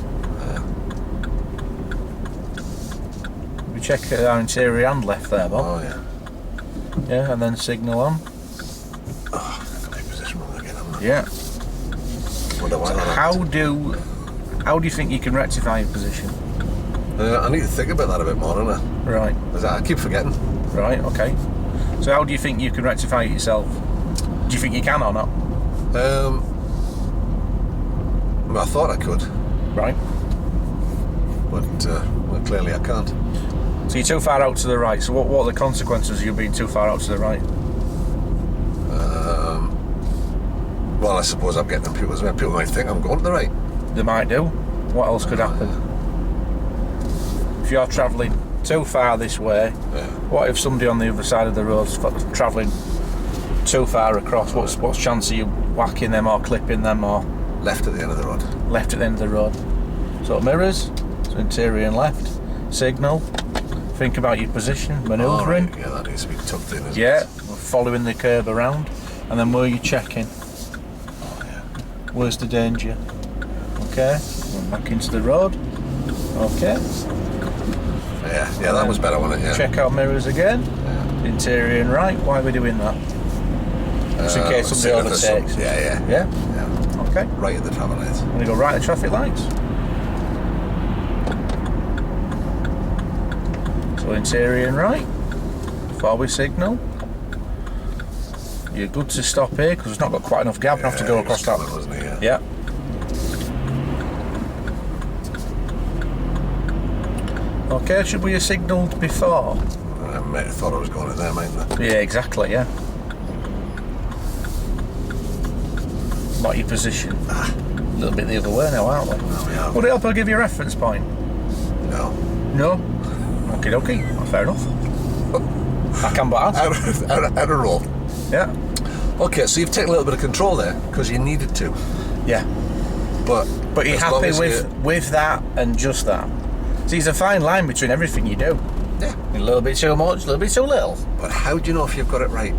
We check our interior and left there, Bob. Oh, yeah. Yeah, and then signal on. Oh, I've got my position wrong again, haven't I? Yeah. Wonder why that How happened. do you think you can rectify your position? I need to think about that a bit more, don't I? Right. I keep forgetting. Right, okay. So how do you think you can rectify it yourself? Do you think you can or not? Well, I thought I could, Right. but well, clearly I can't. So you're too far out to the right. So what are the consequences of you being too far out to the right? Well, I suppose I'm getting people as well. People might think I'm going to the right. They might do. What else could happen? If you're travelling too far this way, what if somebody on the other side of the road's travelling too far across? What's chance of you whacking them or clipping them or Left at the end of the road. left at the end of the road? So mirrors, so interior and left, signal. Think about your position, manoeuvring. Oh, right. Yeah, that needs to be tucked in, isn't Yeah, it? following the curve around, and then where you checking? Oh, yeah. Where's the danger? Okay, back into the road. Okay, Yeah, that was better, wasn't it? Yeah. check out mirrors again. Yeah. Interior and right. Why are we doing that? Just in case somebody overtakes. Yeah. Yeah. Okay. Right at the traffic lights. I'm gonna go right at the traffic lights. So interior and right. Before we signal. You're good to stop here because it's not got quite enough gap enough to go across that. Wasn't it? Yeah. Okay, should we have signalled before? I might have thought I was going in there, mightn't I? Yeah, exactly, yeah. What your position? A little bit the other way now, aren't we? No, we are. Would it help I give you a reference point? No. No? Okie dokie, well, fair enough. I can but ask. Out of roll. Yeah. Okay, so you've taken a little bit of control there because you needed to. Yeah. But But you're as long happy as with that and just that? See, there's a fine line between everything you do. Yeah. A little bit too much, a little bit too little. But how do you know if you've got it right?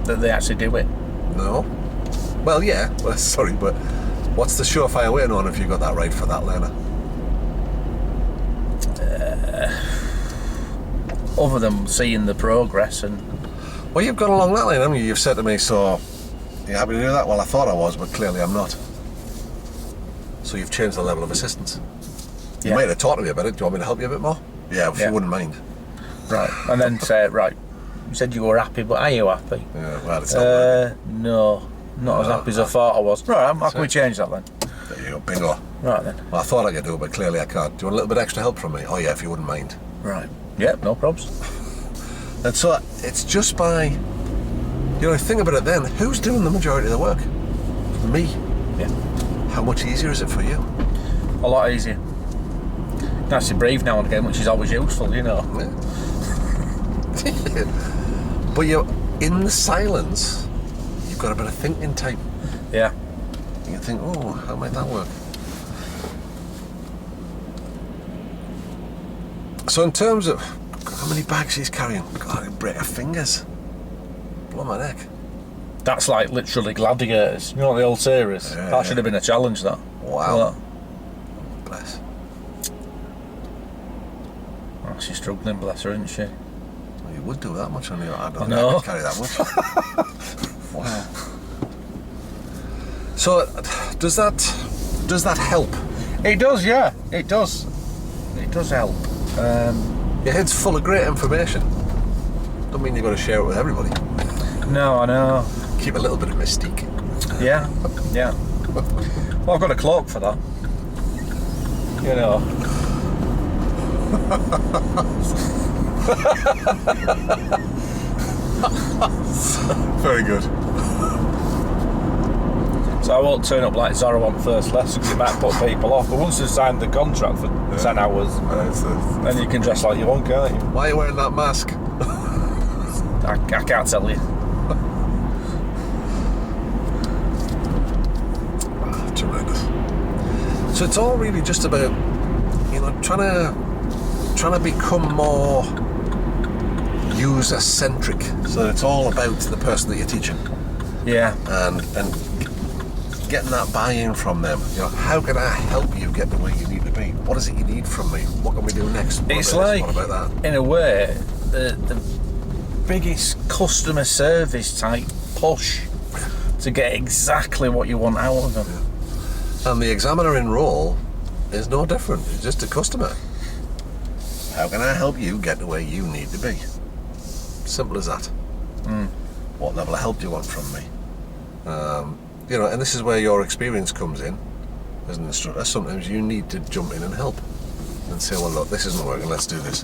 That they actually do it. No. Well, yeah. Well, sorry, but what's the surefire way of knowing if you got that right for that learner? Other than seeing the progress and... Well, you've gone along that line, haven't you? You've said to me, so you happy to do that? Well, I thought I was, but clearly I'm not. So you've changed the level of assistance. You Yeah. might have talked to me about it. Do you want me to help you a bit more? Yeah, if Yeah. you wouldn't mind. Right. And then say, right, you said you were happy, but are you happy? Yeah, well, it's not working. No. Not as happy as I thought I was. Right, how can we change that then? There you go, bingo. Right then. Well, I thought I could do it, but clearly I can't. Do you want a little bit extra help from me? Oh yeah, if you wouldn't mind. Right. Yeah, no probs. And so it's just by, you know, think about it then, who's doing the majority of the work? Me. Yeah. How much easier is it for you? A lot easier. You can actually breathe now and again, which is always useful, you know. Yeah. But you're in the silence, you've got a bit of thinking time. Yeah. You can think, oh, how might that work? So in terms of how many bags he's carrying, God, he'd break her fingers. Blow my neck. That's like literally gladiators. You know what the old series? Yeah, That should have been a challenge, that. Wow. Bless. Oh, she's struggling, bless her, isn't she? Well, you would do that much on your. I don't know. think I could carry that much. Wow. So, does that help? It does, yeah. It does. It does help. Your head's full of great information. Don't mean you've got to share it with everybody. No, I know. Keep a little bit of mystique. Yeah, yeah. Well, I've got a cloak for that. You know. Very good. So I won't turn up like Zara on first lesson because it might put people off. But once they've signed the contract for 10 hours, then you can dress like you want, can't you? Why are you wearing that mask? I can't tell you. Tremendous. So it's all really just about, trying to become more user-centric. So it's all about the person that you're teaching. Yeah. And getting that buy-in from them. How can I help you get the way you need to be? What is it you need from me? What can we do next? It's like, what about that? in a way, the biggest customer service type push to get exactly what you want out of them. Yeah. And the examiner in role is no different. It's just a customer. How can I help you get to where you need to be? Simple as that. What level of help do you want from me? And this is where your experience comes in as an instructor. Sometimes you need to jump in and help and say, well, look, this isn't working, let's do this.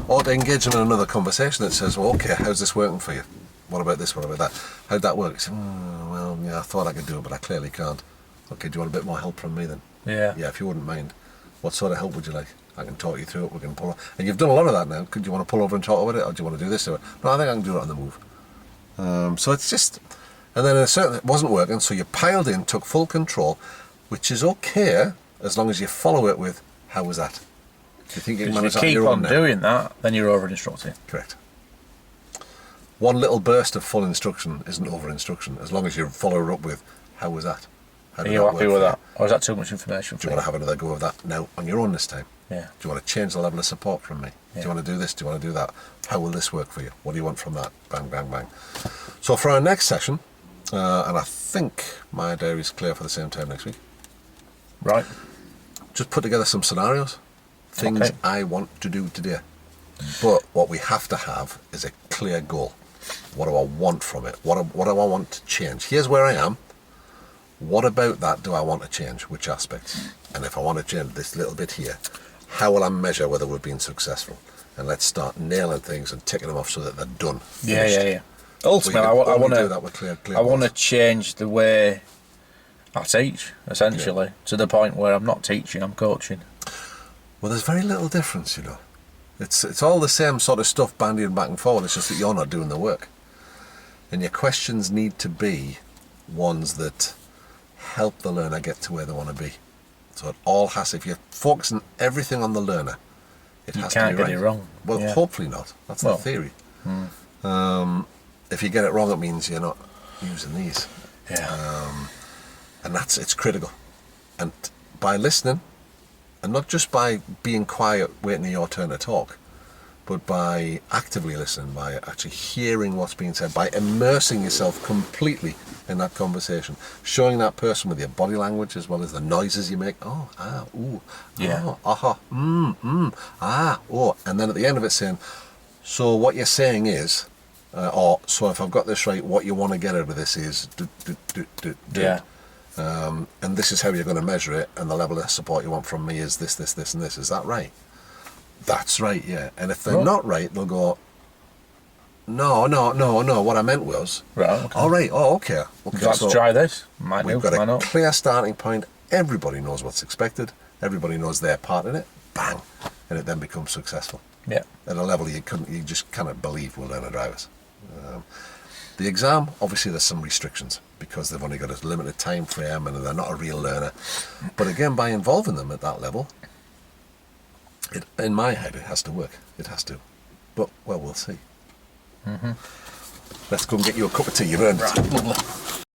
Or to engage in another conversation that says, well, okay, how's this working for you? What about this, what about that? How'd that work? You say, well, yeah, I thought I could do it, but I clearly can't. Okay, do you want a bit more help from me then? Yeah. Yeah, if you wouldn't mind. What sort of help would you like? I can talk you through it, we can pull over. And you've done a lot of that now. Could you want to pull over and talk about it? Or do you want to do this? No, I think I can do it on the move. So it's just... And then it wasn't working, so you piled in, took full control, which is okay as long as you follow it with, how was that? Do you think you can manage that on your own now? If you keep on doing that, then you're over-instructing. Correct. One little burst of full instruction isn't over-instruction, as long as you follow it up with, how was that? How Are did you that happy work with for you? that? Or is that too much information Do for you want to have another go of that now on your own this time? Yeah. Do you want to change the level of support from me? Yeah. Do you want to do this? Do you want to do that? How will this work for you? What do you want from that? Bang, bang, bang. So for our next session, and I think my diary's clear for the same time next week, Right. just put together some scenarios, things Okay. I want to do today. But what we have to have is a clear goal. What do I want from it? What do I want to change? Here's where I am. What about that do I want to change? Which aspects? And if I want to change this little bit here, how will I measure whether we've been successful? And let's start nailing things and ticking them off so that they're done. Finished. Yeah. Ultimately, I want do that with clear I want to goals. change the way I teach, essentially, to the point where I'm not teaching, I'm coaching. Well, there's very little difference, It's all the same sort of stuff bandying back and forward. It's just that you're not doing the work. And your questions need to be ones that help the learner get to where they want to be. So it all has, if you're focusing everything on the learner, it You has to can't be get right. it wrong. Well, Yeah. hopefully not. That's the Well, theory. If you get it wrong, it means you're not using these. Yeah. And it's critical. And by listening, and not just by being quiet, waiting your turn to talk, but by actively listening, by actually hearing what's being said, by immersing yourself completely in that conversation, showing that person with your body language as well as the noises you make. Oh, ah, ooh, Yeah. oh, aha, ah, oh. And then at the end of it saying, so what you're saying is, or so if I've got this right, what you want to get out of this is, Yeah. and this is how you're going to measure it, and the level of support you want from me is this, this, this, and this. Is that right? That's right, yeah. And if they're not right, they'll go, no, what I meant was, Right, okay. all right, okay. Let's so try this. Might we've do, got might a not. clear starting point. Everybody knows what's expected. Everybody knows their part in it. Bang. And it then becomes successful. Yeah. At a level you just cannot believe will learner drivers. The exam, obviously there's some restrictions because they've only got a limited time frame and they're not a real learner. But again, by involving them at that level, In my head, it has to work. It has to. But, well, we'll see. Let's go and get you a cup of tea. You've earned it. Lovely.